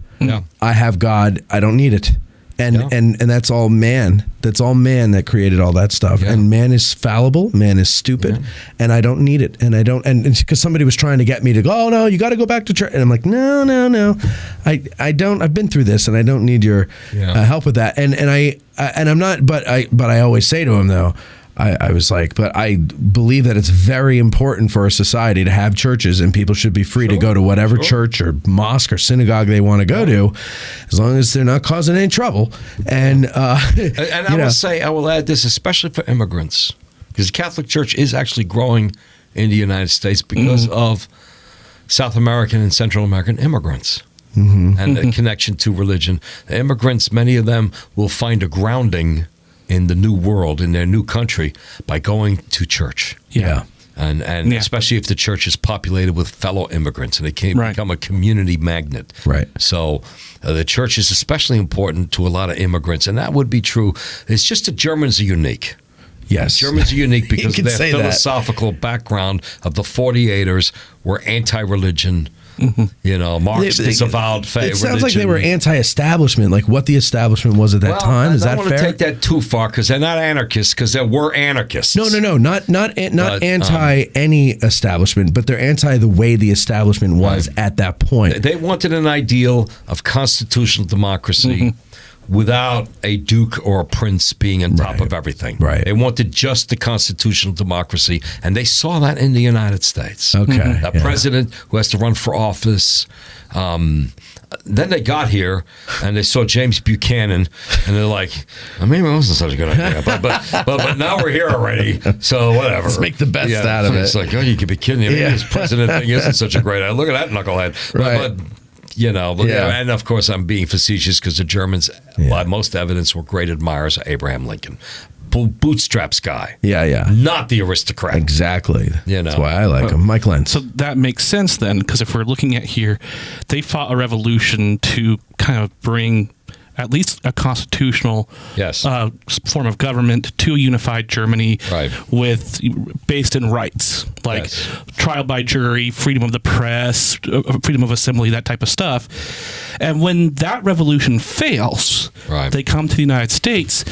I have God. I don't need it. And that's all man. That's all man that created all that stuff. And man is fallible. Man is stupid. And I don't need it. And I don't. And because somebody was trying to get me to go, oh no, you got to go back to church. And I'm like, no. I don't. I've been through this, and I don't need your help with that. And I'm not. But I always say to him though. I was like, but I believe that it's very important for a society to have churches, and people should be free to go to whatever church or mosque or synagogue they want to go to, as long as they're not causing any trouble. And I will add this, especially for immigrants, because the Catholic Church is actually growing in the United States because of South American and Central American immigrants. And the connection to religion. The immigrants, many of them will find a grounding in the new world, in their new country, by going to church. And especially if the church is populated with fellow immigrants, and they can become a community magnet. So the church is especially important to a lot of immigrants, and that would be true. It's just that Germans are unique. Yes. Germans are unique because of their philosophical background of the 48ers were anti-religion. You know, Marx disavowed It sounds like they were anti-establishment, like what the establishment was at that time. Is that fair? I don't want to take that too far because they're not anarchists, because there were anarchists. No, not anti any establishment, but they're anti the way the establishment was at that point. They wanted an ideal of constitutional democracy without a duke or a prince being on top of everything. Right. They wanted just the constitutional democracy, and they saw that in the United States. Okay. A president who has to run for office. Then they got here, and they saw James Buchanan, and they're like, maybe it wasn't such a good idea, but now we're here already, so whatever. Let's make the best out of it. It's like, oh, you could be kidding me. Maybe this president thing isn't such a great idea. Look at that knucklehead. But you know, and of course I'm being facetious because the Germans, by most evidence, were great admirers of Abraham Lincoln. Bootstraps guy. Yeah. Not the aristocrat. Exactly. You know. That's why I like him. Mike Lenz. So that makes sense then, because if we're looking at here, they fought a revolution to kind of bring at least a constitutional form of government to a unified Germany with based in rights like trial by jury, freedom of the press, freedom of assembly, that type of stuff. And when that revolution fails, they come to the United States,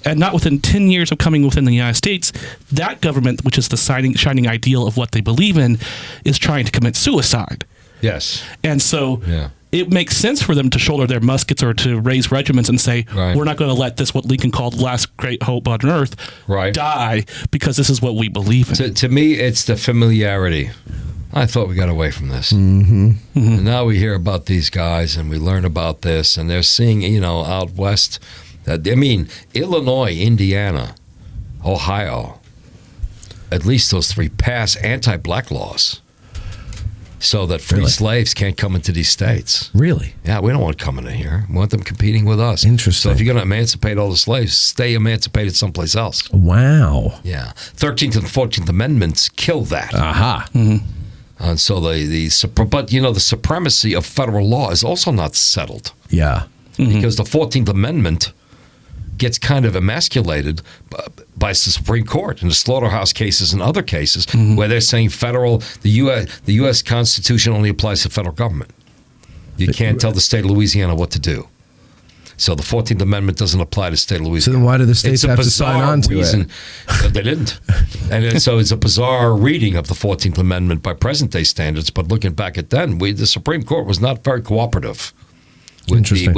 and not within 10 years of coming within the United States, that government, which is the shining ideal of what they believe in, is trying to commit suicide. Yes. And so it makes sense for them to shoulder their muskets or to raise regiments and say, we're not going to let this, what Lincoln called last great hope on earth, die, because this is what we believe in. To me, it's the familiarity. I thought we got away from this. And now we hear about these guys and we learn about this, and they're seeing, you know, out west. I mean, Illinois, Indiana, Ohio, at least those three pass anti-black laws so that free slaves can't come into these states. Really? Yeah, we don't want them coming in here. We want them competing with us. Interesting. So if you're going to emancipate all the slaves, stay emancipated someplace else. Wow. Yeah. 13th and 14th Amendments kill that. Aha. And so but you know, the supremacy of federal law is also not settled. Yeah. Because the 14th Amendment gets kind of emasculated by the Supreme Court in the Slaughterhouse Cases and other cases where they're saying the U.S. Constitution only applies to federal government. You can't tell the state of Louisiana what to do. So the 14th Amendment doesn't apply to the state of Louisiana. So then why do the states have to sign on to it? They didn't. And so it's a bizarre reading of the 14th Amendment by present-day standards, but looking back at then, the Supreme Court was not very cooperative. What do you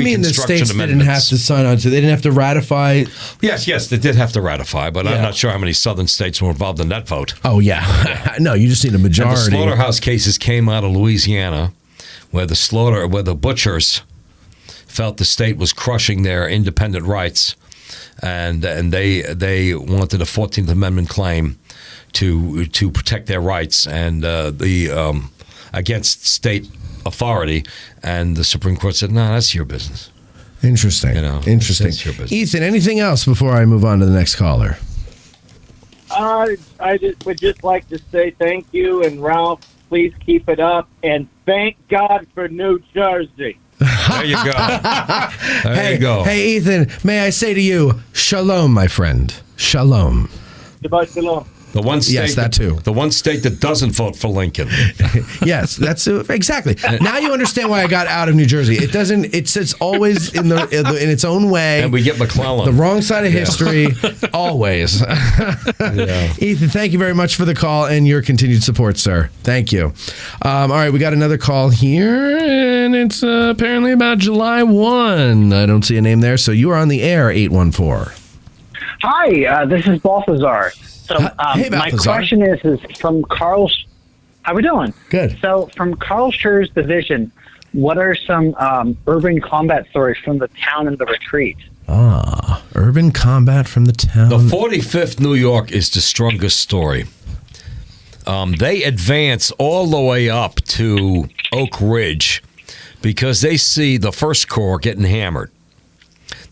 mean the states didn't have to sign on to? They didn't have to ratify? Yes, they did have to ratify, but I'm not sure how many southern states were involved in that vote. Oh, yeah. No, you just need a majority. And the Slaughterhouse Cases came out of Louisiana, where the butchers felt the state was crushing their independent rights, and they wanted a 14th Amendment claim to protect their rights and against state authority, and the Supreme Court said, "No, that's your business." Interesting. Interesting. That's your business. Ethan, anything else before I move on to the next caller? I would just like to say thank you, and Ralph, please keep it up, and thank God for New Jersey. There you go. There you go. Hey, Ethan, may I say to you, shalom, my friend. Shalom. Shabbat shalom. The one state, yes, that too. The one state that doesn't vote for Lincoln. Yes, that's exactly. Now you understand why I got out of New Jersey. It doesn't. It's always in its own way. And we get McClellan. The wrong side of history, always. Ethan, thank you very much for the call and your continued support, sir. Thank you. All right, we got another call here, and it's apparently about July 1. I don't see a name there, so you are on the air, 814. Hi, this is Balthazar. So hey, my question is from Carl's. How we doing? Good. So from Carl Schurz's division, what are some urban combat stories from the town and the retreat? Urban combat from the town. The 45th New York is the strongest story. They advance all the way up to Oak Ridge because they see the 1st Corps getting hammered.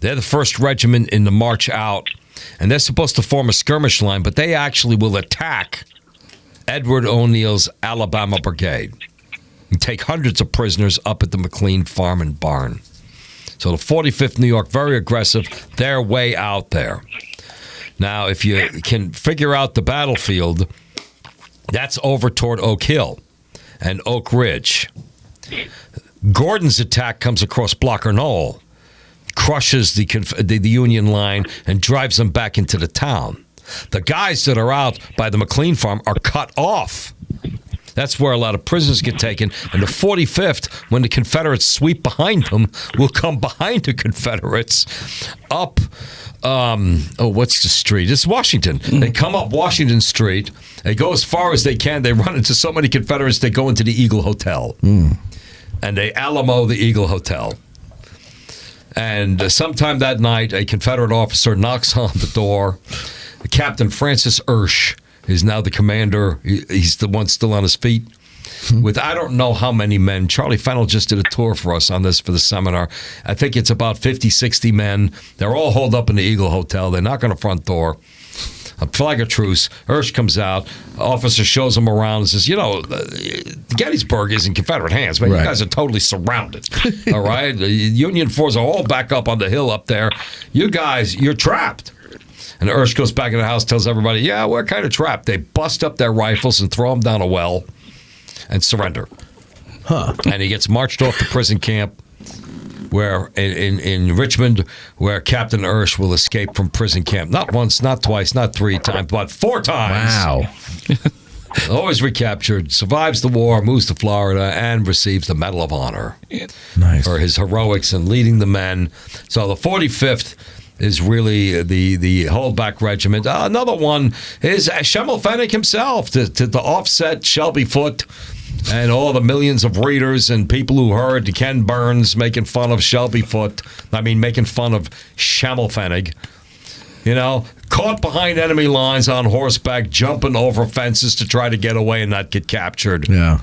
They're the 1st Regiment in the march out. And they're supposed to form a skirmish line, but they actually will attack Edward O'Neill's Alabama Brigade and take hundreds of prisoners up at the McLean Farm and Barn. So the 45th New York, very aggressive. They're way out there. Now, if you can figure out the battlefield, that's over toward Oak Hill. and Oak Ridge. Gordon's attack comes across Blocker Knoll, crushes the Union line, and drives them back into the town. The guys that are out by the McLean farm are cut off. That's where a lot of prisoners get taken. And the 45th, when the Confederates sweep behind them, will come behind the Confederates up, what's the street? It's Washington. They come up Washington Street. They go as far as they can. They run into so many Confederates, they go into the Eagle Hotel. And they Alamo the Eagle Hotel. And sometime that night, a Confederate officer knocks on the door. Captain Francis Ersch is now the commander. He's the one still on his feet. With I don't know how many men. Charlie Fennell just did a tour for us on this for the seminar. I think it's about 50, 60 men. They're all holed up in the Eagle Hotel. They knock on the front door. A flag of truce. Ersch comes out. Officer shows him around and says, Gettysburg is in Confederate hands, but you guys are totally surrounded. All right? The Union forces are all back up on the hill up there. You guys, you're trapped. And Ersch goes back in the house, tells everybody, yeah, we're kind of trapped. They bust up their rifles and throw them down a well and surrender. And he gets marched off to prison camp where in Richmond, where Captain Ersch will escape from prison camp. Not once, not twice, not 3 times, but 4 times. Wow. Always recaptured, survives the war, moves to Florida, and receives the Medal of Honor. Nice. For his heroics in leading the men. So the 45th is really the holdback regiment. Another one is Schimmelpfennig himself to offset Shelby Foote and all the millions of readers and people who heard Ken Burns making fun of Shelby Foote. Making fun of Schimmelpfennig. Caught behind enemy lines on horseback, jumping over fences to try to get away and not get captured. Yeah.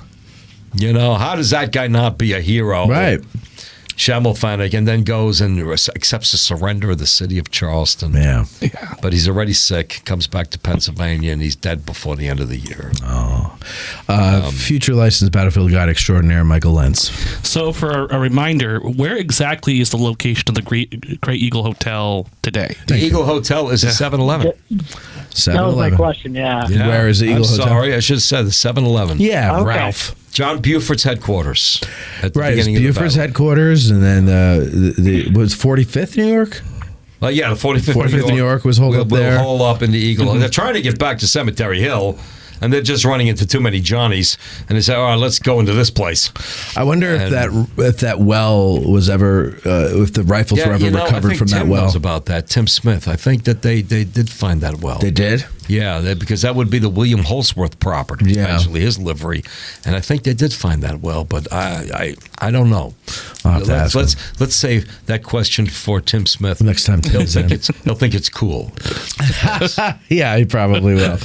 How does that guy not be a hero? Right. Schimmelpfennig, and then goes and accepts the surrender of the city of Charleston. Yeah. But he's already sick, comes back to Pennsylvania, and he's dead before the end of the year. Future licensed battlefield guide extraordinaire, Michael Lentz. So for a reminder, where exactly is the location of the Great Eagle Hotel today? The Eagle Hotel is a 7-Eleven. That was my question, yeah. Where is the Eagle Hotel? Sorry, I should have said the 7-Eleven. Yeah, Okay. Ralph. John Buford's headquarters. At the Right, it's beginning of the Buford's battle. headquarters, and then was 45th New York? Well, yeah, the 45th 45th New York was holed up there. We'll hole up in the Eagle. They're trying to get back to Cemetery Hill, and they're just running into too many Johnnies. And they say, all right, let's go into this place. I wonder if that well was ever, if the rifles were ever recovered from that Tim well. knows about that. Tim Smith. I think that they did find that well. They did? Yeah, because that would be the William Holsworth property, Yeah. eventually his livery, and I think they did find that well, but I don't know. I'll have to ask him. Let's save that question for Tim Smith Next time He'll Tim's in. think it's cool. Yeah, he probably will.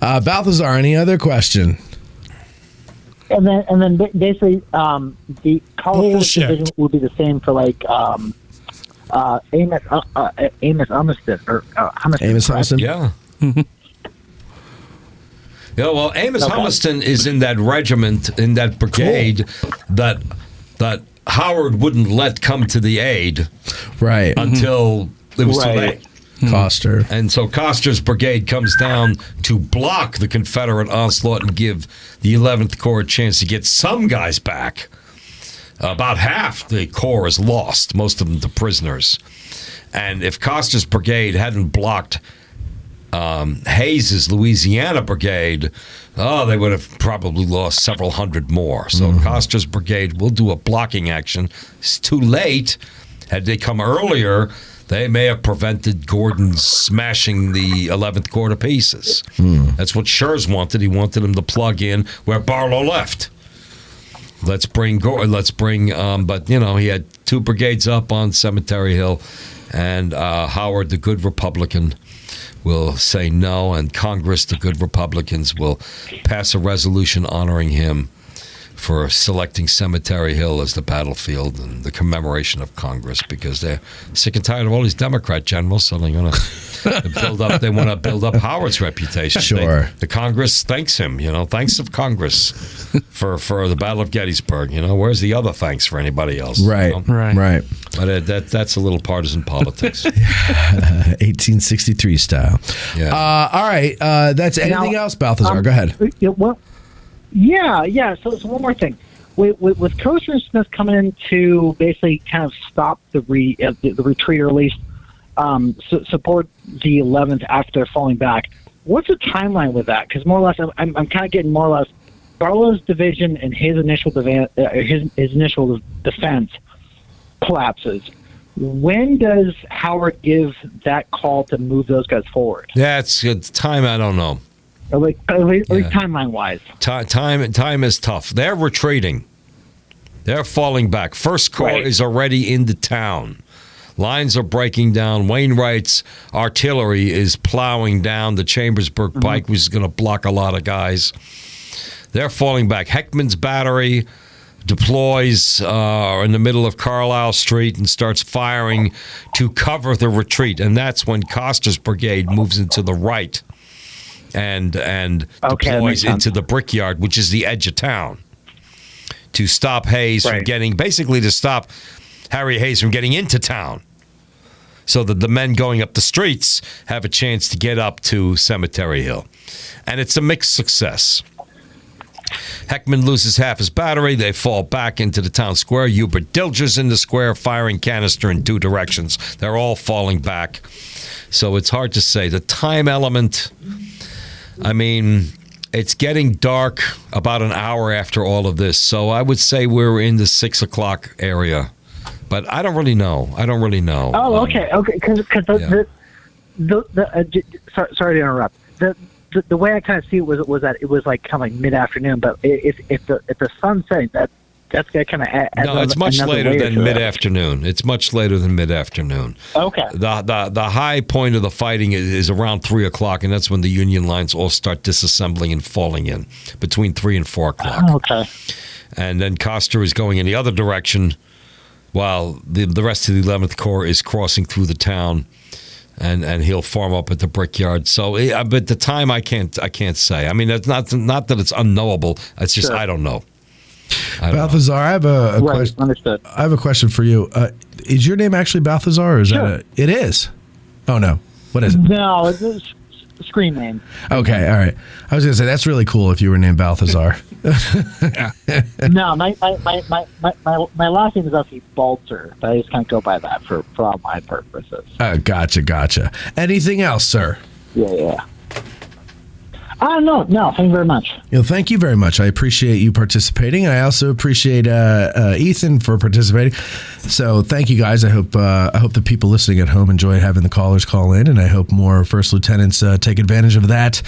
Balthazar, any other question? And then basically the college division would be the same for Amos Umstead or Amos Humiston? Yeah. Yeah, well, Amos Humiston is in that regiment, in that brigade that Howard wouldn't let come to the aid, right? Until it was too late. Coster. And so Coster's brigade comes down to block the Confederate onslaught and give the 11th Corps a chance to get some guys back. About half the Corps is lost, most of them to prisoners. And if Coster's brigade hadn't blocked Hayes's Louisiana brigade, they would have probably lost several hundred more. So Coster's brigade will do a blocking action. It's too late. Had they come earlier, they may have prevented Gordon smashing the 11th Corps to pieces. That's what Schurz wanted. He wanted him to plug in where Barlow left. But he had 2 brigades up on Cemetery Hill, and Howard, the good Republican, will say no, and Congress, the good Republicans, will pass a resolution honoring him for selecting Cemetery Hill as the battlefield and the commemoration of Congress, because they're sick and tired of all these Democrat generals, so they're going to build up. They want to build up Howard's reputation. Sure. The Congress thanks him. Thanks of Congress for the Battle of Gettysburg. Where's the other thanks for anybody else? Right. Right. But that's a little partisan politics. 1863 style. Yeah. All right. That's anything else, Balthazar? Go ahead. Yeah. So one more thing. With Koster and Smith coming in to basically kind of stop the retreat, or at least support the 11th after they're falling back, what's the timeline with that? Because more or less, I'm kind of getting more or less Barlow's division and his initial defense collapses. When does Howard give that call to move those guys forward? That's time. I don't know. Like timeline wise. Time is tough. They're retreating. They're falling back. First Corps is already into town. Lines are breaking down. Wainwright's artillery is plowing down the Chambersburg Pike, which is going to block a lot of guys. They're falling back. Heckman's battery deploys in the middle of Carlisle Street and starts firing to cover the retreat. And that's when Coster's brigade moves into the right and deploys into the Brickyard, which is the edge of town, to stop Hayes from to stop Harry Hayes from getting into town, so that the men going up the streets have a chance to get up to Cemetery Hill. And it's a mixed success. Heckman loses half his battery. They fall back into the town square. Hubert Dilger's in the square firing canister in 2 directions. They're all falling back. So it's hard to say. The time element, I mean, it's getting dark about an hour after all of this. So I would say we're in the 6 o'clock area. But I don't really know. Oh, okay. Because sorry to interrupt. The way I kind of see it was that it was like kind of like mid-afternoon. But if the sun's setting, that's going to kind of add. No, it's much later than mid-afternoon. It's much later than mid-afternoon. Okay. The high point of the fighting is around 3 o'clock, and that's when the Union lines all start disassembling and falling in, between 3 and 4 o'clock. Oh, okay. And then Coster is going in the other direction, while the rest of the 11th Corps is crossing through the town, and he'll form up at the Brickyard. So, but the time I can't say. I mean, it's not that it's unknowable. It's just I don't know. Balthazar, I have a question. Understood. I have a question for you. Is your name actually Balthazar, or is that it is? Oh no, what is it? No, it's a screen name. Okay, all right. I was gonna say that's really cool if you were named Balthazar. No, my last name is actually Balter, but I just kind of go by that for all my purposes. Gotcha. Anything else, sir? Yeah. No, thank you very much. Thank you very much. I appreciate you participating, and I also appreciate Ethan for participating. So thank you, guys. I hope the people listening at home enjoy having the callers call in, and I hope more first lieutenants take advantage of that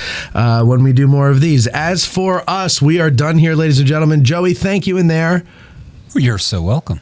when we do more of these. As for us, we are done here, ladies and gentlemen. Joey, thank you in there. You're so welcome.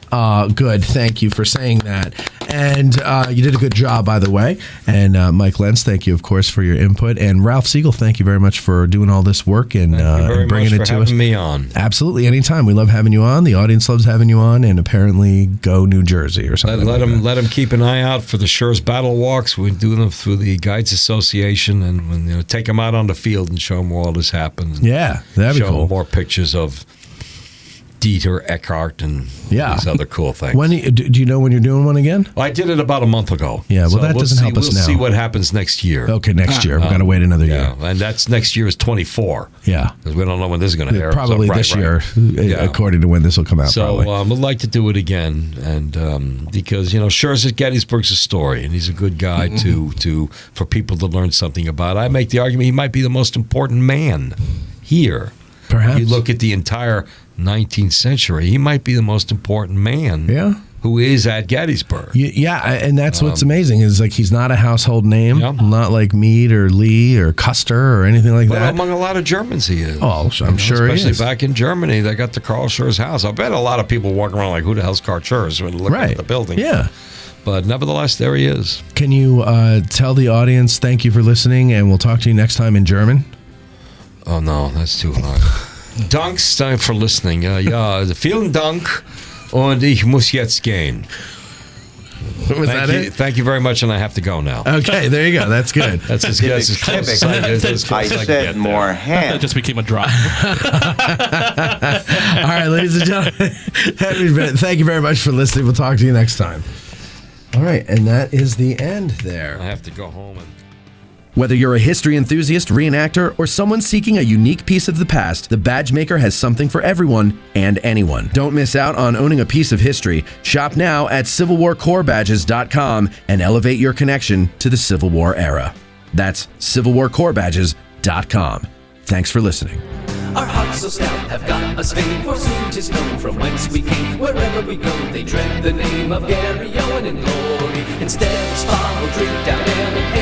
Good. Thank you for saying that. And you did a good job, by the way. And Mike Lentz, thank you, of course, for your input. And Ralph Siegel, thank you very much for doing all this work and bringing it to us. Thank you very much for having me on. Absolutely. Anytime. We love having you on. The audience loves having you on. And apparently, go New Jersey or something. Let them keep an eye out for the Schurz battle walks. We do them through the Guides Association, and take them out on the field and show them where all this happens. Yeah, that'd be cool. Show them more pictures of Dieter Eckhart and these other cool things. When do you know when you're doing one again? Well, I did it about a month ago. Yeah, well, that doesn't help us now. We'll see what happens next year. Okay, next year. We've got to wait another year. And that's next year is 24. Yeah. Because we don't know when this is going to air. Probably this year, according to when this will come out. So we'd like to do it again, and because, Schurz at Gettysburg's a story, and he's a good guy for people to learn something about. I make the argument he might be the most important man here. Perhaps. You look at the entire 19th century, he might be the most important man who is at Gettysburg. Yeah, and that's what's amazing is like he's not a household name, not like Meade or Lee or Custer or anything like that. But among a lot of Germans he is. Oh, I'm sure he is. Especially back in Germany, they got the Karl Schurz house. I bet a lot of people walking around like, who the hell's Karl Schurz when looking at the building. Yeah. But nevertheless, there he is. Can you tell the audience thank you for listening, and we'll talk to you next time in German? Oh, no, that's too hard. Danks for listening. Vielen Dank und ich muss jetzt gehen. Thank you very much, and I have to go now. Okay, there you go. That's good. That's as close as I said more hand. That just became a drop. All right, ladies and gentlemen, thank you very much for listening. We'll talk to you next time. All right, and that is the end there. I have to go home and Whether you're a history enthusiast, reenactor, or someone seeking a unique piece of the past, the Badge Maker has something for everyone and anyone. Don't miss out on owning a piece of history. Shop now at CivilWarCoreBadges.com and elevate your connection to the Civil War era. That's CivilWarCoreBadges.com. Thanks for listening. Our hearts so stout have got us fame, for soon 'tis known from whence we came. Wherever we go, they dread the name of Gary Owen in glory. Instead of spa, we'll drink down ale and